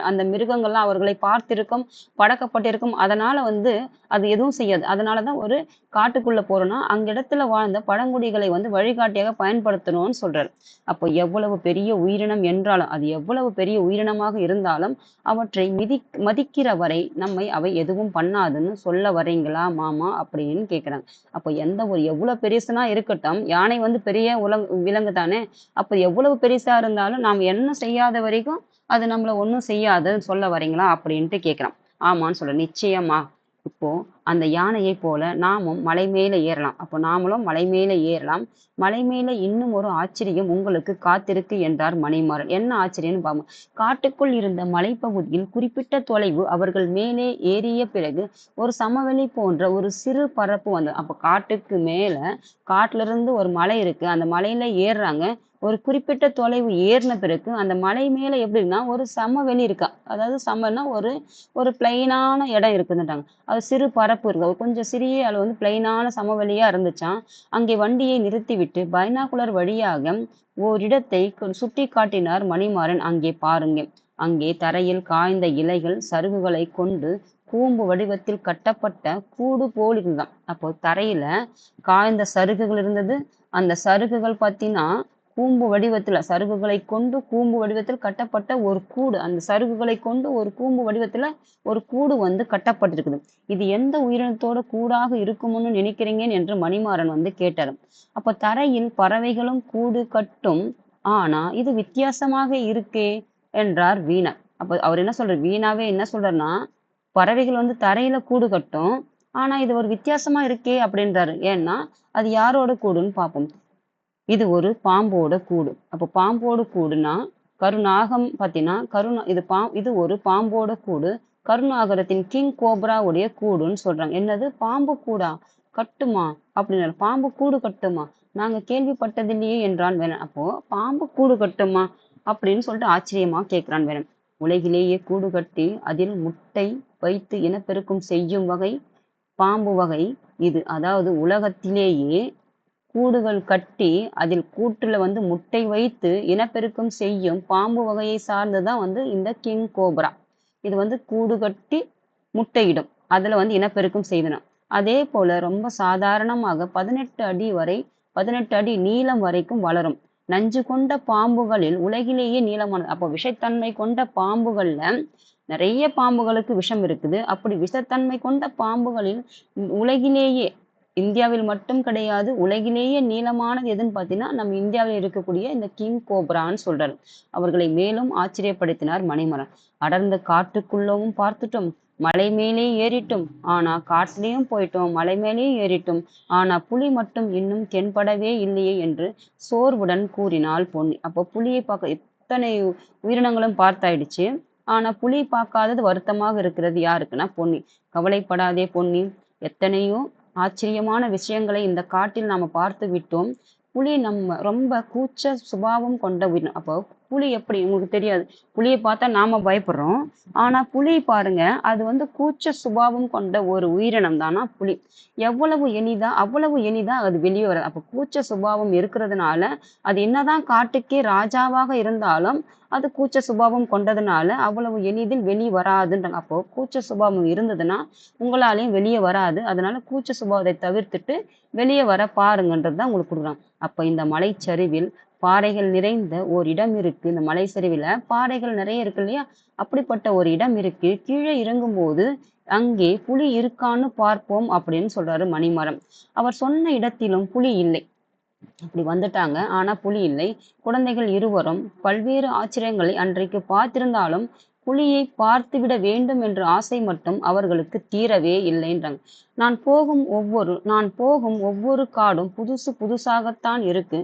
Speaker 1: அந்த மிருகங்கள்லாம் அவர்களை பார்த்திருக்கும், பழக்கப்பட்டிருக்கும். அதனால வந்து அது எதுவும் செய்யாது. அதனால தான் ஒரு காட்டுக்குள்ள போறோம்னா, அங்க இடத்துல வாழ்ந்த பழங்குடிகளை வந்து வழிகாட்டியாக பயன்படுத்தணும்னு சொல்றாரு. அப்போ எவ்வளவு பெரிய உயிரினம் என்றாலும், அது எவ்வளவு பெரிய உயிரினமாக இருந்தாலும், அவற்றை மதிக்கிற வரை நம்மை அவை எதுவும் பண்ணாதுன்னு சொல்ல வரீங்களா மாமா? அப்படின்னு கேட்குறாங்க. அப்போ எவ்வளவு பெருசுனா இருக்கட்டும், யானை வந்து பெரிய விலங்கு தானே. அப்ப எவ்வளவு பெருசா இருந்தாலும் நாம் என்ன செய்யாத வரைக்கும் அது நம்மள ஒண்ணும் செய்யாதுன்னு சொல்ல வரீங்களா? அப்படின்ட்டு கேட்கிறான். ஆமான்னு சொல்றேன். நிச்சயமா. இப்போ அந்த யானையைப் போல நாமும் மலை மேல ஏறலாம். அப்போ நாமளும் மலை மேல ஏறலாம். மலை மேல இன்னும் ஒரு ஆச்சரியம் உங்களுக்கு காத்திருக்கு என்றார் மணிமாறன். என்ன ஆச்சரியம்னு பாப்போம். காட்டுக்குள் இருந்த மலைப்பகுதியில் குறிப்பிட்ட தொலைவு அவர்கள் மேலே ஏறிய பிறகு ஒரு சமவெளி போன்ற ஒரு சிறு பரப்பு வந்தது. அப்ப காட்டுக்கு மேல காட்டுல இருந்து ஒரு மலை இருக்கு. அந்த மலையில ஏறுறாங்க. ஒரு குறிப்பிட்ட தொலைவு ஏறின பிறகு அந்த மலை மேல எப்படின்னா ஒரு சமவெளி இருக்கா. அதாவது சமன்னா ஒரு ஒரு பிளைனான இடம் இருக்குதுன்றாங்க. அது சிறு பரப்பு இருக்கு. கொஞ்சம் சிறிய அளவு வந்து பிளைனான சமவெளியா இருந்துச்சாம். அங்கே வண்டியை நிறுத்திவிட்டு பைனாகுலர் வழியாக ஓரிடத்தை சுட்டி காட்டினார் மணிமாறன். அங்கே பாருங்க. அங்கே தரையில் காய்ந்த இலைகள் சருகுகளை கொண்டு கூம்பு வடிவத்தில் கட்டப்பட்ட கூடு போல் இருந்தாம். அப்போ தரையில காய்ந்த சருகுகள் இருந்தது. அந்த சருகுகள் பார்த்தீங்கன்னா கூம்பு வடிவத்தில் கட்டப்பட்ட ஒரு கூடு. அந்த சருகுகளை கொண்டு ஒரு கூம்பு வடிவத்துல ஒரு கூடு வந்து கட்டப்பட்டிருக்குது. இது எந்த உயிரினத்தோட கூடாக இருக்கும்னு நினைக்கிறீங்க என்று மணிமாறன் வந்து கேட்டாரு. அப்ப தரையில் பறவைகளும் கூடு கட்டும். ஆனா இது வித்தியாசமாக இருக்கே என்றார் வீணா. அப்ப அவர் என்ன சொல்றாரு? வீணாவே என்ன சொல்றாருன்னா, பறவைகள் வந்து தரையில கூடு கட்டும். ஆனா இது ஒரு வித்தியாசமா இருக்கே அப்படின்றாரு. ஏன்னா அது யாரோட கூடுன்னு பார்ப்போம். இது ஒரு பாம்போட கூடு. அப்போ பாம்போட கூடுனா கருநாகம் பார்த்தீங்கன்னா இது ஒரு பாம்போட கூடு. கருநாகரத்தின் கிங் கோப்ராவுடைய கூடுன்னு சொல்றாங்க. என்னது பாம்பு கூடா? கட்டுமா? அப்படின்னாரு. பாம்பு கூடு கட்டுமா? நாங்க கேள்விப்பட்டதில்லையே என்றான் வேலன். அப்போ பாம்பு கூடு கட்டுமா? அப்படின்னு சொல்லிட்டு ஆச்சரியமா கேட்கிறான் வேலன். உலகிலேயே கூடு கட்டி அதில் முட்டை வைத்து இனப்பெருக்கம் செய்யும் வகை பாம்பு வகை இது. அதாவது உலகத்திலேயே கூடுகள் கட்டி அதில் கூட்டுல வந்து முட்டை வைத்து இனப்பெருக்கம் செய்யும் பாம்பு வகையை சார்ந்துதான் வந்து இந்த கிங் கோப்ரா. இது வந்து கூடு கட்டி முட்டையிடும். அதுல வந்து இனப்பெருக்கம் செய்தன. அதே போல ரொம்ப சாதாரணமாக 18 அடி நீளம் வரைக்கும் வளரும். நஞ்சு கொண்ட பாம்புகளில் உலகிலேயே நீளமானது. அப்போ விஷத்தன்மை கொண்ட பாம்புகள்ல நிறைய பாம்புகளுக்கு விஷம் இருக்குது. அப்படி விஷத்தன்மை கொண்ட பாம்புகளில் உலகிலேயே இந்தியாவில் மட்டும் கிடையாது, உலகிலேயே நீளமானது எதுன்னு பார்த்தீங்கன்னா நம்ம இந்தியாவில் இருக்கக்கூடிய இந்த கிங் கோப்ரான்னு சொல்றாரு. அவர்களை மேலும் ஆச்சரியப்படுத்தினார் மணிமரன். அடர்ந்த காட்டுக்குள்ளவும் பார்த்துட்டோம், மலை மேலே ஏறிட்டோம், ஆனா காட்டுலயும் போயிட்டோம், மலை மேலேயும் ஏறிட்டோம், ஆனா புலி மட்டும் இன்னும் தென்படவே இல்லையே என்று சோர்வுடன் கூறினாள் பொன்னி. அப்போ புலியை பார்க்க எத்தனை உயிரினங்களும் பார்த்தாயிடுச்சு, ஆனா புலி பார்க்காதது வருத்தமாக இருக்கிறது யாருக்குன்னா பொன்னி. கவலைப்படாதே பொன்னி, எத்தனையோ ஆச்சரியமான விஷயங்களை இந்த காட்டில் நாம பார்த்து விட்டோம். புலி நம்ம ரொம்ப கூச்ச சுபாவம் கொண்ட உயிரினம். அப்போ புலி எப்படி உங்களுக்கு தெரியாது. புலியை பார்த்தா நாம பயப்படுறோம். ஆனா புலி பாருங்க, அது வந்து கூச்ச சுபாவம் கொண்ட ஒரு உயிரினம் தானா புலி. அவ்வளவு எளிதா அது வெளியே வராது. அப்போ கூச்ச சுபாவம் இருக்கிறதுனால அது என்னதான் காட்டுக்கே ராஜாவாக இருந்தாலும் அது கூச்ச சுபாவம் கொண்டதுனால அவ்வளவு எளிதில் வெளியே வராதுன்றாங்க. அப்போ கூச்ச சுபாவம் இருந்ததுன்னா உங்களாலையும் வெளியே வராது. அதனால கூச்ச சுபாவத்தை தவிர்த்துட்டு வெளியே வர பாருங்கன்றது தான் உங்களுக்கு கொடுக்குறாங்க. அப்ப இந்த மலைச்சரிவில் பாறைகள் நிறைந்த ஒரு இடம் இருக்கு. இந்த மலைச்சரிவுல பாறைகள் நிறைய இருக்கு இல்லையா? அப்படிப்பட்ட ஒரு இடம் இருக்கு. கீழே இறங்கும்போது அங்கே புலி இருக்கான்னு பார்ப்போம் அப்படின்னு சொல்றாரு மணிமரம். அவர் சொன்ன இடத்திலும் புலி இல்லை. அப்படி வந்துட்டாங்க. ஆனா புலி இல்லை. குழந்தைகள் இருவரும் பல்வேறு ஆச்சரியங்களை அன்றைக்கு பார்த்திருந்தாலும் புலியை பார்த்துவிட வேண்டும் என்ற ஆசை மட்டும் அவர்களுக்கு தீரவே இல்லைன்றாங்க. நான் போகும் ஒவ்வொரு காடும் புதுசு புதுசாகத்தான் இருக்கு.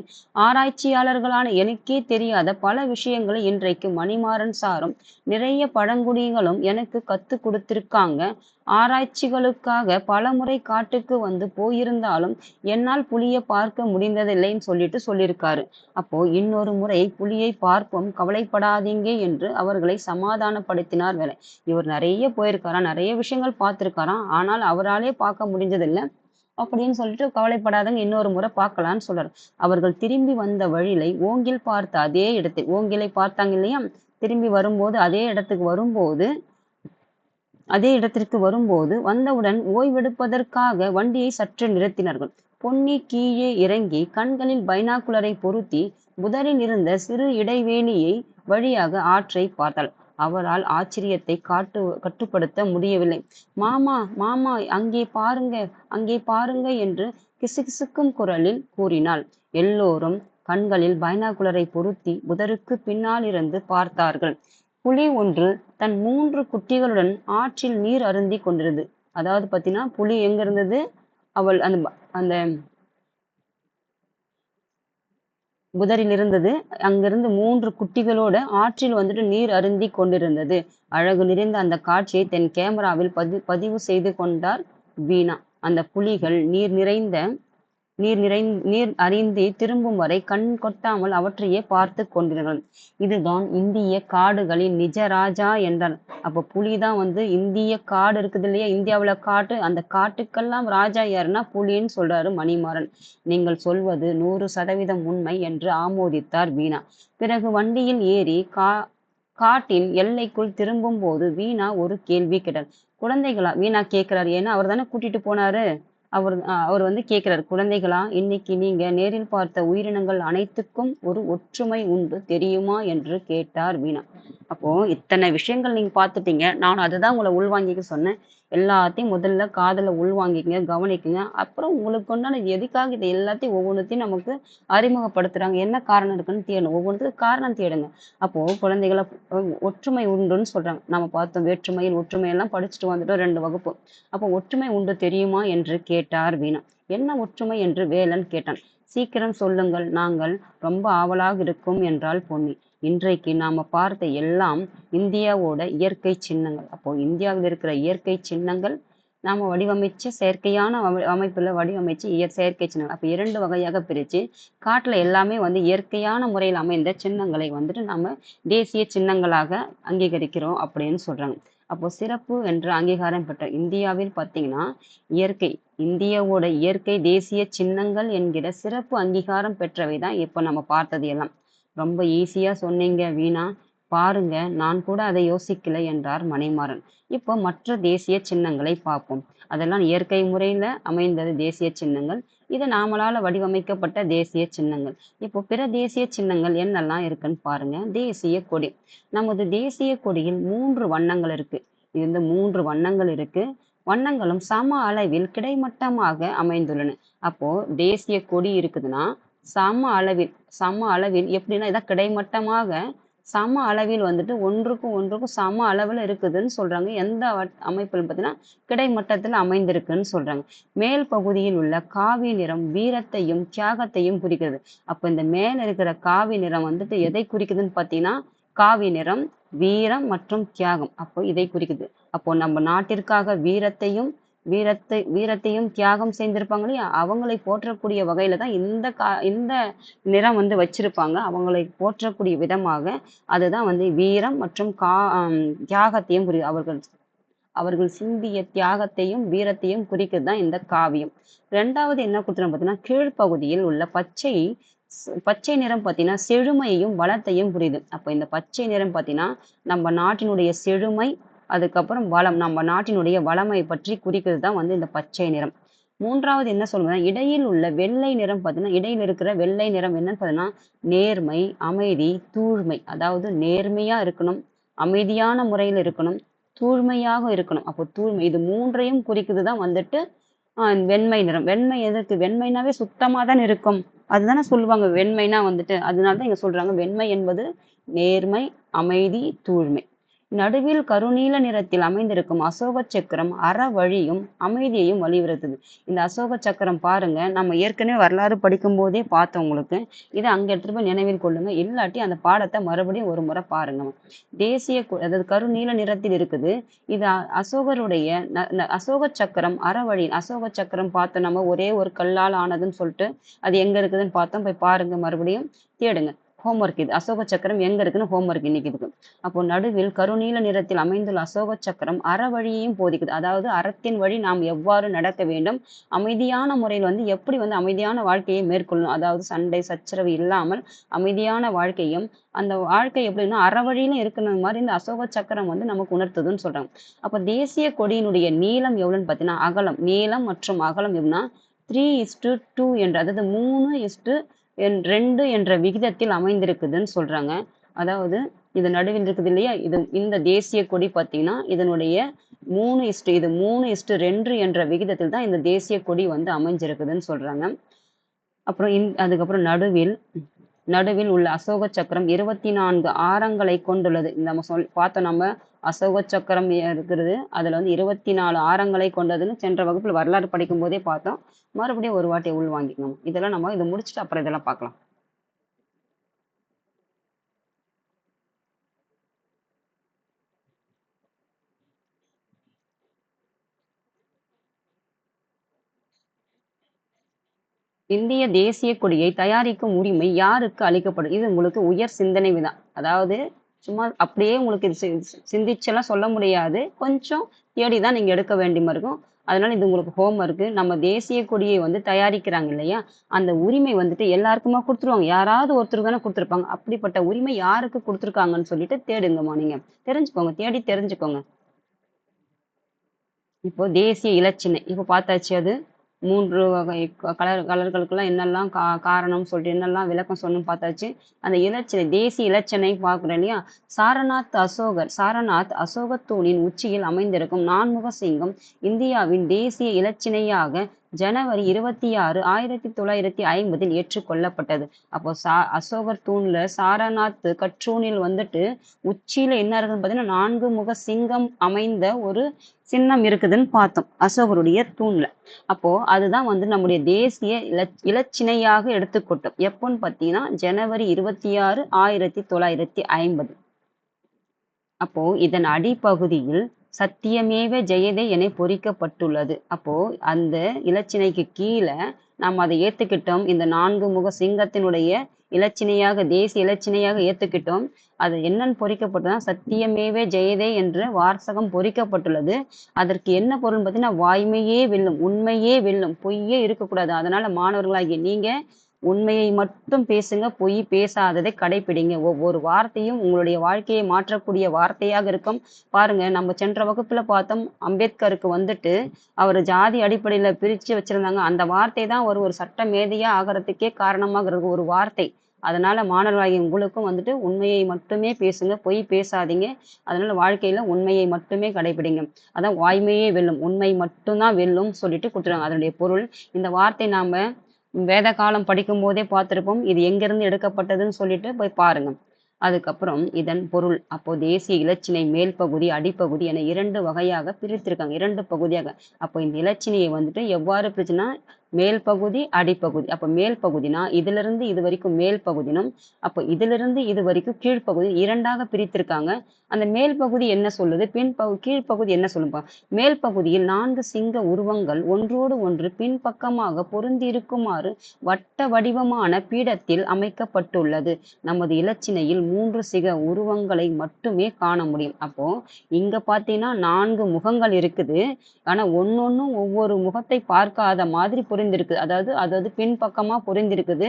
Speaker 1: ஆராய்ச்சியாளர்களான எனக்கே தெரியாத பல விஷயங்களை இன்றைக்கு மணிமாறன் சாரும் நிறைய பழங்குடிகளும் எனக்கு கத்து கொடுத்திருக்காங்க. ஆராய்ச்சிகளுக்காக பலமுறை காட்டுக்கு வந்து போயிருந்தாலும் என்னால் புலியை பார்க்க முடிந்ததில்லைன்னு சொல்லியிருக்காரு. அப்போ இன்னொரு முறை புலியை பார்ப்போம், கவலைப்படாதீங்க என்று அவர்களை சமாதானப்படுத்தினார் வேலை. இவர் நிறைய போயிருக்காராம், நிறைய விஷயங்கள் பார்த்திருக்காராம், ஆனால் அவராலே பார்க்க முடிஞ்சதில்லை அப்படின்னு சொல்லிட்டு கவலைப்படாதங்க, இன்னொரு முறை பார்க்கலான்னு சொல்றாரு. அவர்கள் திரும்பி வந்த வழியிலை ஓங்கிலை பார்த்தாங்க இல்லையா? திரும்பி வரும்போது அதே இடத்திற்கு வரும்போது வந்தவுடன் ஓய்வெடுப்பதற்காக வண்டியை சற்று நிறுத்தினார்கள். பொன்னி கீழே இறங்கி கண்களில் பைனாகுலரை பொருத்தி புதரில் இருந்த சிறு இடைவேளியை வழியாக ஆற்றை பார்த்தாள். அவரால் ஆச்சரியத்தை கட்டுப்படுத்த முடியவில்லை. மாமா மாமா, அங்கே பாருங்க என்று கிசுகிசுக்கும் குரலில் கூறினாள். எல்லோரும் கண்களில் பைனாகுலரை பொருத்தி புதருக்கு பின்னால் இருந்து பார்த்தார்கள். புலி ஒன்று தன் 3 குட்டிகளுடன் ஆற்றில் நீர் அருந்தி கொண்டிருந்தது. அதாவது பாத்தீங்கன்னா புலி எங்க இருந்தது? அவள் அந்த அந்த புதரில் இருந்தது. அங்கிருந்து 3 குட்டிகளோட ஆற்றில் வந்துட்டு நீர் அருந்தி கொண்டிருந்தது. அழகு நிறைந்த அந்த காட்சியை தன் கேமராவில் பதிவு செய்து கொண்டார் வீணா. அந்த புலிகள் நீர் அறிந்து திரும்பும் வரை கண் கொட்டாமல் அவற்றையே பார்த்து கொண்டிருங்கள். இதுதான் இந்திய காடுகளின் நிஜ ராஜா என்றார். அப்ப புலிதான் வந்து இந்திய காடு இருக்குது இல்லையா? இந்தியாவுல காட்டு, அந்த காட்டுக்கெல்லாம் ராஜா யாருன்னா புலின்னு சொல்றாரு மணிமாறன். நீங்கள் சொல்வது 100% உண்மை என்று ஆமோதித்தார் வீணா. பிறகு வண்டியில் ஏறி காட்டின் எல்லைக்குள் திரும்பும் போது வீணா ஒரு கேள்வி கேட்டார். குழந்தைகளா? வீணா கேட்கிறாரு. ஏன்னா அவர் தானே கூட்டிட்டு போனாரு. அவர் வந்து கேட்கிறார், குழந்தைகளா, இன்னைக்கு நீங்க நேரில் பார்த்த உயிரினங்கள் அனைத்துக்கும் ஒரு ஒற்றுமை உண்டு தெரியுமா என்று கேட்டார் வீணா. அப்போ இத்தனை விஷயங்கள் நீங்க பார்த்துட்டீங்க, நான் அதுதான் உங்களை உள்வாங்கிக்க சொன்னேன். எல்லாத்தையும் முதல்ல காதுல உள்வாங்கிக்கங்க, கவனிக்குங்க. அப்புறம் உங்களுக்கு உண்டான எதுக்காக இது எல்லாத்தையும் ஒவ்வொன்னுத்தையும் நமக்கு அறிமுகப்படுத்துறாங்க, என்ன காரணம் இருக்குன்னு தேடணும். ஒவ்வொன்னுத்துக்கும் காரணம் தேடுங்க. அப்போ குழந்தைகள ஒற்றுமை உண்டுன்னு சொல்றாங்க. நம்ம பார்த்தோம் வேற்றுமையில் ஒற்றுமை எல்லாம் படிச்சுட்டு வந்துட்டோம் 2 வகுப்பு. அப்போ ஒற்றுமை உண்டு தெரியுமா என்று கேட்டார் வீணா. என்ன ஒற்றுமை என்று வேலன் கேட்டான். சீக்கிரம் சொல்லுங்கள், நாங்கள் ரொம்ப ஆவலாக இருக்கும் என்றாள் பொன்னி. இன்றைக்கு நாம பார்த்த எல்லாம் இந்தியாவோட இயற்கை சின்னங்கள். அப்போ இந்தியாவில் இருக்கிற இயற்கை சின்னங்கள் நாம வடிவமைச்ச செயற்கையான அமைப்புல வடிவமைச்சு செயற்கை சின்னங்கள். அப்ப 2 வகையாக பிரிச்சு காட்டுல எல்லாமே வந்து இயற்கையான முறையில் அமைந்த சின்னங்களை வந்துட்டு நம்ம தேசிய சின்னங்களாக அங்கீகரிக்கிறோம் அப்படின்னு சொல்றாங்க. அப்போ சிறப்பு என்ற அங்கீகாரம் பெற்ற இந்தியாவில் பார்த்தீங்கன்னா இயற்கை இந்தியாவோட இயற்கை தேசிய சின்னங்கள் என்கிற சிறப்பு அங்கீகாரம் பெற்றவை தான் இப்போ நம்ம பார்த்தது எல்லாம். ரொம்ப ஈஸியா சொன்னீங்க வீணா. பாருங்க, நான் கூட அதை யோசிக்கல என்றார் மணிமாறன். இப்போ மற்ற தேசிய சின்னங்களை பார்ப்போம். அதெல்லாம் இயற்கை முறையில அமைந்தது தேசிய சின்னங்கள். இது நாமளால வடிவமைக்கப்பட்ட தேசிய சின்னங்கள். இப்போ பிற தேசிய சின்னங்கள் என்னெல்லாம் இருக்குன்னு பாருங்க. தேசிய கொடி. நமது தேசிய கொடியில் 3 வண்ணங்கள் இருக்கு. இந்த 3 வண்ணங்கள் இருக்கு. வண்ணங்களும் சம அளவில் கிடைமட்டமாக அமைந்துள்ளன. அப்போ தேசிய கொடி இருக்குதுன்னா சம அளவில் எப்படின்னா இதான் கிடைமட்டமாக சம அளவில் வந்துட்டு ஒன்றுக்கும் சம அளவில் இருக்குதுன்னு சொல்றாங்க. எந்த அமைப்பில் பார்த்தீங்கன்னா கிடைமட்டத்தில் அமைந்திருக்குன்னு சொல்றாங்க. மேல் பகுதியில் உள்ள காவி நிறம் வீரத்தையும் தியாகத்தையும் குறிக்கிறது. அப்ப இந்த மேல இருக்கிற காவி நிறம் வந்துட்டு எதை குறிக்குதுன்னு பார்த்தீங்கன்னா காவி நிறம் வீரம் மற்றும் தியாகம். அப்போ இதை குறிக்குது. அப்போ நம்ம நாட்டிற்காக வீரத்தையும் தியாகம் செய்திருப்பாங்க இல்லையா, அவங்களை போற்றக்கூடிய வகையில தான் இந்த நிறம் வந்து வச்சிருப்பாங்க. அவங்களை போற்றக்கூடிய விதமாக அதுதான் வந்து வீரம் மற்றும் தியாகத்தையும் குறி அவர்கள் அவர்கள் சிந்திய தியாகத்தையும் வீரத்தையும் குறிக்கிறது தான் இந்த காவியம். 2வது என்ன கொடுத்துருக்காங்க பார்த்தீங்கன்னா கீழ்ப்பகுதியில் உள்ள பச்சை நிறம் பார்த்தீங்கன்னா செழுமையையும் வளத்தையும் புரியுது. அப்போ இந்த பச்சை நிறம் பார்த்தீங்கன்னா நம்ம நாட்டினுடைய செழுமை, அதுக்கப்புறம் வளம், நம்ம நாட்டினுடைய வளமை பற்றி குறிக்கிறது தான் வந்து இந்த பச்சை நிறம். 3வது என்ன சொல்லுங்க, இடையில் உள்ள வெள்ளை நிறம் பார்த்தீங்கன்னா இடையில் இருக்கிற வெள்ளை நிறம் என்னன்னு பார்த்தீங்கன்னா நேர்மை, அமைதி, தூய்மை. அதாவது நேர்மையா இருக்கணும், அமைதியான முறையில் இருக்கணும், தூய்மையாக இருக்கணும். அப்போ தூய்மை இது 3ஐயும் குறிக்குது தான் வந்துட்டு வெண்மை நிறம். வெண்மை எதற்கு? வெண்மைனாவே சுத்தமா தானே இருக்கும். அதுதானே சொல்லுவாங்க வெண்மைனா வந்துட்டு. அதனாலதான் இங்க சொல்றாங்க வெண்மை என்பது நேர்மை, அமைதி, தூய்மை. நடுவில் கருநீல நிறத்தில் அமைந்திருக்கும் அசோக சக்கரம் அறவழியும் அமைதியையும் வலியுறுத்துது. இந்த அசோக சக்கரம் பாருங்க, நம்ம ஏற்கனவே வரலாறு படிக்கும் போதே பார்த்தோம் உங்களுக்கு. இதை அங்க எடுத்துட்டு போய் நினைவில் கொள்ளுங்க. இல்லாட்டி அந்த பாடத்தை மறுபடியும் ஒரு முறை பாருங்க. அதாவது கருநீல நிறத்தில் இருக்குது. இது அசோகருடைய அசோக சக்கரம் அறவழி. அசோக சக்கரம் பார்த்தோம் நம்ம ஒரே ஒரு கல்லால் ஆனதுன்னு சொல்லிட்டு அது எங்க இருக்குதுன்னு பார்த்தோம். போய் பாருங்க, மறுபடியும் தேடுங்க. ஹோம்ஒர்க் இது. அசோக சக்கரம் எங்க இருக்குன்னு ஹோம்ஒர்க் இன்னைக்கு இருக்கு. அப்போ நடுவில் கருநீல நிறத்தில் அமைந்துள்ள அசோக சக்கரம் அறவழியையும் போதிக்குது. அதாவது அறத்தின் வழி நாம் எவ்வாறு நடக்க வேண்டும், அமைதியான முறையில் வந்து எப்படி வந்து அமைதியான வாழ்க்கையை மேற்கொள்ளணும், அதாவது சண்டை சச்சரவு இல்லாமல் அமைதியான வாழ்க்கையும், அந்த வாழ்க்கை எப்படின்னா அறவழியிலும் இருக்கிற மாதிரி இந்த அசோக சக்கரம் வந்து நமக்கு உணர்த்துதுன்னு சொல்றாங்க. அப்ப தேசிய கொடியினுடைய நீளம் எவ்வளவுன்னு பார்த்தீங்கன்னா அகலம், நீளம் மற்றும் அகலம் எப்படின்னா 3:2 என்ற, அதாவது 3:2 என்ற விகிதத்தில் அமைந்திருக்குதுன்னு சொல்றாங்க. அதாவது இது நடுவில் இருக்குது இல்லையா, இந்த தேசிய கொடி பார்த்தீங்கன்னா இதனுடைய 3:2 என்ற விகிதத்தில் தான் இந்த தேசிய கொடி வந்து அமைஞ்சிருக்குதுன்னு சொல்றாங்க. அப்புறம் அதுக்கப்புறம் நடுவில் உள்ள அசோக சக்கரம் 24 ஆரங்களை கொண்டுள்ளது. நம்ம பார்த்தோம் நம்ம அசோக சக்கரம் இருக்கிறது, அதுல வந்து 24 ஆரங்களை கொண்டதுன்னு சென்ற வகுப்புல வரலாறு படிக்கும் போதே பார்த்தோம். மறுபடியும் ஒரு வாட்டி உள் வாங்கிக்கணும். இதெல்லாம் நம்ம இதை முடிச்சுட்டு அப்புறம் இதெல்லாம் பார்க்கலாம். இந்திய தேசிய கொடியை தயாரிக்கும் உரிமை யாருக்கு அளிக்கப்படும்? இது உங்களுக்கு உயர் சிந்தனை விதான். அதாவது சும்மா அப்படியே உங்களுக்கு சிந்திச்செல்லாம் சொல்ல முடியாது. கொஞ்சம் தேடிதான் நீங்க எடுக்க வேண்டியமா இருக்கும். அதனால இது உங்களுக்கு ஹோம்ஒர்க். நம்ம தேசிய கொடியை வந்து தயாரிக்கிறாங்க இல்லையா, அந்த உரிமை வந்துட்டு எல்லாருக்குமா கொடுத்துருவாங்க. யாராவது ஒருத்தருக்கு தானே கொடுத்துருப்பாங்க. அப்படிப்பட்ட உரிமை யாருக்கு கொடுத்துருக்காங்கன்னு சொல்லிட்டு தேடுங்கம்மா. நீங்க தெரிஞ்சுக்கோங்க, தேடி தெரிஞ்சுக்கோங்க. இப்போ தேசிய இலச்சினை இப்போ பார்த்தாச்சு. அது 3 வகை கலர்களுக்கெல்லாம் என்னெல்லாம் காரணம் சொல்லிட்டு என்னெல்லாம் விளக்கம் சொல்லணும்னு பார்த்தாச்சு. அந்த இலச்சினை தேசிய இலச்சினை பார்க்குறோம் இல்லையா? சாரநாத் அசோகத் தூணின் உச்சியில் அமைந்திருக்கும் நான்முக சிங்கம் இந்தியாவின் தேசிய இலச்சினையாக ஜனவரி 26, 1950 ஏற்றுக்கொள்ளப்பட்டது. அப்போ அசோகர் தூண்ல சாரநாத் கற்றூணில் வந்துட்டு உச்சியில என்ன இருக்குன்னு பார்த்தீங்கன்னா 4 முக சிங்கம் அமைந்த ஒரு சின்னம் இருக்குதுன்னு பார்த்தோம் அசோகருடைய தூண்ல. அப்போ அதுதான் வந்து நம்முடைய தேசிய இலச்சினையாக எடுத்துக்கொண்டோம். எப்போன்னு பார்த்தீங்கன்னா ஜனவரி 26, 1950. அப்போ இதன் அடிப்பகுதியில் சத்தியமேவ ஜெயதே என பொறிக்கப்பட்டுள்ளது. அப்போ அந்த இலச்சினைக்கு கீழே நாம் அதை ஏத்துக்கிட்டோம். இந்த 4 முக சிங்கத்தினுடைய இலச்சினையாக தேசிய இலச்சினையாக ஏத்துக்கிட்டோம். அது என்னன்னு பொறிக்கப்பட்டதுன்னா சத்தியமேவே ஜெயதே என்ற வாசகம் பொறிக்கப்பட்டுள்ளது. அதற்கு என்ன பொருள் பார்த்தீங்கன்னா வாய்மையே வெல்லும், உண்மையே வெல்லும், பொய்யே இருக்கக்கூடாது. அதனால மாணவர்களாகிய நீங்க உண்மையை மட்டும் பேசுங்க, பொய் பேசாததை கடைப்பிடிங்க. ஒவ்வொரு வார்த்தையும் உங்களுடைய வாழ்க்கையை மாற்றக்கூடிய வார்த்தையாக இருக்கும். பாருங்க, நம்ம சென்ற வகுப்புல பார்த்தோம், அம்பேத்கருக்கு வந்துட்டு அவர் ஜாதி அடிப்படையில பிரிச்சு வச்சிருந்தாங்க. அந்த வார்த்தை தான் ஒரு சட்ட மேதையா ஆகிறதுக்கே காரணமாக இருக்கு, ஒரு வார்த்தை. அதனால மாணவர்களாகிய உங்களுக்கும் வந்துட்டு உண்மையை மட்டுமே பேசுங்க, பொய் பேசாதீங்க. அதனால வாழ்க்கையில உண்மையை மட்டுமே கடைபிடிங்க. அதான் வாய்மையே வெல்லும், உண்மை மட்டும்தான் வெல்லும் சொல்லிட்டு கொடுத்துருவாங்க. அதனுடைய பொருள் இந்த வார்த்தை நாம வேத காலம் படிக்கும் போதே பார்த்திருப்போம். இது எங்கிருந்து எடுக்கப்பட்டதுன்னு சொல்லிட்டு போய் பாருங்க. அதுக்கப்புறம் இதன் பொருள் அப்போ தேசிய இலச்சினை மேல் பகுதி அடிப்பகுதி என 2 வகையாக பிரித்திருக்காங்க, 2 பகுதியாக. அப்போ இந்த இலச்சினையை வந்துட்டு எவ்வாறு பிரிச்சுன்னா மேல் பகுதி அடிப்பகுதி. அப்ப மேல் பகுதினா இதிலிருந்து இது வரைக்கும் மேல் பகுதினும், அப்ப இதிலிருந்து இது வரைக்கும் கீழ்ப்பகுதி 2ஆக பிரித்திருக்காங்க. அந்த மேல் பகுதி என்ன சொல்லுது, கீழ்ப்பகுதி என்ன சொல்லுப்பா? மேல் பகுதியில் 4 சிங்க உருவங்கள் ஒன்றோடு ஒன்று பின்பக்கமாக பொருந்திருக்குமாறு வட்ட வடிவமான பீடத்தில் அமைக்கப்பட்டுள்ளது. நமது இலச்சினையில் 3 சிங்க உருவங்களை மட்டுமே காண முடியும். அப்போ இங்க பாத்தீங்கன்னா 4 முகங்கள் இருக்குது. ஆனா ஒன்னொன்னும் ஒவ்வொரு முகத்தை பார்க்காத மாதிரி பொறிந்திருக்கு. அதாவது பின்பக்கமா பொறிந்திருக்குது.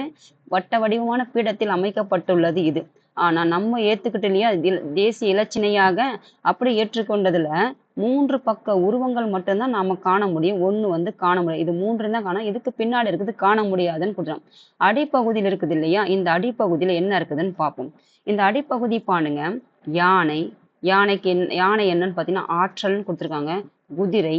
Speaker 1: வட்ட வடிவமான பீடத்தில் அமைக்கப்பட்டுள்ளது இது. ஆனா நம்ம ஏத்துக்கிட்டு இல்லையா தேசிய இலச்சினையாக அப்படி ஏற்றுக்கொண்டதுல 3 பக்க உருவங்கள் மட்டும்தான் நாம காண முடியும். ஒண்ணு வந்து காண முடியும். இது 3 தான் காண, இதுக்கு பின்னாடி இருக்குது காண முடியாதுன்னு கொடுக்குறோம். அடிப்பகுதியில் இருக்குது இல்லையா, இந்த அடிப்பகுதியில என்ன இருக்குதுன்னு பார்ப்போம். இந்த அடிப்பகுதி பாருங்க, யானை. யானை என்னன்னு பார்த்தீங்கன்னா ஆற்றல்னு கொடுத்துருக்காங்க. குதிரை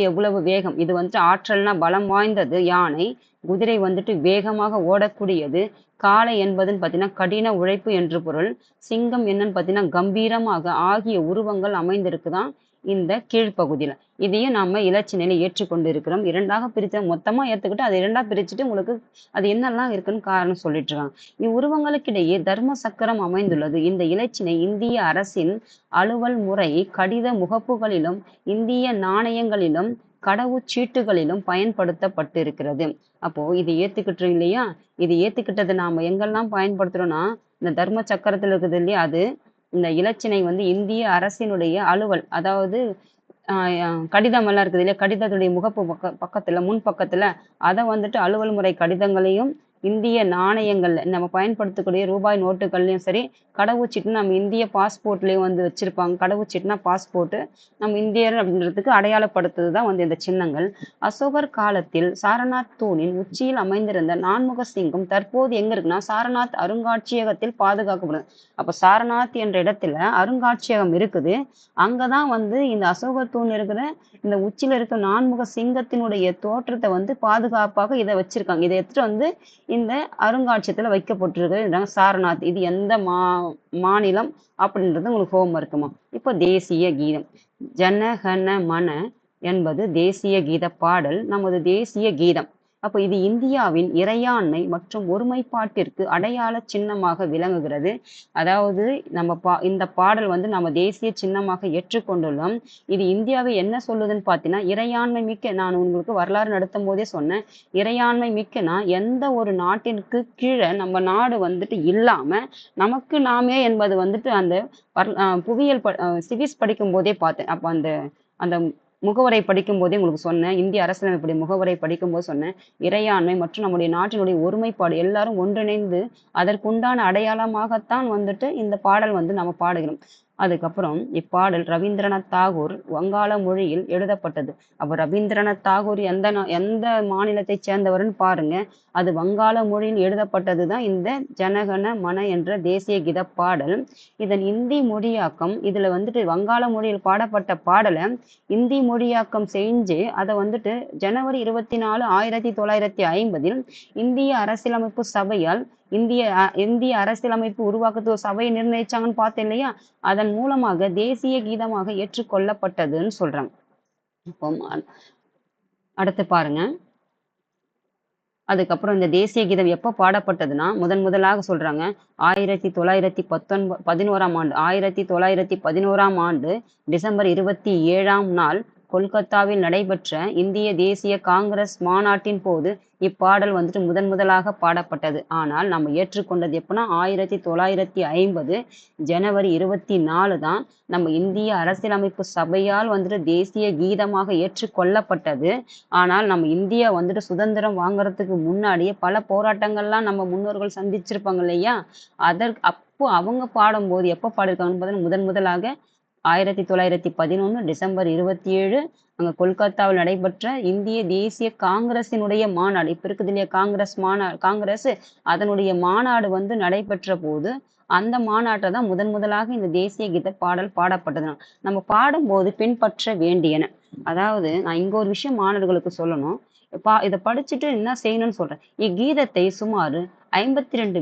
Speaker 1: எவ்வளவு வேகம், இது வந்துட்டு ஆற்றல்னா பலம் வாய்ந்தது யானை. குதிரை வந்துட்டு வேகமாக ஓடக்கூடியது. காளை என்பதுன்னு பார்த்தீங்கன்னா கடின உழைப்பு என்று பொருள். சிங்கம் என்னன்னு பார்த்தீங்கன்னா கம்பீரமாக ஆகிய உருவங்கள் அமைந்திருக்குதான் இந்த கீழ்ப்பகுதியில. இதையும் நாம இலச்சினையில ஏற்றுக்கொண்டு இருக்கிறோம். 2ஆக பிரித்து மொத்தமா ஏத்துக்கிட்டு அதை 2ஆ பிரிச்சுட்டு உங்களுக்கு அது என்னெல்லாம் இருக்குன்னு காரணம் சொல்லிட்டு இருக்காங்க. இவ்வுருவங்களுக்கிடையே தர்ம சக்கரம் அமைந்துள்ளது. இந்த இலச்சினை இந்திய அரசின் அலுவல் முறை கடித முகப்புகளிலும் இந்திய நாணயங்களிலும் கடவுச்சீட்டுகளிலும் பயன்படுத்தப்பட்டிருக்கிறது. அப்போ இது ஏத்துக்கிட்டு இல்லையா, இது ஏத்துக்கிட்டது நாம எங்கெல்லாம் பயன்படுத்துறோம்னா இந்த தர்ம சக்கரத்துல இருக்குது இல்லையா, அது இந்த இலச்சினை வந்து இந்திய அரசினுடைய அலுவல், அதாவது கடிதம் எல்லாம் இருக்குது இல்லையா, கடிதத்துடைய முகப்பு பக்கத்துல முன் பக்கத்துல அதை வந்துட்டு அலுவல் முறை கடிதங்களையும் இந்திய நாணயங்கள்ல நம்ம பயன்படுத்தக்கூடிய ரூபாய் நோட்டுகள்லயும் சரி, கடவுச்சீட்டு நம்ம இந்திய பாஸ்போர்ட்லயும் வந்து வச்சிருப்பாங்க. கடவுச்சீட்டுனா பாஸ்போர்ட், நம்ம இந்தியர் அப்படின்றதுக்கு அடையாளப்படுத்துறது தான் வந்து இந்த சின்னங்கள். அசோகர் காலத்தில் சாரநாத் தூணின் உச்சியில் அமைந்திருந்த நான்முக சிங்கம் தற்போது எங்க இருக்குன்னா சாரநாத் அருங்காட்சியகத்தில் பாதுகாக்கப்படுது. அப்ப சாரநாத் என்ற இடத்துல அருங்காட்சியகம் இருக்குது. அங்கதான் வந்து இந்த அசோகர் தூண் இருக்கிற இந்த உச்சியில இருக்க நான்முக சிங்கத்தினுடைய தோற்றத்தை வந்து பாதுகாப்பாக இதை வச்சிருக்காங்க. இதை எடுத்துட்டு வந்து இந்த அருங்காட்சியகத்துல வைக்கப்பட்டிருக்கு சாரநாத். இது எந்த மாநிலம் அப்படின்றது உங்களுக்கு ஹோம்ஒர்க்குமா. இப்போ தேசிய கீதம். ஜனகண மன என்பது தேசிய கீத பாடல், நமது தேசிய கீதம். அப்போ இது இந்தியாவின் இறையாண்மை மற்றும் ஒருமைப்பாட்டிற்கு அடையாள சின்னமாக விளங்குகிறது. அதாவது இந்த பாடல் வந்து நம்ம தேசிய சின்னமாக ஏற்றுக்கொண்டுள்ளோம். இது இந்தியாவை என்ன சொல்லுதுன்னு பார்த்தீங்கன்னா இறையாண்மை மிக்க, நான் உங்களுக்கு வரலாறு நடத்தும் போதே சொன்னேன், இறையாண்மை மிக்கனா எந்த ஒரு நாட்டிற்கு கீழே நம்ம நாடு வந்துட்டு இல்லாம நமக்கு நாமே என்பது வந்துட்டு அந்த புவியியல் சிவிக்ஸ் படிக்கும் போதே பார்த்தேன். அப்போ அந்த முகவரை படிக்கும் போதே உங்களுக்கு சொன்னேன், இந்திய அரசியலமைப்புடைய முகவரை படிக்கும் போது சொன்னேன், இறையாண்மை மற்றும் நம்முடைய நாட்டினுடைய ஒருமைப்பாடு எல்லாரும் ஒன்றிணைந்து அதற்குண்டான அடையாளமாகத்தான் வந்துட்டு இந்த பாடல் வந்து நம்ம பாடுகிறோம். அதுக்கப்புறம் இப்பாடல் ரவீந்திரநாத் தாகூர் வங்காள மொழியில் எழுதப்பட்டது. அப்ப ரவீந்திரநாத் தாகூர் எந்த மாநிலத்தைச் சேர்ந்தவர்ன்னு பாருங்க. அது வங்காள மொழியில் எழுதப்பட்டது தான் இந்த ஜனகண மன என்ற தேசிய கீத பாடல். இதன் இந்தி மொழியாக்கம் இதுல வந்துட்டு வங்காள மொழியில் பாடப்பட்ட பாடலை இந்தி மொழியாக்கம் செஞ்சு அதை வந்துட்டு ஜனவரி 24, 1950 இந்திய அரசியலமைப்பு சபையால் இந்திய அரசியலமைப்பு உருவாக்கத்து ஒரு சபையை நிர்ணயிச்சாங்கன்னு பார்த்தேன் இல்லையா? அதன் மூலமாக தேசிய கீதமாக ஏற்றுக்கொள்ளப்பட்டதுன்னு சொல்றாங்க. இப்போ அடுத்து பாருங்க. அதுக்கப்புறம் இந்த தேசிய கீதம் எப்போ பாடப்பட்டதுன்னா முதலாக சொல்றாங்க 1911ஆம் ஆண்டு டிசம்பர் 27ஆம் நாள் கொல்கத்தாவில் நடைபெற்ற இந்திய தேசிய காங்கிரஸ் மாநாட்டின் போது இப்பாடல் வந்துட்டு முதலாக பாடப்பட்டது. ஆனால் நம்ம ஏற்றுக்கொண்டது எப்போனா 1950 ஜனவரி 24 தான் நம்ம இந்திய அரசியலமைப்பு சபையால் வந்துட்டு தேசிய கீதமாக ஏற்றுக்கொள்ளப்பட்டது. ஆனால் நம்ம இந்தியா வந்துட்டு சுதந்திரம் வாங்குறதுக்கு முன்னாடியே பல போராட்டங்கள்லாம் நம்ம முன்னோர்கள் சந்திச்சிருப்பாங்க இல்லையா? அப்போ அவங்க பாடும்போது எப்போ பாடியிருக்காங்கன்னு பார்த்தீங்கன்னா முதலாக 1911 டிசம்பர் 27 அங்க கொல்கத்தாவில் நடைபெற்ற இந்திய தேசிய காங்கிரசினுடைய மாநாடு. இப்ப இருக்குது இல்லையா காங்கிரஸ், அதனுடைய மாநாடு வந்து நடைபெற்ற போது அந்த மாநாட்டை தான் முதலாக இந்த தேசிய கீத பாடல் பாடப்பட்டது. நம்ம பாடும்போது பின்பற்ற வேண்டியன, அதாவது நான் இங்க ஒரு விஷயம் மாணவர்களுக்கு சொல்லணும். இதை படிச்சுட்டு என்ன செய்யணும்னு சொல்றேன். இக்கீதத்தை சுமார் 52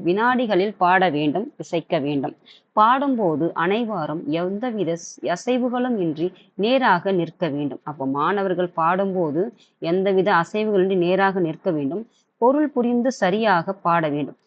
Speaker 1: வினாடிகளில் பாட வேண்டும், இசைக்க வேண்டும். பாடும்போது அனைவரும் எந்தவித அசைவுகளும் இன்றி நேராக நிற்க வேண்டும். அப்போ மாணவர்கள் பாடும்போது எந்தவித அசைவுகளின்றி நேராக நிற்க வேண்டும். பொருள் புரிந்து சரியாக பாட வேண்டும்.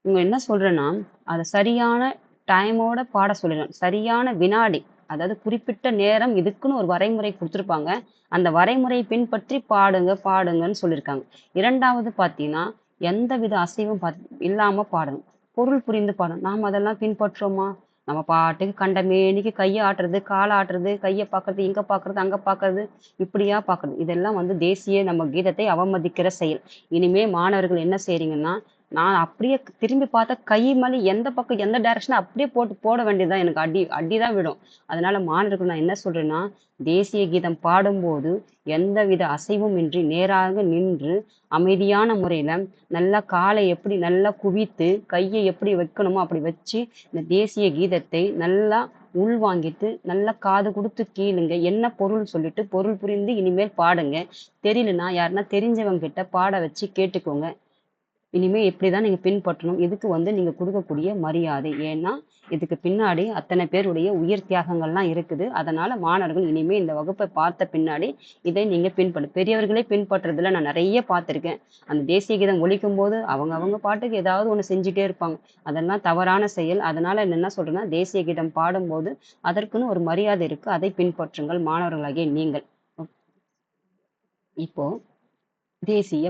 Speaker 1: இவங்க என்ன சொல்றேன்னா அதை சரியான டைமோட பாட சொல்லிடணும். சரியான வினாடி, அதாவது குறிப்பிட்ட நேரம், இதுக்குன்னு ஒரு வரைமுறை கொடுத்துருப்பாங்க. அந்த வரைமுறை பின்பற்றி பாடுங்கன்னு சொல்லியிருக்காங்க. இரண்டாவது பார்த்தீங்கன்னா எந்தவித அசைவும் இல்லாம பாடணும். பொருள் புரிந்து பாடணும். நாம் அதெல்லாம் பின்பற்றோமா? நம்ம பாட்டுக்கு கண்டமேனிக்கு கையை ஆட்டுறது, காலை ஆட்டுறது, கையை பார்க்கறது, இங்க பார்க்கறது, அங்க பார்க்கறது, இப்படியா பார்க்கறது, இதெல்லாம் வந்து தேசிய நம்ம கீதத்தை அவமதிக்கிற செயல். இனிமே மாணவர்கள் என்ன செய்றீங்கன்னா, நான் அப்படியே திரும்பி பார்த்தா கை மேலே எந்த பக்கம் எந்த டைரக்ஷன் அப்படியே போட வேண்டியதுதான். எனக்கு அடிதான் விடும். அதனால மாணவர்கள் நான் என்ன சொல்றேன்னா, தேசிய கீதம் பாடும்போது எந்தவித அசைவும் இன்றி நேராக நின்று அமைதியான முறையில நல்லா காலை எப்படி நல்லா குவித்து கையை எப்படி வைக்கணுமோ அப்படி வச்சு இந்த தேசிய கீதத்தை நல்லா உள்வாங்கிட்டு நல்லா காது கொடுத்து கீழுங்க. என்ன பொருள் சொல்லிட்டு பொருள் புரிந்து இனிமேல் பாடுங்க. தெரியலன்னா யாருன்னா தெரிஞ்சவங்க கிட்ட பாட வச்சு கேட்டுக்கோங்க. இனிமே இப்படிதான் நீங்க பின்பற்றணும். இதுக்கு வந்து நீங்க கொடுக்கக்கூடிய மரியாதை. ஏன்னா இதுக்கு பின்னாடி அத்தனை பேருடைய உயிர் தியாகங்கள்லாம் இருக்குது. அதனால மாணவர்கள் இனிமே இந்த வகுப்பை பார்த்த பின்னாடி இதை நீங்க பெரியவர்களே பின்பற்றுறதுல நான் நிறைய பார்த்திருக்கேன். அந்த தேசிய கீதம் ஒலிக்கும் போது அவங்க பாட்டுக்கு ஏதாவது ஒண்ணு செஞ்சுட்டே இருப்பாங்க. அதெல்லாம் தவறான செயல். அதனால என்ன சொல்றேன்னா, தேசிய கீதம் பாடும்போது அதற்குன்னு ஒரு மரியாதை இருக்கு. அதை பின்பற்றுங்கள் மாணவர்களாகிய நீங்கள். இப்போ தேசிய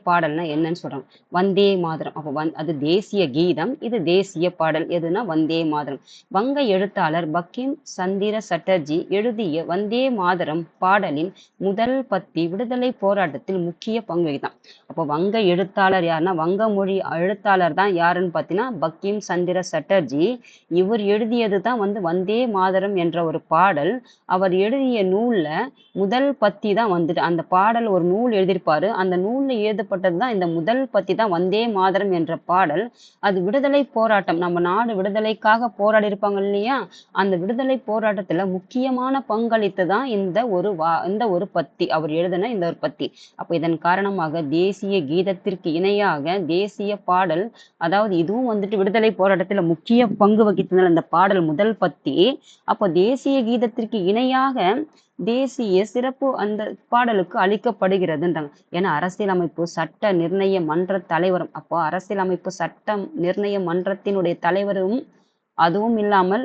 Speaker 1: பாடல்னா என்னன்னு சொல்றாங்க. வந்தே மாதரம். அப்போ அது தேசிய கீதம், இது தேசிய பாடல். எதுனா வந்தே மாதரம். வங்க எழுத்தாளர் பங்கிம் சந்திர சட்டர்ஜி எழுதிய வந்தே மாதரம் பாடலின் முதல் பத்தி விடுதலை போராட்டத்தில் முக்கிய பங்கு வகித்தான். அப்போ வங்க எழுத்தாளர் யாருன்னா, வங்க மொழி எழுத்தாளர் தான் யாருன்னு பார்த்தீங்கன்னா பங்கிம் சந்திர சட்டர்ஜி. இவர் எழுதியது தான் வந்து வந்தே மாதரம் என்ற ஒரு பாடல். அவர் எழுதிய நூல்ல முதல் பத்தி தான் வந்துட்டு அந்த பாடல் ஒரு நூல் எழுதியிருப்பாரு. அந்த நூல்ல எழுதப்பட்டது தான் இந்த முதல் பத்தி தான் வந்தே மாதரம் என்ற பாடல். அது விடுதலை போராட்டம், நம்ம நாடு விடுதலைக்காக போராடி இருப்பாங்க இல்லையா? அந்த விடுதலை போராட்டத்துல முக்கியமான பங்களித்து தான் இந்த ஒரு பத்தி, அவர் எழுதின இந்த ஒரு பத்தி. அப்ப இதன் காரணமாக தேசிய கீதத்திற்கு இணையாக தேசிய பாடல், அதாவது இதுவும் வந்துட்டு விடுதலை போராட்டத்துல முக்கிய பங்கு வகித்ததால் இந்த பாடல் முதல் பத்தி. அப்போ தேசிய கீதத்திற்கு இணையாக தேசிய சிறப்பு அந்த பாடலுக்கு அளிக்கப்படுகிறதுன்றாங்க. ஏன்னா அரசியலமைப்பு சட்ட நிர்ணய மன்ற தலைவரும், அப்போ அரசியலமைப்பு சட்டம் நிர்ணய மன்றத்தினுடைய தலைவரும், அதுவும் இல்லாமல்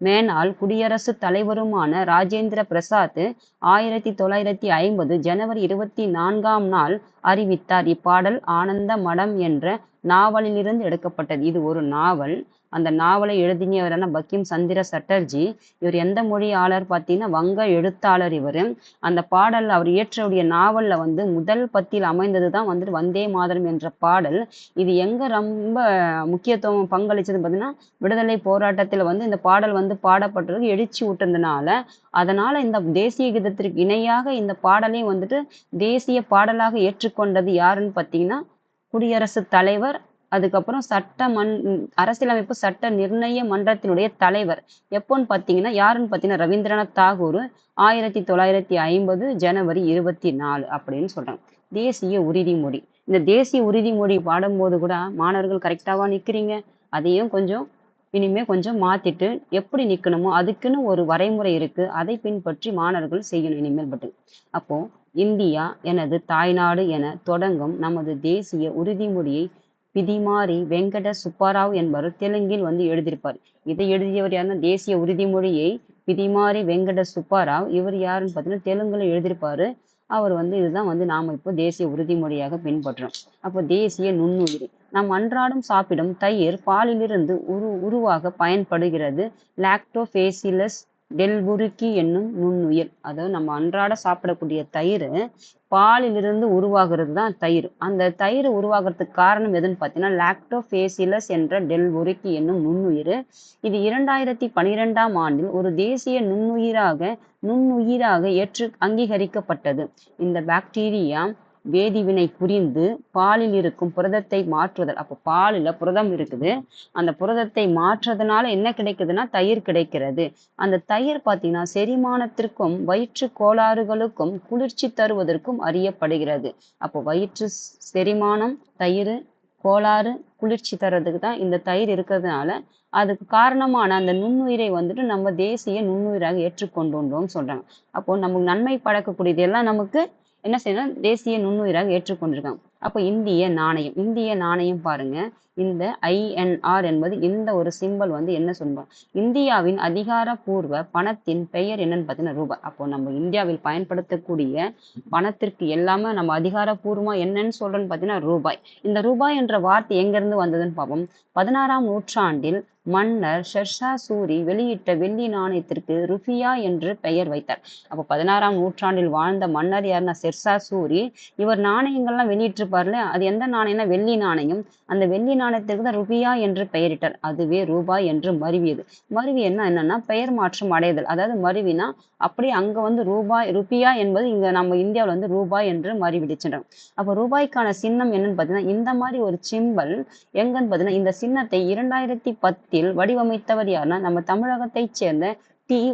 Speaker 1: மேனாள் குடியரசுத் தலைவருமான ராஜேந்திர பிரசாத் 1950 ஜனவரி 24ஆம் நாள் அறிவித்தார். இப்பாடல் ஆனந்த மடம் என்ற நாவலிலிருந்து எடுக்கப்பட்டது. இது ஒரு நாவல். அந்த நாவலை எழுதியவரான பங்கிம் சந்திர சட்டர்ஜி. இவர் எந்த மொழியாளர் பார்த்தீங்கன்னா வங்க எழுத்தாளர் இவர். அந்த பாடல் அவர் இயற்றக்கூடிய நாவல்ல வந்து முதல் பத்தியில் அமைந்தது தான் வந்துட்டு வந்தே மாதரம் என்ற பாடல். இது எங்க ரொம்ப முக்கியத்துவம் பங்களிச்சது பார்த்தீங்கன்னா விடுதலை போராட்டத்தில் வந்து இந்த பாடல் வந்து பாடப்பட்டது எழுச்சி ஊட்டுனதுனால, அதனால இந்த தேசிய கீதத்திற்கு இணையாக இந்த பாடலையும் வந்துட்டு தேசிய பாடலாக ஏற்றுக்கொண்டது யாருன்னு பார்த்தீங்கன்னா குடியரசுத் தலைவர். அதுக்கப்புறம் அரசியலமைப்பு சட்ட நிர்ணய மன்றத்தினுடைய தலைவர் எப்போன்னு பார்த்தீங்கன்னா யாருன்னு பார்த்தீங்கன்னா ரவீந்திரநாத் தாகூர் 1950 ஜனவரி 24 அப்படின்னு சொல்றாங்க. தேசிய உறுதிமொழி. இந்த தேசிய உறுதிமொழி பாடும்போது கூட மாணவர்கள் கரெக்டாவா நிக்கிறீங்க? அதையும் கொஞ்சம் இனிமே கொஞ்சம் மாத்திட்டு எப்படி நிக்கணுமோ அதுக்குன்னு ஒரு வரைமுறை இருக்கு. அதை பின்பற்றி மாணவர்கள் செய்யணும் இனிமேல் பட்டு. அப்போ இந்தியா எனது தாய்நாடு என தொடங்கும் நமது தேசிய உறுதிமொழியை பிதிமாரி வெங்கட சுப்பாராவ் என்பவர் தெலுங்கில் வந்து எழுதியிருப்பார். இதை எழுதியவர் யாருன்னா தேசிய உறுதிமொழியை பிதிமாரி வெங்கட சுப்பாராவ். இவர் யாருன்னு பார்த்தீங்கன்னா தெலுங்குல எழுதியிருப்பாரு. அவர் வந்து இதுதான் வந்து நாம இப்போ தேசிய உறுதிமொழியாக பின்பற்றோம். அப்போ தேசிய நுண்ணுயிரி. நாம் அன்றாடம் சாப்பிடும் தயிர் பாலிலிருந்து உருவாக பயன்படுகிறது. லாக்டோபேசிலஸ் டெல்புருக்கி என்னும் நுண்ணுயிர். அதாவது நம்ம அன்றாட சாப்பிடக்கூடிய தயிர் பாலிலிருந்து உருவாகிறது தான் தயிர். அந்த தயிர் உருவாகிறதுக்கு காரணம் எதுன்னு பார்த்தீங்கன்னா லாக்டோபேசிலஸ் என்ற டெல்புருக்கி என்னும் நுண்ணுயிர். இது 2012ஆம் ஆண்டில் ஒரு தேசிய நுண்ணுயிராக அங்கீகரிக்கப்பட்டது. இந்த பாக்டீரியா வேதிவினை புரிந்து பாலில் இருக்கும் புரதத்தை மாற்றுதல். அப்போ பாலில் புரதம் இருக்குது. அந்த புரதத்தை மாற்றுறதுனால என்ன கிடைக்குதுன்னா தயிர் கிடைக்கிறது. அந்த தயிர் பார்த்தீங்கன்னா செரிமானத்திற்கும் வயிற்று கோளாறுகளுக்கும் குளிர்ச்சி தருவதற்கும் அறியப்படுகிறது. அப்போ வயிற்று செரிமானம் தயிர், கோளாறு, குளிர்ச்சி தர்றதுக்கு தான் இந்த தயிர் இருக்கிறதுனால அதுக்கு காரணமான அந்த நுண்ணுயிரை வந்துட்டு நம்ம தேசிய நுண்ணுயிராக ஏற்றுக்கொண்டுள்ளோம்னு சொல்றாங்க. அப்போ நமக்கு நன்மை பழக்கக்கூடியது எல்லாம் நமக்கு என்ன செய்யணும் தேசிய நுண்ணுயிராக ஏற்றுக்கொண்டிருக்காங்க. அப்போ இந்திய நாணயம் பாருங்க. இந்த INR என்பது இந்த ஒரு சிம்பல் வந்து என்ன சொல்லுவோம் இந்தியாவின் அதிகாரப்பூர்வ பணத்தின் பெயர் என்னன்னு பார்த்தீங்கன்னா ரூபாய். அப்போ நம்ம இந்தியாவில் பயன்படுத்தக்கூடிய பணத்திற்கு எல்லாமே நம்ம அதிகாரப்பூர்வமா என்னன்னு சொல்றோம்னு பார்த்தீங்கன்னா ரூபாய். இந்த ரூபாய் என்ற வார்த்தை எங்கிருந்து வந்ததுன்னு பார்ப்போம். 16ஆம் நூற்றாண்டில் மன்னர் ஷெர்ஷா சூரி வெளியிட்ட வெள்ளி நாணயத்திற்கு ருபியா என்று பெயர் வைத்தார். அப்போ 16ஆம் நூற்றாண்டில் வாழ்ந்த மன்னர் யாருன்னா ஷெர்ஷா சூரி. இவர் நாணயங்கள்லாம் வெளியிட்டிருப்பார்ல அது எந்த நாணயம்னா வெள்ளி நாணயம். அந்த வெள்ளி நாணயத்திற்கு தான் ருபியா என்று பெயரிட்டார். அதுவே ரூபாய் என்று மருவியது. என்னன்னா பெயர் மாற்றம் அடைதல். அதாவது மருவினா அப்படியே அங்க வந்து ருபியா என்பது இங்க நம்ம இந்தியாவில் வந்து ரூபாய் என்று மருவிடுச்சுன்றோம். அப்போ ரூபாய்க்கான சின்னம் என்னன்னு பார்த்தீங்கன்னா இந்த மாதிரி ஒரு சிம்பல் எங்கன்னு பார்த்தீங்கன்னா இந்த சின்னத்தை 2010 வடிவமைத்தவர் யாருன்னா நம்ம தமிழகத்தைச் சேர்ந்த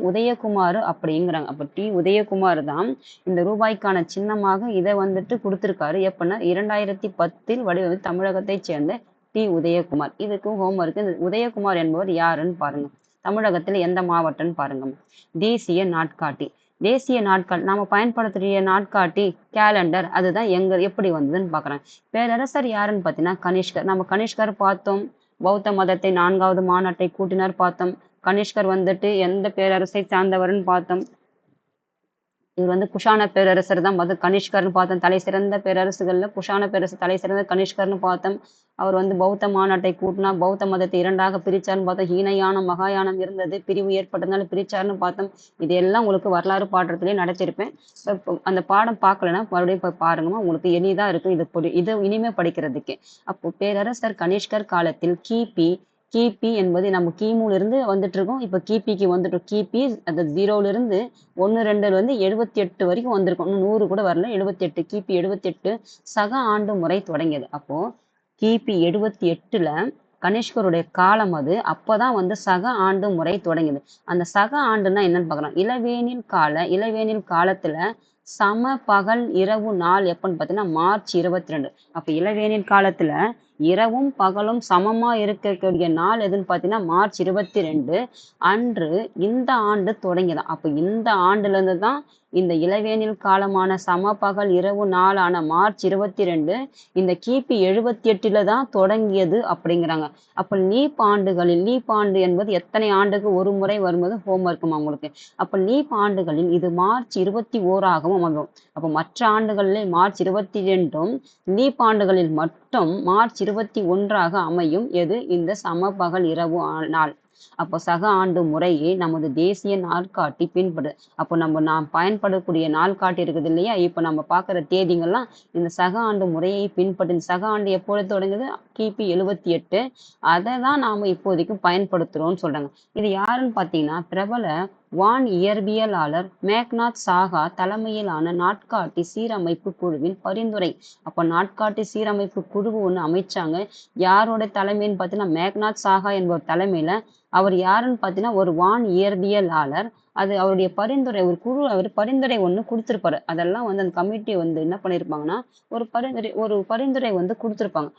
Speaker 1: உதயகுமார் அப்படிங்கிறாங்க. அப்ப உதயகுமார் தான் இந்த ரூபாய்க்கான சின்னமாக இதை வந்துட்டு கொடுத்திருக்காரு. எப்பன்னா 2010 வடிவமைத்து தமிழகத்தைச் சேர்ந்த உதயகுமார். இதுக்கும் ஹோம்ஒர்க். இந்த உதயகுமார் என்பவர் யாருன்னு பாருங்க. தமிழகத்துல எந்த மாவட்டம்னு பாருங்க. தேசிய நாட்காட்டி. நாம பயன்படுத்தக்கூடிய நாட்காட்டி கேலண்டர் அதுதான் எப்படி வந்ததுன்னு பாக்குறேன். பேரரசர் யாருன்னு பார்த்தீங்கன்னா கனிஷ்கர். நம்ம கனிஷ்கர் பார்த்தோம். பௌத்த மதத்தை 4வது மாநாட்டை கூட்டினார் பார்த்தோம். கனிஷ்கர் வந்துட்டு எந்த பேரரசை சார்ந்தவர்னு பார்த்தோம். இவர் வந்து குஷான பேரரசர் தான் கனிஷ்கர்னு பார்த்தோம். தலை சிறந்த பேரரசுகள்ல குஷான பேரரசு தலை சிறந்த கனிஷ்கர்னு பார்த்தோம். அவர் வந்து பௌத்த மாநாட்டை கூட்டினா பௌத்த மதத்தை 2ஆக பிரிச்சார்னு பார்த்தோம். ஹீனயானம் மகாயானம் இருந்தது. பிரிவு ஏற்பட்டதுனால பிரிச்சார்னு பார்த்தோம். இது எல்லாம் உங்களுக்கு வரலாறு பாடத்திலே நடத்திருப்பேன். அந்த பாடம் பார்க்கலன்னா மறுபடியும் போய் பாருங்கம்மா. உங்களுக்கு எளிதா இருக்கும் இது இனிமே படிக்கிறதுக்கு. அப்போ பேரரசர் கனிஷ்கர் காலத்தில் கிபி என்பது நம்ம கிமுல இருந்து வந்துட்டு இருக்கோம். இப்ப கிபிக்கு வந்துட்டோம். கிபி அந்த 0ல இருந்து 1 2ல இருந்து 78 வரைக்கும் வந்திருக்கும். இன்னும் 100 கூட வரல. 78 கிபி 78 சக ஆண்டு முறை தொடங்கியது. அப்போ கிபி 78ல கனிஷ்கருடைய காலம் அது. அப்பதான் வந்து சக ஆண்டு முறை தொடங்கியது. அந்த சக ஆண்டுன்னா என்னன்னு பார்க்கலாம். இளவேனில் காலத்துல சம பகல் இரவு நாள் எப்பன்னு பார்த்தீங்கன்னா மார்ச் 22. அப்ப இளவேனில் காலத்துல இரவும் பகலும் சமமா இருக்கக்கூடிய நாள் எதுன்னு பார்த்தீங்கன்னா மார்ச் 22 அன்று இந்த ஆண்டு தொடங்கியதான். அப்ப இந்த ஆண்டுல இருந்து தான் இந்த இளவேனில் காலமான சமபகல் இரவு நாளான மார்ச் 22 இந்த கிபி 78ல தான் தொடங்கியது அப்படிங்கிறாங்க. அப்ப லீப் ஆண்டு என்பது எத்தனை ஆண்டுக்கு ஒரு முறை வரும்போது ஹோம்ஒர்க்குமா உங்களுக்கு. அப்ப லீப் ஆண்டுகளில் இது மார்ச் 21ஆகவும் அமையும். அப்ப மற்ற ஆண்டுகளில் மார்ச் 22ம் லீப் ஆண்டுகளில் மொத்தம் மார்ச் 21 அமையும் எது இந்த சமபகல் இரவு நாள். அப்போ சக ஆண்டு முறையே நமது தேசிய நாட்காட்டி பின்படு. அப்போ நாம் பயன்படக்கூடிய நாள்காட்டி இருக்குது இல்லையா, இப்போ நம்ம பார்க்குற தேதிங்கள்லாம் இந்த சக ஆண்டு முறையை பின்பற்றி. இந்த சக ஆண்டு எப்பொழுது தொடங்குது? கிபி 78. அதை தான் நாம் இப்போதைக்கு பயன்படுத்துகிறோம்னு சொல்கிறாங்க. இது யாருன்னு பார்த்தீங்கன்னா, பிரபல வான் இயற்பியலாளர் மேக்நாத் சாகா தலைமையிலான நாட்காட்டி சீரமைப்பு குழுவின் பரிந்துரை. அப்போ நாட்காட்டி சீரமைப்பு குழு ஒன்று அமைச்சாங்க. யாரோட தலைமைன்னு பார்த்தீங்கன்னா, மேக்நாத் சாகா என்பவர் தலைமையில். அவர் யாருன்னு பார்த்தீங்கன்னா, ஒரு வான் இயற்பியலாளர். அது அவருடைய பரிந்துரை, ஒரு குழு அவர் பரிந்துரை ஒன்று கொடுத்துருப்பாரு. அதெல்லாம் வந்து அந்த கமிட்டி வந்து என்ன பண்ணியிருப்பாங்கன்னா, ஒரு பரிந்துரை வந்து கொடுத்துருப்பாங்க.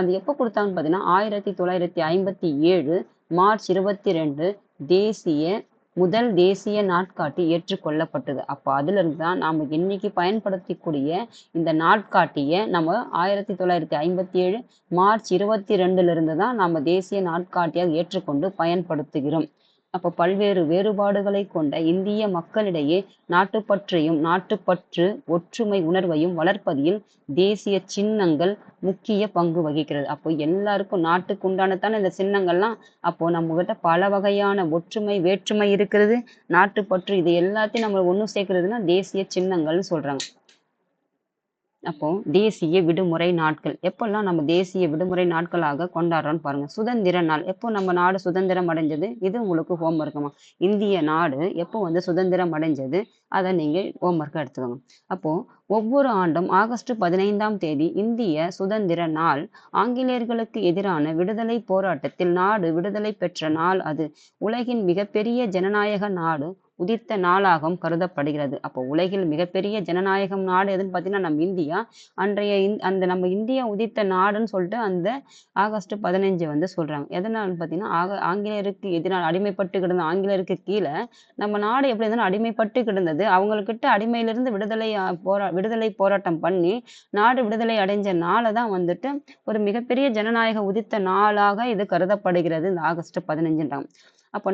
Speaker 1: அது எப்போ கொடுத்தாங்கன்னு பார்த்தீங்கன்னா, 1957 மார்ச் 22 முதல் தேசிய நாட்காட்டி ஏற்றுக்கொள்ளப்பட்டது. அப்போ அதிலிருந்து தான் நாம் இன்னைக்கு பயன்படுத்தக்கூடிய இந்த நாட்காட்டியை நம்ம 1957 மார்ச் 22 தான் நம்ம தேசிய நாட்காட்டியாக ஏற்றுக்கொண்டு பயன்படுத்துகிறோம். அப்போ பல்வேறு வேறுபாடுகளை கொண்ட இந்திய மக்களிடையே நாட்டுப்பற்றையும் நாட்டுப்பற்று ஒற்றுமை உணர்வையும் வளர்ப்பதில் தேசிய சின்னங்கள் முக்கிய பங்கு வகிக்கிறது. அப்போ எல்லாருக்கும் நாட்டுக்கு உண்டானதான இந்த சின்னங்கள்லாம். அப்போ நம்ம கிட்ட பல வகையான ஒற்றுமை வேற்றுமை இருக்கிறது, நாட்டுப்பற்று, இது எல்லாத்தையும் நம்ம ஒன்று சேர்க்கறதுன்னா தேசிய சின்னங்கள்னு சொல்றாங்க. அப்போ தேசிய விடுமுறை நாட்கள் எப்பெல்லாம் நம்ம தேசிய விடுமுறை நாட்களாக கொண்டாடுறோம்னு பாருங்க. சுதந்திர நாள் எப்போ நம்ம நாடு சுதந்திரம் அடைஞ்சது, இது உங்களுக்கு ஹோம்ஒர்க்குமா. இந்திய நாடு எப்போ வந்து சுதந்திரம் அடைஞ்சது, அதை நீங்க ஹோம்ஒர்க்கா எடுத்துக்கோங்க. அப்போ ஒவ்வொரு ஆண்டும் ஆகஸ்ட் 15 இந்திய சுதந்திர நாள். ஆங்கிலேயர்களுக்கு எதிரான விடுதலை போராட்டத்தில் நாடு விடுதலை பெற்ற நாள் அது. உலகின் மிகப்பெரிய ஜனநாயக நாடு உதித்த நாளாகவும் கருதப்படுகிறது. அப்போ உலகில் மிகப்பெரிய ஜனநாயகம் நாடு எதுன்னு பார்த்தீங்கன்னா நம்ம இந்தியா. அந்த நம்ம இந்தியா உதித்த நாடுன்னு சொல்லிட்டு அந்த ஆகஸ்ட் 15 வந்து சொல்றாங்க. எதனால பார்த்தீங்கன்னா, ஆங்கிலேயருக்கு எதிரான அடிமைப்பட்டு கிடந்த ஆங்கிலேயருக்கு கீழே நம்ம நாடு எப்படி இருந்தாலும் அடிமைப்பட்டு கிடந்தது. அவங்கக்கிட்ட அடிமையிலிருந்து விடுதலை போராட்டம் பண்ணி நாடு விடுதலை அடைஞ்ச நாளை தான் வந்துட்டு ஒரு மிகப்பெரிய ஜனநாயக உதித்த நாளாக இது கருதப்படுகிறது, இந்த ஆகஸ்ட் 15. அப்போ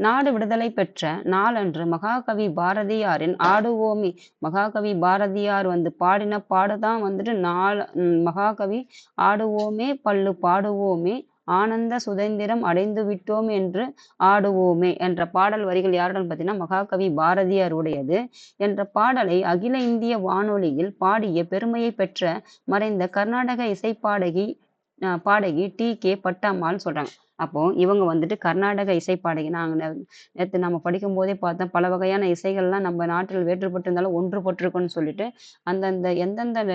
Speaker 1: நாடு விடுதலை பெற்ற நாளன்று மகாகவி பாரதியாரின் ஆடுவோமே. மகாகவி பாரதியார் வந்து பாடின பாடுதான் வந்துட்டு மகாகவி ஆடுவோமே பள்ளு பாடுவோமே ஆனந்த சுதந்திரம் அடைந்து விட்டோம் என்று ஆடுவோமே என்ற பாடல் வரிகள் யாருடன் பார்த்தீங்கன்னா மகாகவி பாரதியார் உடையது. என்ற பாடலை அகில இந்திய வானொலியில் பாடிய பெருமையை பெற்ற மறைந்த கர்நாடக இசைப்பாடகி டி.கே. பட்டம்மாள் சொல்றாங்க. அப்போ இவங்க வந்துட்டு கர்நாடக இசை பாடகி. நேற்று நம்ம படிக்கும் போதே பார்த்தோம், பல வகையான இசைகள்லாம் நம்ம நாட்டில் வேற்றுப்பட்டிருந்தாலும் ஒன்றுபட்டிருக்குன்னு சொல்லிட்டு அந்தந்த எந்தெந்த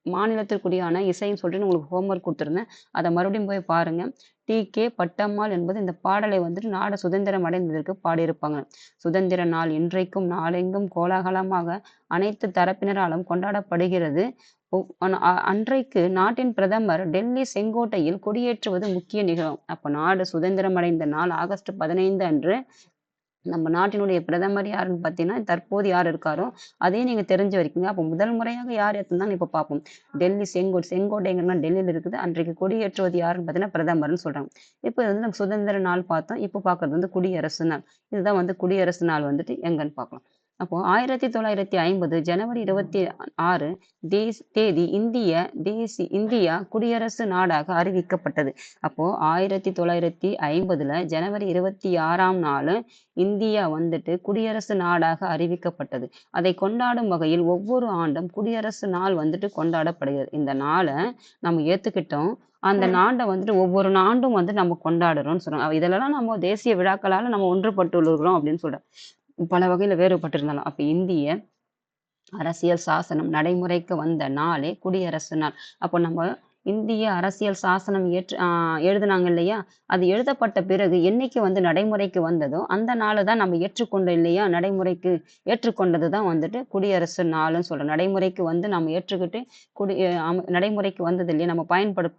Speaker 1: மாநிலத்திற்குரியான இசைன்னு சொல்லிட்டு உங்களுக்கு ஹோம்ஒர்க் கொடுத்துருந்தேன். அதை மறுபடியும் போய் பாருங்க. டி.கே. பட்டம்மாள் என்பது இந்த பாடலை வந்துட்டு நாடு சுதந்திரம் அடைந்ததற்கு பாடியிருப்பாங்க. சுதந்திர நாள் இன்றைக்கும் நாளெங்கும் கோலாகலமாக அனைத்து தரப்பினராலும் கொண்டாடப்படுகிறது. அன்றைக்கு நாட்டின் பிரதமர் டெல்லி செங்கோட்டையில் கொடியேற்றுவது முக்கிய நிகழ்வு. அப்ப நாடு சுதந்திரம் அடைந்த நாள் ஆகஸ்ட் 15 அன்று நம்ம நாட்டினுடைய பிரதமர் யாருன்னு பார்த்தீங்கன்னா தற்போது யார் இருக்காரோ அதையும் நீங்க தெரிஞ்சு வரைக்குங்க. அப்போ முதல் முறையாக யார் ஏற்றுனாலும் இப்ப பார்ப்போம். டெல்லி செங்கோட்டைங்கிறனா டெல்லியில் இருக்குது. அன்றைக்கு கொடியேற்றுவது யாருன்னு பார்த்தீங்கன்னா பிரதமர்னு சொல்றாங்க. இப்போ வந்து நம்ம சுதந்திர நாள் பார்த்தோம். இப்போ பார்க்கறது வந்து குடியரசு நாள். இதுதான் வந்து குடியரசு நாள் வந்துட்டு எங்கன்னு பார்க்கலாம். அப்போ 1950 ஜனவரி 26 தேதி இந்தியா குடியரசு நாடாக அறிவிக்கப்பட்டது. அப்போ 1950 ஜனவரி 26ஆம் நாள் இந்தியா வந்துட்டு குடியரசு நாடாக அறிவிக்கப்பட்டது. அதை கொண்டாடும் வகையில் ஒவ்வொரு ஆண்டும் குடியரசு நாள் வந்துட்டு கொண்டாடப்படுகிறது. இந்த நாளை நம்ம ஏத்துக்கிட்டோம். அந்த நாட்டை வந்துட்டு ஒவ்வொரு ஆண்டும் வந்து நம்ம கொண்டாடுறோம்னு சொல்றோம். இதெல்லாம் நம்ம தேசிய விழாக்களால நம்ம ஒன்றுபட்டு இருக்கிறோம் அப்படின்னு சொல்றோம். பல வகையில வேறுபட்டிருந்தாலும் அப்ப இந்திய அரசியல் சாசனம் நடைமுறைக்கு வந்த நாளே குடியரசு நாள். அப்போ நம்ம இந்திய அரசியல் சாசனம் எழுதுனாங்க இல்லையா, அது எழுதப்பட்ட பிறகு என்னைக்கு வந்து நடைமுறைக்கு வந்ததோ அந்த நாளை தான் நம்ம ஏற்றுக்கொண்டோம் இல்லையா. ஏற்றுக்கொண்டது தான் வந்துட்டு குடியரசு நாள்னு சொல்றோம். நடைமுறைக்கு வந்து நம்ம ஏற்றுக்கிட்டு நடைமுறைக்கு வந்தது இல்லையா நம்ம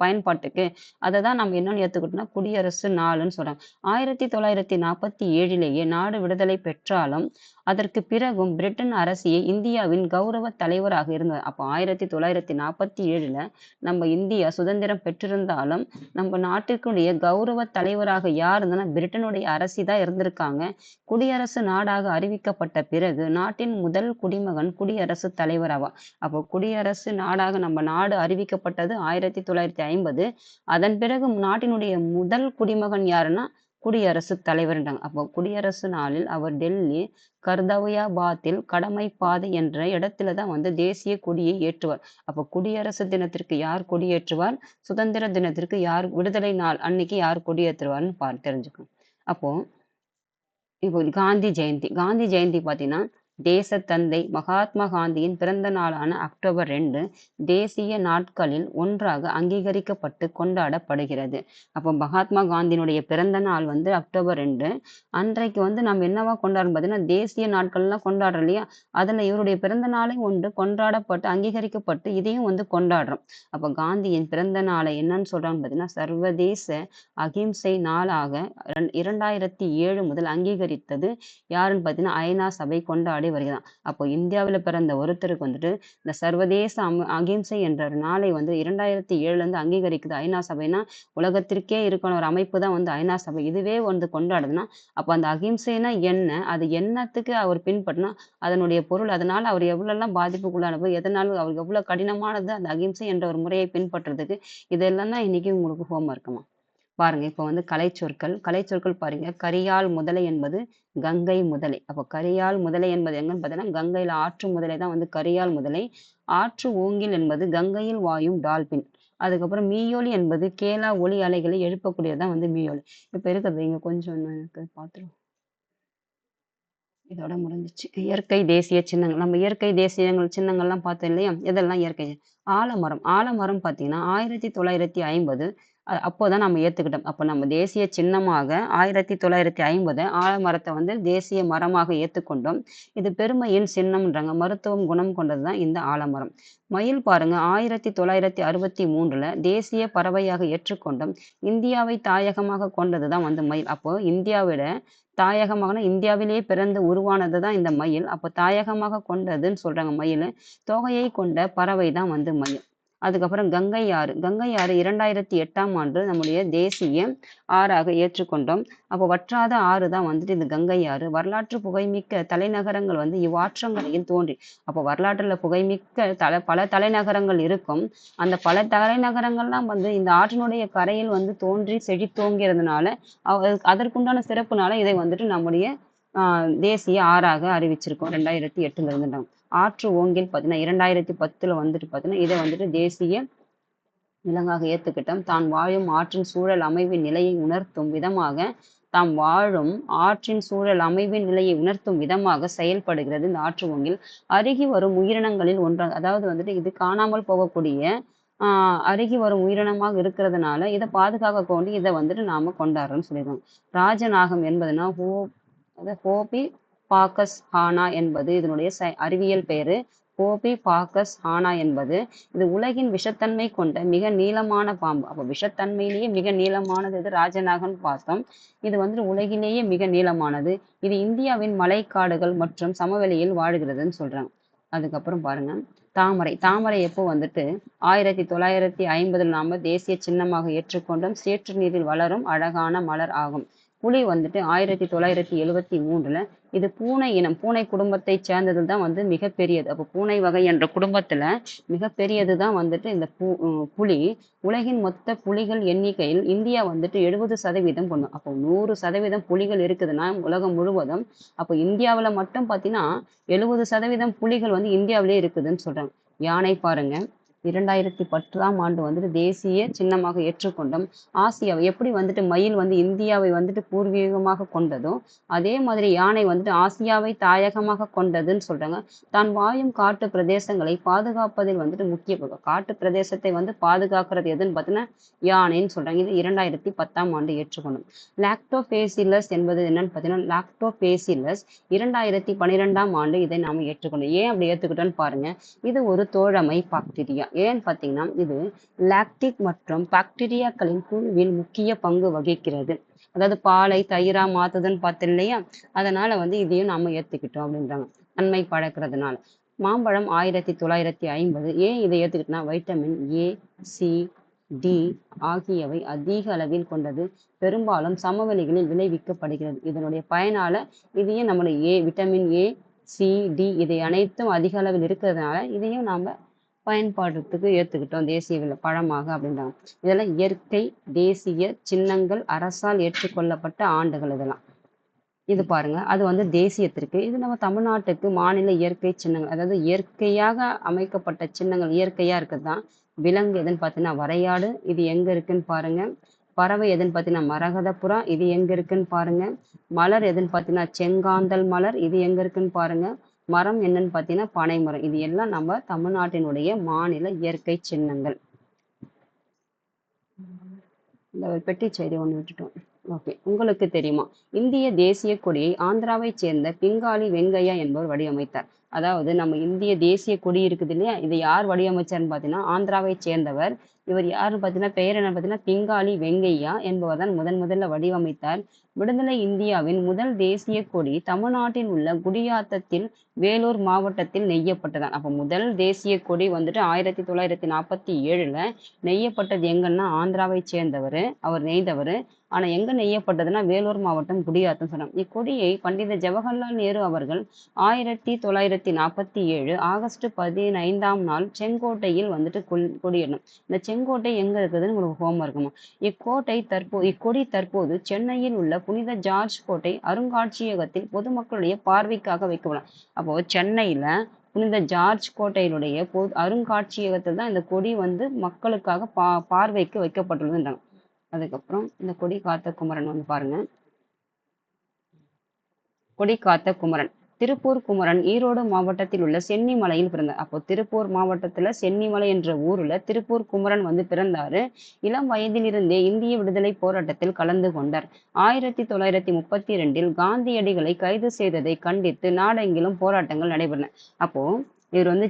Speaker 1: பயன்பாட்டுக்கு, அதை தான் நம்ம என்னன்னு ஏற்றுக்கிட்டோம்னா குடியரசு நாள்னு சொல்றாங்க. 1947 நாடு விடுதலை பெற்றாலும் அதற்கு பிறகும் பிரிட்டன் அரசியை இந்தியாவின் கௌரவ தலைவராக இருந்தார். அப்போ 1947ல நம்ம இந்தியா சுதந்திரம் பெற்றிருந்தாலும் நம்ம நாட்டிற்குடைய கௌரவ தலைவராக யார் இருந்தா பிரிட்டனுடைய அரசி தான் இருந்திருக்காங்க. குடியரசு நாடாக அறிவிக்கப்பட்ட பிறகு நாட்டின் முதல் குடிமகன் குடியரசு தலைவர் ஆவார். அப்போ குடியரசு நாடாக நம்ம நாடு அறிவிக்கப்பட்டது 1950. அதன் பிறகு நாட்டினுடைய முதல் குடிமகன் யாருன்னா குடியரசுத் தலைவர்ன்றாங்க. அப்போ குடியரசு நாளில் அவர் டெல்லி கர்தவ்யாபாத்தில் கடமை பாதை என்ற இடத்துல தான் வந்து தேசிய கொடியை ஏற்றுவார். அப்போ குடியரசு தினத்திற்கு யார் கொடியேற்றுவார், சுதந்திர தினத்திற்கு யார், விடுதலை நாள் அன்னைக்கு யார் கொடியேற்றுவார்னு தெரிஞ்சுக்கணும். அப்போ இப்போ காந்தி ஜெயந்தி. காந்தி ஜெயந்தி பார்த்தீங்கன்னா தேசத்தந்தை மகாத்மா காந்தியின் பிறந்த நாளான அக்டோபர் 2 தேசிய நாட்களில் ஒன்றாக அங்கீகரிக்கப்பட்டு கொண்டாடப்படுகிறது. அப்போ மகாத்மா காந்தியினுடைய பிறந்த நாள் வந்து அக்டோபர் 2. அன்றைக்கு வந்து நம்ம என்னவா கொண்டாடுறோம் பார்த்தீங்கன்னா தேசிய நாட்கள்லாம் கொண்டாடுறோம் இல்லையா, அதில் இவருடைய பிறந்த நாளை ஒன்று கொண்டாடப்பட்டு அங்கீகரிக்கப்பட்டு இதையும் வந்து கொண்டாடுறோம். அப்போ காந்தியின் பிறந்த நாளை என்னன்னு சொல்றாங்கன்னு பார்த்தீங்கன்னா சர்வதேச அகிம்சை நாளாக 2007 முதல் அங்கீகரித்தது யாருன்னு பார்த்தீங்கன்னா ஐநா சபை கொண்டாடி வருகிறான். அப்போ இந்தியாவில் பிறந்த ஒருத்தருக்கு வந்துட்டு இந்த சர்வதேச அகிம்சை என்ற ஒரு நாளை வந்து 2007ல இருந்து அங்கீகரிக்குது ஐநா சபைனா, உலகத்திற்கே இருக்கிற ஒரு அமைப்பு தான் வந்து ஐநா சபை. இதுவே வந்து கொண்டாடுதுன்னா அப்போ அந்த அகிம்சைனா என்ன, அது என்னத்துக்கு அவர் பின்பற்றினா அதனுடைய பொருள், அதனால அவர் எவ்வளோலாம் பாதிப்புக்குள்ளானது, எதனால அவர் எவ்வளோ கடினமானது அந்த அகிம்சை என்ற ஒரு முறையை பின்பற்றுறதுக்கு, இதெல்லாம் தான் இன்னைக்கு உங்களுக்கு ஹோம் இருக்குமா பாருங்க. இப்போ வந்து கலைச்சொற்கள். கலைச்சொற்கள் பாருங்க. கரியால் முதலை என்பது கங்கை முதலை. அப்போ கரியால் முதலை என்பது எங்கன்னு பார்த்தீங்கன்னா கங்கையில ஆற்று முதலை தான் வந்து கரியால் முதலை. ஆற்று ஓங்கில் என்பது கங்கையில் வாயும் டால்பின். அதுக்கப்புறம் மீயொலி என்பது கேலா ஒலி அலைகளை எழுப்பக்கூடியதான் வந்து மீயொலி. இப்ப இருக்கிறது இங்க கொஞ்சம் பார்த்துருவோம். இதோட முடிஞ்சிச்சு. இயற்கை தேசிய சின்னங்கள். நம்ம இயற்கை தேசியங்கள் சின்னங்கள்லாம் பார்த்தோம் இல்லையா, இதெல்லாம் இயற்கை. ஆலமரம். ஆலமரம் பார்த்தீங்கன்னா 1950 அப்போதான் நம்ம ஏத்துக்கிட்டோம். அப்போ நம்ம தேசிய சின்னமாக 1950 ஆலமரத்தை வந்து தேசிய மரமாக ஏத்துக்கொண்டோம். இது பெருமையின் சின்னம்ன்றாங்க. மருத்துவம் குணம் கொண்டது தான் இந்த ஆலமரம். மயில் பாருங்க 1963ல தேசிய பறவையாக ஏற்றுக்கொண்டோம். இந்தியாவை தாயகமாக கொண்டது தான் வந்து மயில். அப்போ இந்தியாவிட தாயகமாக இந்தியாவிலேயே பிறந்து உருவானது தான் இந்த மயில். அப்போ தாயகமாக கொண்டதுன்னு சொல்றாங்க மயில். தொகையை கொண்ட பறவை தான் வந்து மயில். அதுக்கப்புறம் கங்கை ஆறு. கங்கை ஆறு 2008ஆம் ஆண்டு நம்முடைய தேசிய ஆறாக ஏற்றுக்கொண்டோம். அப்போ வற்றாத ஆறு தான் வந்துட்டு இந்த கங்கை ஆறு. வரலாற்று புகைமிக்க தலைநகரங்கள் வந்து இவ்வாற்றங்கரையில் தோன்றி. அப்போ வரலாற்றுல புகைமிக்க பல தலைநகரங்கள் இருக்கும். அந்த பல தலைநகரங்கள்லாம் வந்து இந்த ஆற்றினுடைய கரையில் வந்து தோன்றி செழித்தோங்கிறதுனால அதற்குண்டான சிறப்புனால இதை வந்துட்டு நம்முடைய தேசிய ஆறாக அறிவிச்சிருக்கோம் 2008ல இருந்து. ஆற்று ஓங்கில் பார்த்தீங்கன்னா 2010ல வந்துட்டு பார்த்தீங்கன்னா இதை வந்துட்டு தேசிய விலங்காக ஏத்துக்கிட்டோம். தான் வாழும் ஆற்றின் சூழல் அமைவின் நிலையை உணர்த்தும் விதமாக தாம் வாழும் ஆற்றின் சூழல் அமைவின் நிலையை உணர்த்தும் விதமாக செயல்படுகிறது இந்த ஆற்று ஓங்கில். அருகி வரும் உயிரினங்களில் ஒன்றாக, அதாவது வந்துட்டு இது காணாமல் போகக்கூடிய அருகி வரும் உயிரினமாக இருக்கிறதுனால இதை பாதுகாக்க கொண்டு இதை வந்துட்டு நாம கொண்டாடுறோம்னு சொல்லிடுறோம். ராஜநாகம் என்பதுனா ஹோபி பாக்கஸ் ஹானா என்பது இதனுடைய அறிவியல் பெயரு. ஹோபி பாக்கஸ் ஹானா என்பது இது உலகின் விஷத்தன்மை கொண்ட மிக நீளமான பாம்பு. அப்போ விஷத்தன்மையிலேயே மிக நீளமானது இது ராஜநாகன் பார்த்தோம். இது வந்து உலகிலேயே மிக நீளமானது. இது இந்தியாவின் மலைக்காடுகள் மற்றும் சமவெளியில் வாழுகிறதுன்னு சொல்றாங்க. அதுக்கப்புறம் பாருங்க தாமரை. தாமரை எப்போ வந்துட்டு 1950 நாம தேசிய சின்னமாக ஏற்றுக்கொண்டோம். சேற்று நீரில் வளரும் அழகான மலர் ஆகும். புலி வந்துட்டு 1973ல இது பூனை இனம், பூனை குடும்பத்தை சேர்ந்தது தான் வந்து மிகப்பெரியது. அப்போ பூனை வகை என்ற குடும்பத்துல மிகப்பெரியது தான் வந்துட்டு இந்த புலி. உலகின் மொத்த புலிகள் எண்ணிக்கையில் இந்தியா வந்துட்டு 70% பண்ணும். அப்போ 100% புலிகள் இருக்குதுன்னா உலகம் முழுவதும், அப்போ இந்தியாவில் மட்டும் பார்த்தீங்கன்னா 70% புலிகள் வந்து இந்தியாவிலே இருக்குதுன்னு சொல்றாங்க. யானை பாருங்க 2010ஆம் ஆண்டு வந்துட்டு தேசிய சின்னமாக ஏற்றுக்கொண்டோம். ஆசியாவை எப்படி வந்துட்டு மயில் வந்து இந்தியாவை வந்துட்டு பூர்வீகமாக கொண்டதோ அதே மாதிரி யானை வந்துட்டு ஆசியாவை தாயகமாக கொண்டதுன்னு சொல்றாங்க. தான் வாழும் காட்டு பிரதேசங்களை பாதுகாப்பதில் வந்துட்டு முக்கிய காட்டு பிரதேசத்தை வந்து பாதுகாக்கிறது எதுன்னு பார்த்தீங்கன்னா யானைன்னு சொல்றாங்க. இது 2010ஆம் ஆண்டு ஏற்றுக்கொண்டோம். லாக்டோபேசிலஸ் என்பது என்னன்னு பார்த்தீங்கன்னா லாக்டோபேசிலஸ் 2012ஆம் ஆண்டு இதை நாம ஏற்றுக்கொண்டோம். ஏன் அப்படி ஏற்றுக்கிட்டோன்னு பாருங்க. இது ஒரு தோழமை பாக்டீரியா. ஏன்னு பார்த்தீங்கன்னா இது லாக்டிக் மற்றும் பாக்டீரியாக்களின் குழுவில் முக்கிய பங்கு வகிக்கிறது. அதாவது பாலை தயிரா மாத்துதுன்னு பார்த்தோம் இல்லையா? அதனால வந்து இதையும் நாம ஏத்துக்கிட்டோம் அப்படின்றாங்க. நன்மை பயக்கிறதுனால. மாம்பழம் 1950 ஏன் இதை ஏத்துக்கிட்டோம்னா வைட்டமின் ஏ, சி, டி ஆகியவை அதிக அளவில் கொண்டது. பெரும்பாலும் சமவெளிகளில் விளைவிக்கப்படுகிறது. இதனுடைய பயனால இதையும் நம்மளுடைய விட்டமின் ஏ, சி, டி இதை அனைத்தும் அதிக அளவில் இருக்கிறதுனால இதையும் நாம பயன்பாட்டுக்கு ஏத்துக்கிட்டோம் தேசிய பழமாக அப்படின்றாங்க. இதெல்லாம் இயற்கை தேசிய சின்னங்கள் அரசால் ஏற்றுக்கொள்ளப்பட்ட ஆண்டுகள் இதெல்லாம். இது பாருங்க அது வந்து தேசியத்திற்கு, இது நம்ம தமிழ்நாட்டுக்கு மாநில இயற்கை சின்னங்கள், அதாவது இயற்கையாக அமைக்கப்பட்ட சின்னங்கள் இயற்கையா இருக்குதுதான். விலங்கு எதுன்னு பார்த்தீங்கன்னா வரையாடு, இது எங்க இருக்குன்னு பாருங்க. பறவை எதுன்னு பார்த்தீங்கன்னா மரகதப்புறா, இது எங்க இருக்குன்னு பாருங்க. மலர் எதுன்னு பார்த்தீங்கன்னா செங்காந்தல் மலர், இது எங்க இருக்குன்னு பாருங்க. மரம் என்னன்னு பார்த்தீங்கன்னா பனைமரம். இது எல்லாம் நம்ம தமிழ்நாட்டினுடைய மாநில இயற்கை சின்னங்கள். இந்த ஒரு பெட்டி செய்தி ஒன்று விட்டுட்டோம். ஓகே, உங்களுக்கு தெரியுமா இந்திய தேசிய கொடியை ஆந்திராவைச் சேர்ந்த பிங்காலி வெங்கையா என்பவர் வடிவமைத்தார். அதாவது நம்ம இந்திய தேசிய கொடி இருக்குது இல்லையா, இதை யார் வடிவமைச்சார்னு பார்த்தீங்கன்னா ஆந்திராவை சேர்ந்தவர். இவர் யாருன்னு பார்த்தீங்கன்னா பெயர் என்ன பார்த்தீங்கன்னா பிங்காலி வெங்கையா என்பவர் தான் முதல்ல வடிவமைத்தார். விடுதலை இந்தியாவின் முதல் தேசிய கொடி தமிழ்நாட்டில் உள்ள குடியாத்தத்தில் வேலூர் மாவட்டத்தில் நெய்யப்பட்டதான். அப்போ முதல் தேசிய கொடி வந்துட்டு 1947 நெய்யப்பட்டது எங்கன்னா ஆந்திராவை சேர்ந்தவர், அவர் நெய்தவர். ஆனா எங்க நெய்யப்பட்டதுன்னா வேலூர் மாவட்டம் குடியாத்தம் சொன்னாங்க. இக்கொடியை பண்டித ஜவஹர்லால் நேரு அவர்கள் 1947 ஆகஸ்ட் 15ஆம் நாள் செங்கோட்டையில் வந்துட்டு கொடியிடணும். இந்த செங்கோட்டை எங்க இருக்குதுன்னு உங்களுக்கு ஹோம் இருக்குமா? இக்கொடி தற்போது சென்னையில் உள்ள புனித ஜார்ஜ் கோட்டை அருங்காட்சியகத்தில் பொதுமக்களுடைய பார்வைக்காக வைக்கப்படும். அப்போ சென்னையில புனித ஜார்ஜ் கோட்டையினுடைய அருங்காட்சியகத்தில் தான் இந்த கொடி வந்து மக்களுக்காக பார்வைக்கு வைக்கப்பட்டுள்ளதுன்றாங்க. அதுக்கப்புறம் இந்த கொடி காத்த குமரன் வந்து பாருங்க. கொடி காத்த குமரன் திருப்பூர் குமரன் ஈரோடு மாவட்டத்தில் உள்ள சென்னிமலையில் பிறந்தார். அப்போ திருப்பூர் மாவட்டத்துல சென்னிமலை என்ற ஊர்ல திருப்பூர் குமரன் வந்து பிறந்தாரு. இளம் வயதிலிருந்தே இந்திய விடுதலை போராட்டத்தில் கலந்து கொண்டார். 1932 காந்தியடிகளை கைது செய்ததை கண்டித்து நாடெங்கிலும் போராட்டங்கள் நடைபெற்றன. அப்போ இவர் வந்து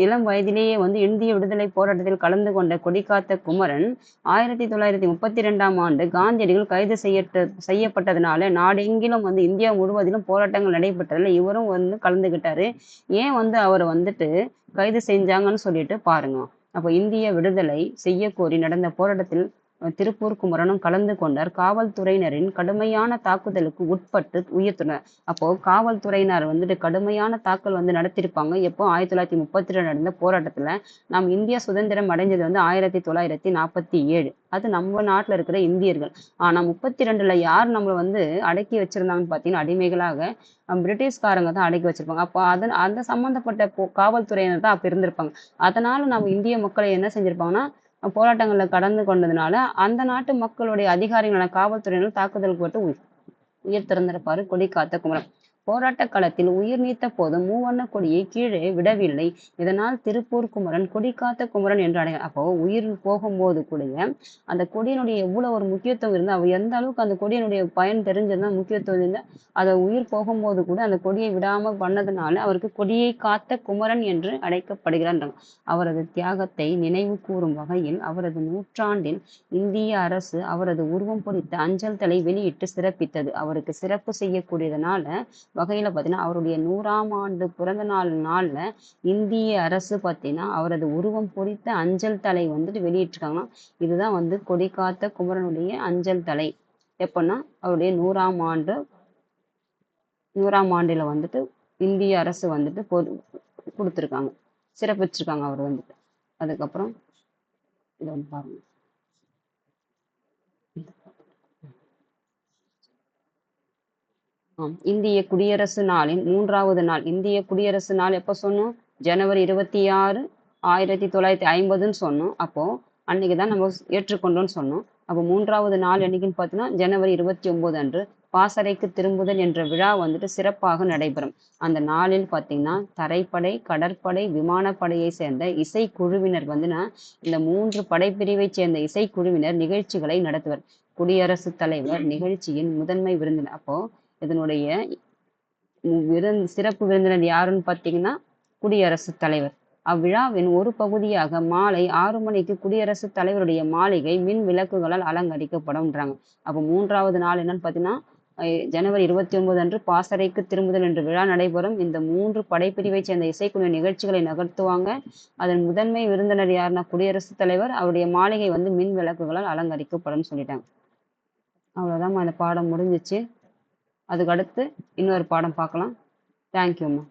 Speaker 1: இளம் வயதிலேயே வந்து இந்திய விடுதலை போராட்டத்தில் கலந்து கொண்ட கொடிகாத்த குமரன் 1932ஆம் ஆண்டு காந்தியடிகள் கைது செய்யப்பட்டதுனால நாடெங்கிலும் வந்து இந்தியா முழுவதிலும் போராட்டங்கள் நடைபெற்றதுல இவரும் வந்து கலந்துகிட்டாரு. ஏன் வந்து அவரை வந்துட்டு கைது செஞ்சாங்கன்னு சொல்லிட்டு பாருங்க. அப்போ இந்திய விடுதலை செய்ய கோரி நடந்த போராட்டத்தில் திருப்பூர் குமரனும் கலந்து கொண்டார். காவல்துறையினரின் கடுமையான தாக்குதலுக்கு உட்பட்டு உயிர்த்துனர். அப்போ காவல்துறையினர் வந்துட்டு கடுமையான தாக்கல் வந்து நடத்திருப்பாங்க. எப்போ 1932 நடந்த போராட்டத்துல நாம் இந்தியா சுதந்திரம் அடைஞ்சது வந்து 1947. அது நம்ம நாட்டுல இருக்கிற இந்தியர்கள். ஆனா 32ல யார் நம்மளை வந்து அடக்கி வச்சிருந்தாங்கன்னு பார்த்தீங்கன்னா அடிமைகளாக பிரிட்டிஷ்காரங்க தான் அடக்கி வச்சிருப்பாங்க. அப்போ அந்த சம்பந்தப்பட்ட காவல்துறையினர் தான் அப்ப இருந்திருப்பாங்க. அதனால நம்ம இந்திய மக்களை என்ன செஞ்சிருப்பாங்கன்னா போராட்டங்கள்ல கடந்து கொண்டதுனால அந்த நாட்டு மக்களுடைய அதிகாரிகளான காவல்துறையினர் தாக்குதலுக்கு பட்டு உயிர் திறந்திருப்பாரு கொடி காத்த குமரன். போராட்ட களத்தில் உயிர் நீத்த போது மூவண்ண கொடியை கீழே விடவில்லை. இதனால் திருப்பூர் குமரன் கொடி காத்த குமரன் என்று அடைய. அப்போ உயிர் போகும்போது கூட அந்த கொடியினுடைய எவ்வளவு ஒரு முக்கியத்துவம் இருந்தா அவர் எந்த அளவுக்கு அந்த கொடியினுடைய பயன் தெரிஞ்சதுன்னா முக்கியத்துவம் இருந்தா அதை உயிர் போகும்போது கூட அந்த கொடியை விடாம பண்ணதுனால அவருக்கு கொடியை காத்த குமரன் என்று அழைக்கப்படுகிறார். அவரது தியாகத்தை நினைவு கூறும் வகையில் அவரது நூற்றாண்டில் இந்திய அரசு அவரது உருவம் பொறித்த அஞ்சல் தலை வெளியிட்டு சிறப்பித்தது. அவருக்கு சிறப்பு செய்யக்கூடியதுனால வகையில பார்த்தீங்கன்னா அவருடைய 100ஆம் ஆண்டு பிறந்த நாள்ல இந்திய அரசு பார்த்தீங்கன்னா அவரது உருவம் பொறித்த அஞ்சல் தலை வந்துட்டு வெளியிட்டிருக்காங்கன்னா இதுதான் வந்து கொடி காத்த குமரனுடைய அஞ்சல் தலை. எப்பன்னா அவருடைய 100ஆம் ஆண்டுல வந்துட்டு இந்திய அரசு வந்துட்டு கொடுத்துருக்காங்க, சிறப்பிச்சிருக்காங்க அவர் வந்துட்டு. அதுக்கப்புறம் இது வந்து பாருங்க. இந்திய குடியரசு நாளின் 3வது நாள். இந்திய குடியரசு நாள் எப்போ சொன்னோம்? ஜனவரி 26, 1950ன்னு சொன்னோம். அப்போ அன்னைக்குதான் நம்ம ஏற்றுக்கொண்டோம்னு சொன்னோம். அப்போ 3வது நாள் என்னைக்குன்னு பார்த்தீங்கன்னா ஜனவரி 29 அன்று பாசறைக்கு திரும்புதல் என்ற விழா வந்துட்டு சிறப்பாக நடைபெறும். அந்த நாளில் பார்த்தீங்கன்னா தரைப்படை, கடற்படை, விமானப்படையை சேர்ந்த இசைக்குழுவினர் வந்துன்னா இந்த 3 படைப்பிரிவை சேர்ந்த இசைக்குழுவினர் நிகழ்ச்சிகளை நடத்துவர். குடியரசுத் தலைவர் நிகழ்ச்சியின் முதன்மை விருந்தினர். அப்போ இதனுடைய சிறப்பு விருந்தினர் யாருன்னு பார்த்தீங்கன்னா குடியரசுத் தலைவர். அவ்விழாவின் ஒரு பகுதியாக மாலை 6 மணிக்கு குடியரசுத் தலைவருடைய மாளிகை மின் விளக்குகளால் அலங்கரிக்கப்படும்ன்றாங்க. அப்போ 3வது நாள் என்னன்னு பார்த்தீங்கன்னா, ஜனவரி 29 அன்று பாசறைக்கு திரும்புதல் என்ற விழா நடைபெறும். இந்த 3 படைப்பிரிவைச் சேர்ந்த இசைக்குழு நிகழ்ச்சிகளை நகர்த்துவாங்க. அதன் முதன்மை விருந்தினர் யாருன்னா குடியரசுத் தலைவர். அவருடைய மாளிகை வந்து மின் விளக்குகளால் அலங்கரிக்கப்படும் சொல்லிட்டாங்க. அவ்வளோதாம்மா, இந்த பாடம் முடிஞ்சிச்சு. அதுக்கு அடுத்து இன்னொரு பாடம் பார்க்கலாம். தேங்க்யூம்மா.